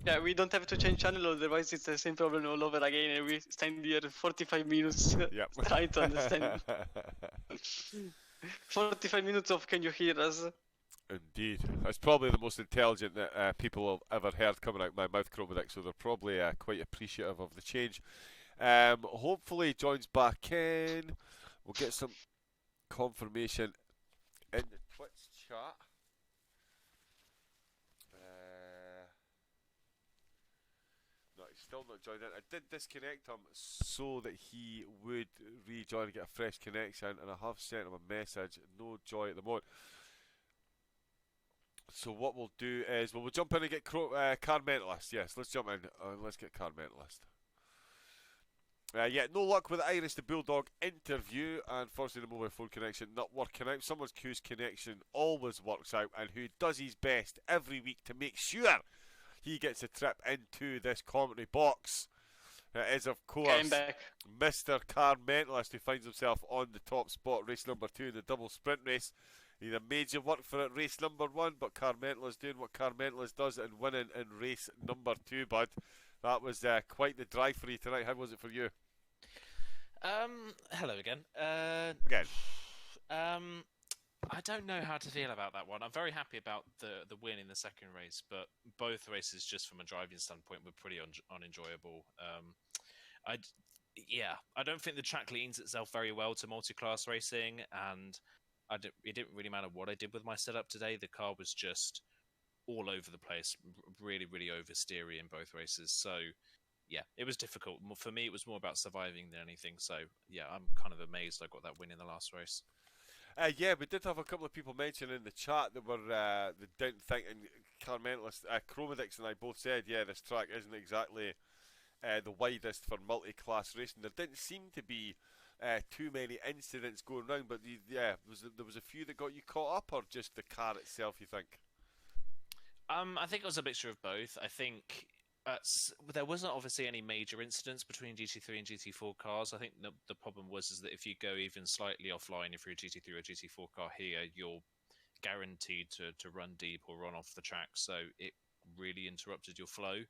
Yeah, we don't have to change channel, otherwise it's the same problem all over again, and we stand here 45 minutes Yep. trying to understand. 45 minutes of can you hear us? Indeed. That's probably the most intelligent that people have ever heard coming out of my mouth, Chromedic, so they're probably quite appreciative of the change. Hopefully he joins back in. We'll get some confirmation in the Twitch chat. No, he's still not joined in. I did disconnect him so that he would rejoin and get a fresh connection, and I have sent him a message. No joy at the moment. So what we'll do is we'll jump in and get Car Mentalist. Yes, let's jump in. Let's get Car Mentalist. Yeah, no luck with the Iris the Bulldog interview. Unfortunately, the mobile phone connection not working out. Someone whose connection always works out and who does his best every week to make sure he gets a trip into this commentary box is, of course, Mr. Car Mentalist, who finds himself on the top spot, race number 2 in the double sprint race. He had a major work for it, race number 1, but Car Mentalist doing what Car Mentalist does and winning in race number 2, bud. That was quite the drive for you tonight. How was it for you? Hello again. Again. I don't know how to feel about that one. I'm very happy about the win in the second race, but both races, just from a driving standpoint, were pretty unenjoyable. I don't think the track leans itself very well to multi-class racing, and it didn't really matter what I did with my setup today. The car was just all over the place, really, really oversteery in both races. So, yeah, it was difficult. For me, it was more about surviving than anything. So, yeah, I'm kind of amazed I got that win in the last race. Yeah, we did have a couple of people mention in the chat that were they didn't think, and Car Mentalist, Chromedix and I both said, yeah, this track isn't exactly the widest for multi-class racing. There didn't seem to be too many incidents going around, but there was a few that got you caught up, or just the car itself, you think? I think it was a mixture of both. I think there wasn't obviously any major incidents between GT3 and GT4 cars. I think the problem is that if you go even slightly offline, if you're a GT3 or GT4 car here, you're guaranteed to run deep or run off the track. So it really interrupted your flow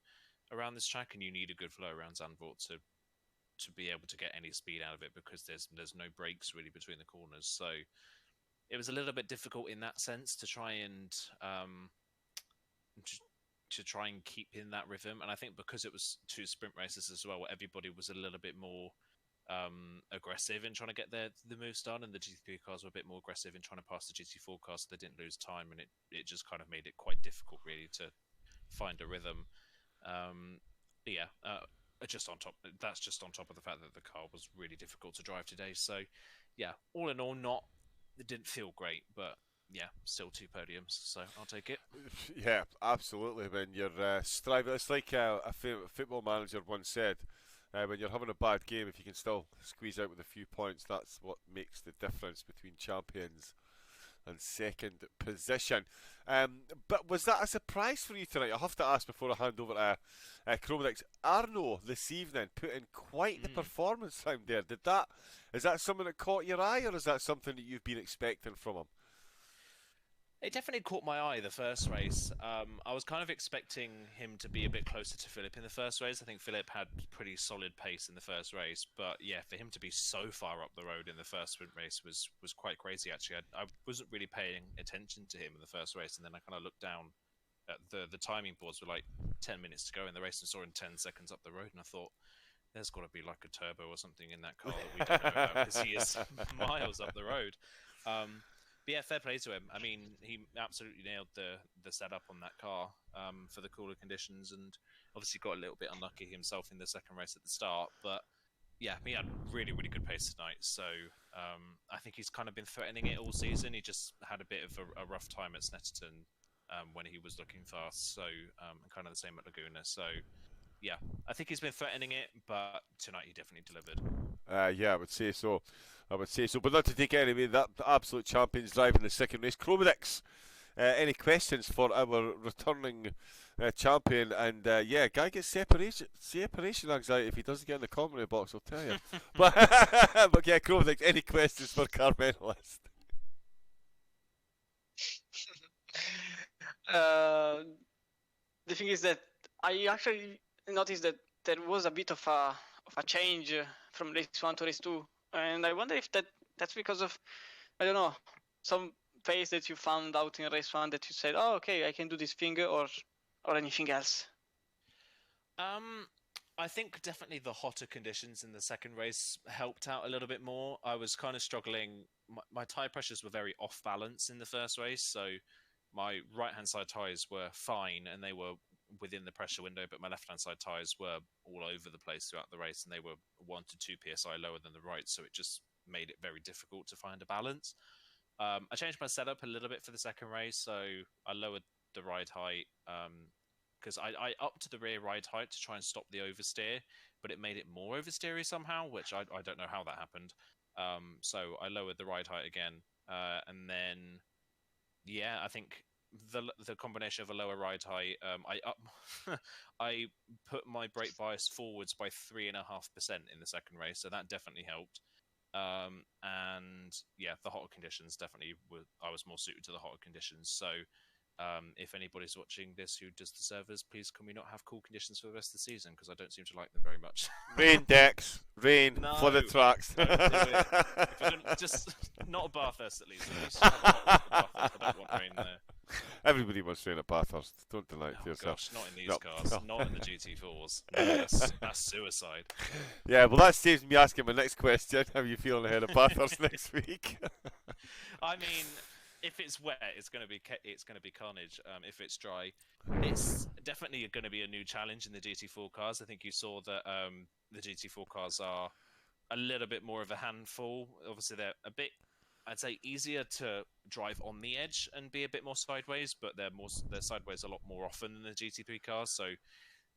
around this track, and you need a good flow around Zandvoort to be able to get any speed out of it, because there's no breaks really between the corners. So it was a little bit difficult in that sense to try and keep in that rhythm. And I think because it was 2 sprint races as well, everybody was a little bit more aggressive in trying to get the moves done, and the GT3 cars were a bit more aggressive in trying to pass the GT4 cars, so they didn't lose time, and it just kind of made it quite difficult really to find a rhythm. That's just on top of the fact that the car was really difficult to drive today. So yeah, all in all, it didn't feel great, but yeah, still 2 podiums, so I'll take it. Yeah, absolutely. When you're striving, it's like a football manager once said, when you're having a bad game, if you can still squeeze out with a few points, that's what makes the difference between champions and second position. But was that a surprise for you tonight? I have to ask before I hand over to Chromedix. Arno this evening put in quite the performance round there. Is that something that caught your eye, or is that something that you've been expecting from him? It definitely caught my eye, the first race. I was kind of expecting him to be a bit closer to Philip in the first race. I think Philip had pretty solid pace in the first race. But yeah, for him to be so far up the road in the first sprint race was quite crazy, actually. I wasn't really paying attention to him in the first race, and then I kind of looked down at the timing boards were like 10 minutes to go in the race and saw him 10 seconds up the road, and I thought, there's got to be like a turbo or something in that car that we don't know about, because he is miles up the road. But yeah, fair play to him. I mean, he absolutely nailed the setup on that car for the cooler conditions, and obviously got a little bit unlucky himself in the second race at the start. But yeah, he had really, really good pace tonight. So I think he's kind of been threatening it all season. He just had a bit of a rough time at Snetterton when he was looking fast. So kind of the same at Laguna. So yeah, I think he's been threatening it, but tonight he definitely delivered. Yeah, I would say so. But not to take any away, that the absolute champions driving the second race. Chromedix, any questions for our returning champion? And yeah, guy gets separation anxiety if he doesn't get in the commentary box, I'll tell you. but yeah, Chromedix, any questions for Carmentalist? The thing is that I actually noticed that there was a bit of a change from race 1 to race 2, and I wonder if that's because of, I don't know, some phase that you found out in race 1 that you said, oh, okay, I can do this thing, or anything else. I think definitely the hotter conditions in the second race helped out a little bit more. I was kind of struggling. My tyre pressures were very off balance in the first race, so my right-hand side tyres were fine and they were within the pressure window, but my left-hand side tyres were all over the place throughout the race, and they were 1 to 2 psi lower than the right, so it just made it very difficult to find a balance. I changed my setup a little bit for the second race, so I lowered the ride height because I upped the rear ride height to try and stop the oversteer, but it made it more oversteery somehow, which I don't know how that happened. So I lowered the ride height again, and then yeah, I think the combination of a lower ride height, I put my brake bias forwards by 3.5% in the second race, so that definitely helped. And yeah, the hotter conditions definitely I was more suited to the hotter conditions. So if anybody's watching this who does the servers, please can we not have cool conditions for the rest of the season, because I don't seem to like them very much. Rain decks, for the tracks. Don't do it. Just not a Bathurst at least. At least I don't want rain there. Everybody wants rain at Bathurst. Don't deny it to yourself. Gosh, not in these cars. Not in the GT4s. No, that's suicide. Yeah, well, that saves me asking my next question. How are you feeling ahead of Bathurst next week? I mean, if it's wet, it's going to be carnage. If it's dry, it's definitely going to be a new challenge in the GT4 cars. I think you saw that the GT4 cars are a little bit more of a handful. Obviously, they're a bit, I'd say, easier to drive on the edge and be a bit more sideways, but they're sideways a lot more often than the GT3 cars. So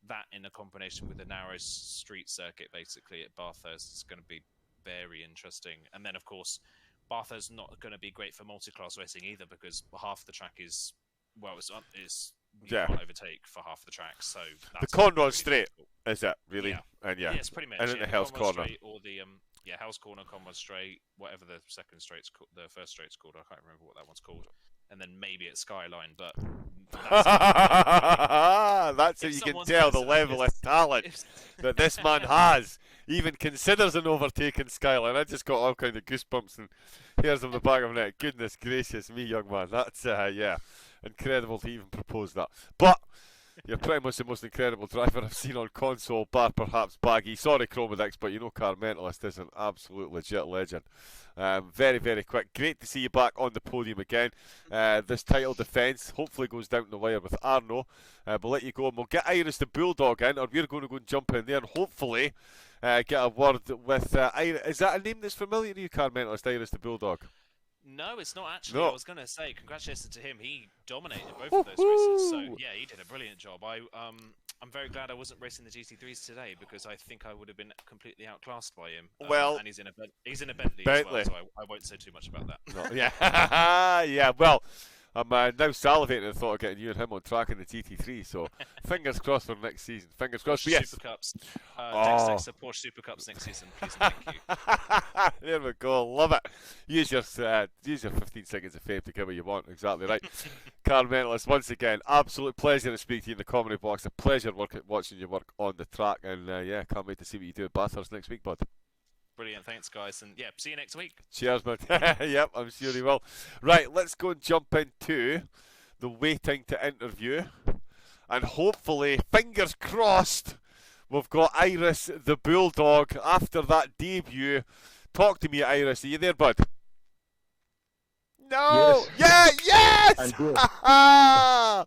that, in a combination with the narrow street circuit, basically at Bathurst, is going to be very interesting. And then, of course, Bathurst not going to be great for multi-class racing either, because half the track is you can't overtake for half the track. So that's the Conrod really straight, difficult. Is it really? Yeah. And yeah, it's pretty much. And the Hell's Corner, or the Hell's Corner, Conrod Straight, whatever the second straight's the first straight's called. I can't remember what that one's called. And then maybe it's Skyline, but that's how you can tell the level of talent that this man has. Even considers an overtaken Skyline. I just got all kind of goosebumps and hairs on the back of my neck. Goodness gracious me, young man. That's yeah, incredible to even propose that. But you're pretty much the most incredible driver I've seen on console, bar perhaps Baggy. Sorry, Chromadex, but you know Car Mentalist is an absolute legit legend. Very, very quick. Great to see you back on the podium again. This title defence hopefully goes down the wire with Arno. We'll let you go and we'll get Iris the Bulldog in, or we're going to go and jump in there and hopefully get a word with Iris. Is that a name that's familiar to you, Car Mentalist, Iris the Bulldog? No, it's not actually. No. I was going to say, congratulations to him. He dominated both of those races. So, yeah, he did a brilliant job. I'm very glad I wasn't racing the GT3s today, because I think I would have been completely outclassed by him. Well, and he's in a Bentley as well, so I won't say too much about that. No, yeah, yeah. Well, I'm now salivating at the thought of getting you and him on track in the GT3. So fingers crossed for next season. Fingers crossed. Porsche But yes. Super Cups. Oh. Dexter Porsche Super Cups next season, please and thank you. There we go. Love it. Use your 15 seconds of fame to get what you want. Exactly right. Car Mentalist, once again, absolute pleasure to speak to you in the comedy box. A pleasure watching you work on the track. And yeah, can't wait to see what you do at Bathurst next week, bud. Brilliant, thanks guys, and yeah, see you next week. Cheers, man. Yep, I'm sure he will. Right, let's go and jump into the waiting to interview. And hopefully, fingers crossed, we've got Iris the Bulldog after that debut. Talk to me, Iris. Are you there, bud? No! Yes. Yeah, yes! I'm here.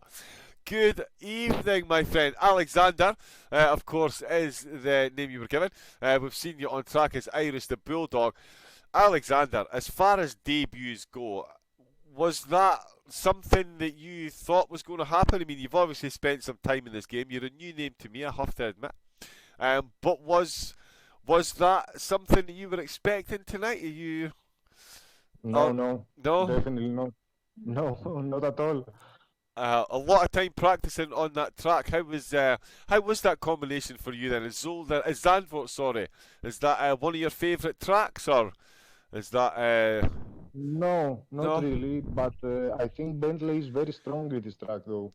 Good evening, my friend. Alexander, of course, is the name you were given. We've seen you on track as Iris the Bulldog. Alexander, as far as debuts go, was that something that you thought was going to happen? I mean, you've obviously spent some time in this game. You're a new name to me, I have to admit. But was that something that you were expecting tonight? Are you... No, No? definitely not. No, not at all. A lot of time practicing on that track. How was that combination for you then? Is Zandvoort, sorry, is that one of your favourite tracks, or is that? No, not No? really. But I think Bentley is very strong with this track, though.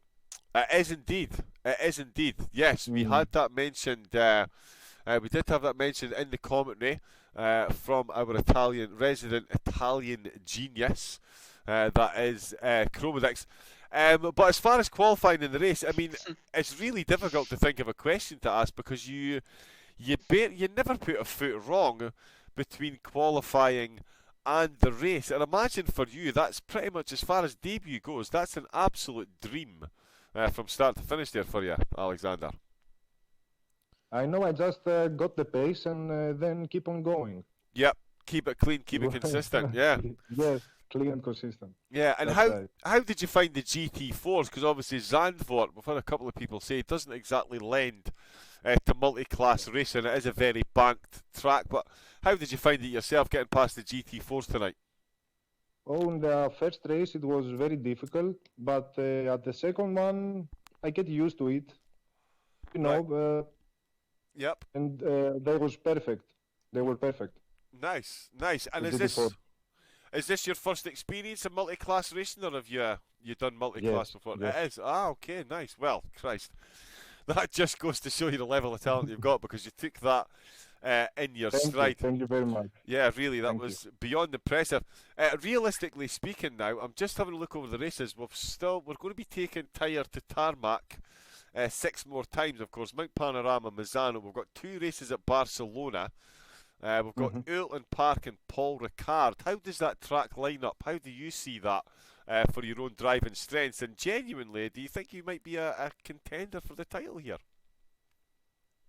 It is indeed. It is indeed. Yes, we Mm. had that mentioned. We did have that mentioned in the commentary from our resident Italian genius. That is Codemasters. But as far as qualifying in the race, I mean, it's really difficult to think of a question to ask because you never put a foot wrong between qualifying and the race. And imagine for you, that's pretty much as far as debut goes. That's an absolute dream from start to finish there for you, Alexander. I know. I just got the pace and then keep on going. Yep, keep it clean, keep it consistent. Yeah. Yes, clean and consistent. Yeah, and That's right. how did you find the GT4s? Because obviously Zandvoort, we've had a couple of people say, it doesn't exactly lend to multi-class racing. It is a very banked track, but how did you find it yourself getting past the GT4s tonight? Oh, in the first race it was very difficult, but at the second one I get used to it. You know, Yep. and they was perfect. They were perfect. Nice. And The is GT4. this your first experience in multi-class racing, or have you done multi-class Yes, before? yes. It is. Ah, okay, nice. Well, Christ, that just goes to show you the level of talent you've got because you took that in your stride. Thank you very much. Yeah, really, that Thank was beyond impressive. Realistically speaking, now I'm just having a look over the races. We're going to be taking tyre to tarmac 6 more times, of course. Mount Panorama, Misano. We've got 2 races at Barcelona. We've got Oulton Park and Paul Ricard. How does that track line up? How do you see that for your own driving strengths? And genuinely, do you think you might be a contender for the title here?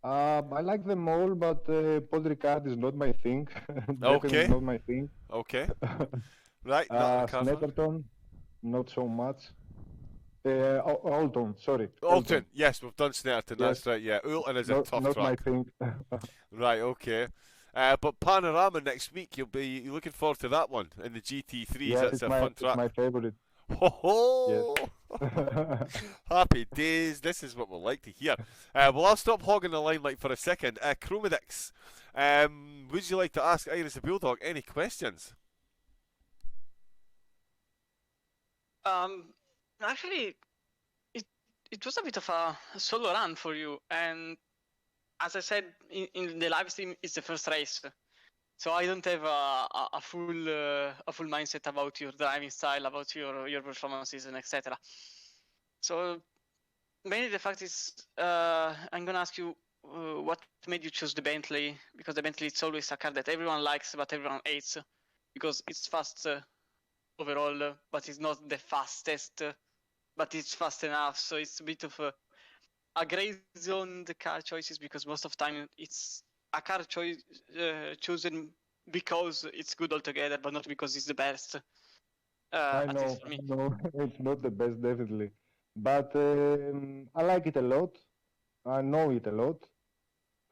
I like them all, but Paul Ricard is not my thing. Okay. Definitely not my thing. Okay. Right. not a car fan. Snetterton, not so much. Oulton, sorry. Oulton, yes, we've done Snetterton, that's Yes. right, yeah. Oulton is a Not, tough not my track. thing. Right, okay. But Panorama next week, you're looking forward to that one in the GT3s. Yes, That's it's a my, fun it's track. my favorite. Ho ho! Yes. Happy days. This is what we like to hear. Well, I'll stop hogging the limelight for a second. Chromedix, would you like to ask Iris the Bulldog any questions? Actually, it was a bit of a solo run for you, and as I said in the live stream, it's the first race, so I don't have a full mindset about your driving style, about your performances, and etc. So mainly the fact is, I'm gonna ask you what made you choose the Bentley, because the Bentley is always a car that everyone likes but everyone hates, because it's fast overall, but it's not the fastest, but it's fast enough. So it's a bit of a gray zone, the car choices, because most of the time it's a car choice chosen because it's good altogether, but not because it's the best. I at know, least for me. no, it's not the best, definitely. But I like it a lot. I know it a lot.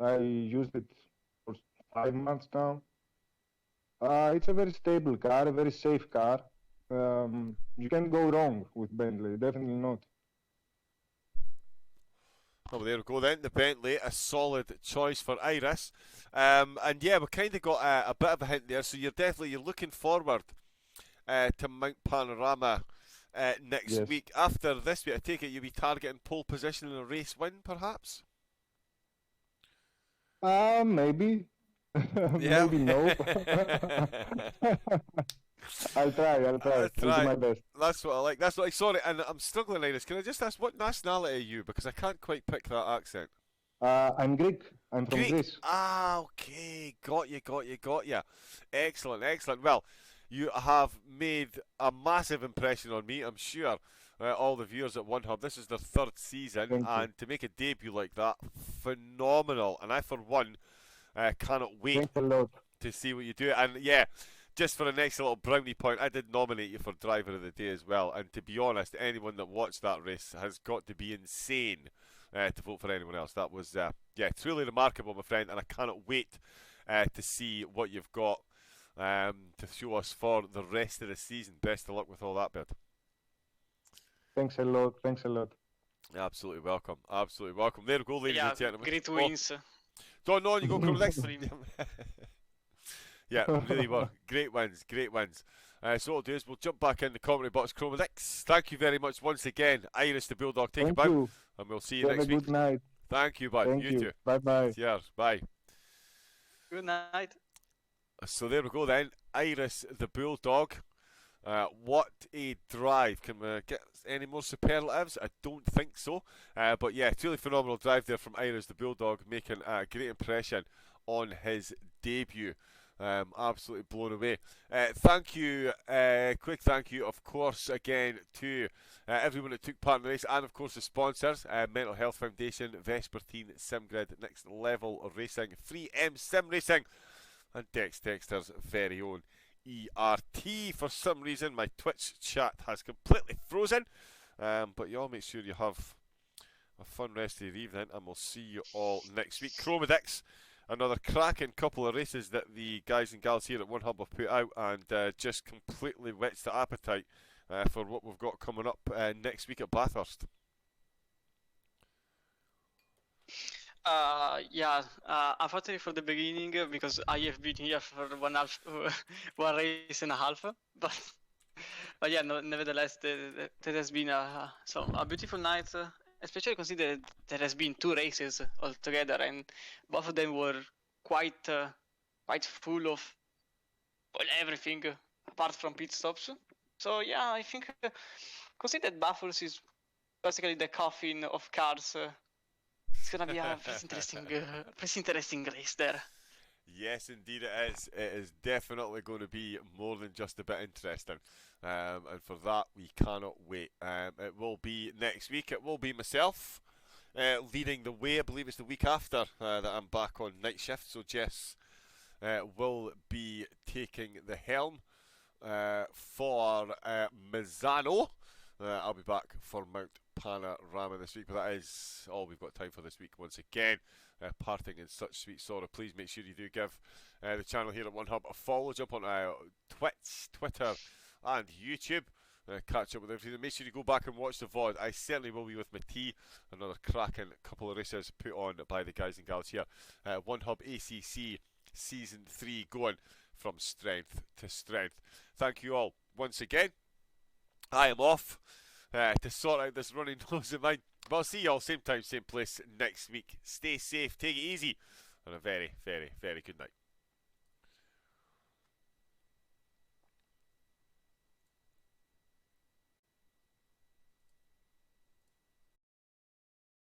I used it for 5 months now. It's a very stable car, a very safe car. You can't go wrong with Bentley. Definitely not. Oh, there we go then. The Bentley, a solid choice for Iris. And yeah, we kind of got a bit of a hint there. So you're looking forward to Mount Panorama next Yes. week. After this week, I take it you'll be targeting pole position in a race win, perhaps? Maybe. Yeah. Maybe no. I'll try. I'll Try. do my best. That's what I like. That's what I. Sorry, and I'm struggling, Iris. Can I just ask what nationality are you? Because I can't quite pick that accent. I'm Greek. I'm from Greece. Ah, okay. Got you. Excellent. Well, you have made a massive impression on me, I'm sure. All the viewers at One Hub. This is their third season, Thank you. and to make a debut like that, phenomenal. And I, for one, cannot wait Thanks a lot. to see what you do. And yeah, just for a next little brownie point, I did nominate you for Driver of the Day as well. And to be honest, anyone that watched that race has got to be insane to vote for anyone else. That was, truly remarkable, my friend. And I cannot wait to see what you've got to show us for the rest of the season. Best of luck with all that, bud. Thanks a lot. Absolutely welcome. There we go, ladies and gentlemen. Great wins. Don't know, you go next. For him. Yeah, really were. Great wins. So what we'll do is we'll jump back in the commentary box. Chromedix, thank you very much once again. Iris the Bulldog, take Thank a bow. you. And we'll see you Have next a week. good night. Thank you, bud. Thank You you. too. Bye-bye. Cheers. Bye. Good night. So there we go then. Iris the Bulldog. What a drive. Can we get any more superlatives? I don't think so. But yeah, truly phenomenal drive there from Iris the Bulldog, making a great impression on his debut. Absolutely blown away. Thank you, quick thank you, of course, again to everyone that took part in the race, and of course the sponsors, Mental Health Foundation, Vespertine, SimGrid, Next Level Racing, 3M Sim Racing, and Dexter's very own ERT. For some reason, my Twitch chat has completely frozen, but you all make sure you have a fun rest of your evening, and we'll see you all next week. Chromedix, another cracking couple of races that the guys and gals here at One Hub have put out, and just completely whets the appetite for what we've got coming up next week at Bathurst. Unfortunately for the beginning, because I have been here for one race and a half, but yeah, no, nevertheless, that has been a beautiful night, especially considering there has been two races altogether, and both of them were quite full of everything apart from pit stops. So yeah, I think consider that Bathurst is basically the coffin of cars. It's gonna be a pretty interesting race there. Yes, indeed it is. It is definitely going to be more than just a bit interesting. And for that, we cannot wait. It will be next week. It will be myself leading the way. I believe it's the week after that I'm back on night shift. So Jess will be taking the helm for Misano. I'll be back for Mount Panorama this week, but that is all we've got time for this week once again. Parting in such sweet sorrow. Please make sure you do give the channel here at One Hub a follow. Jump on Twitch, Twitter and YouTube. Catch up with everything. Make sure you go back and watch the VOD. I certainly will be with my tea. Another cracking couple of races put on by the guys and gals here. One Hub ACC Season 3 going from strength to strength. Thank you all once again. I am off to sort out this running nose of mine. But I'll see you all same time, same place next week. Stay safe, take it easy, and a very, very, very good night.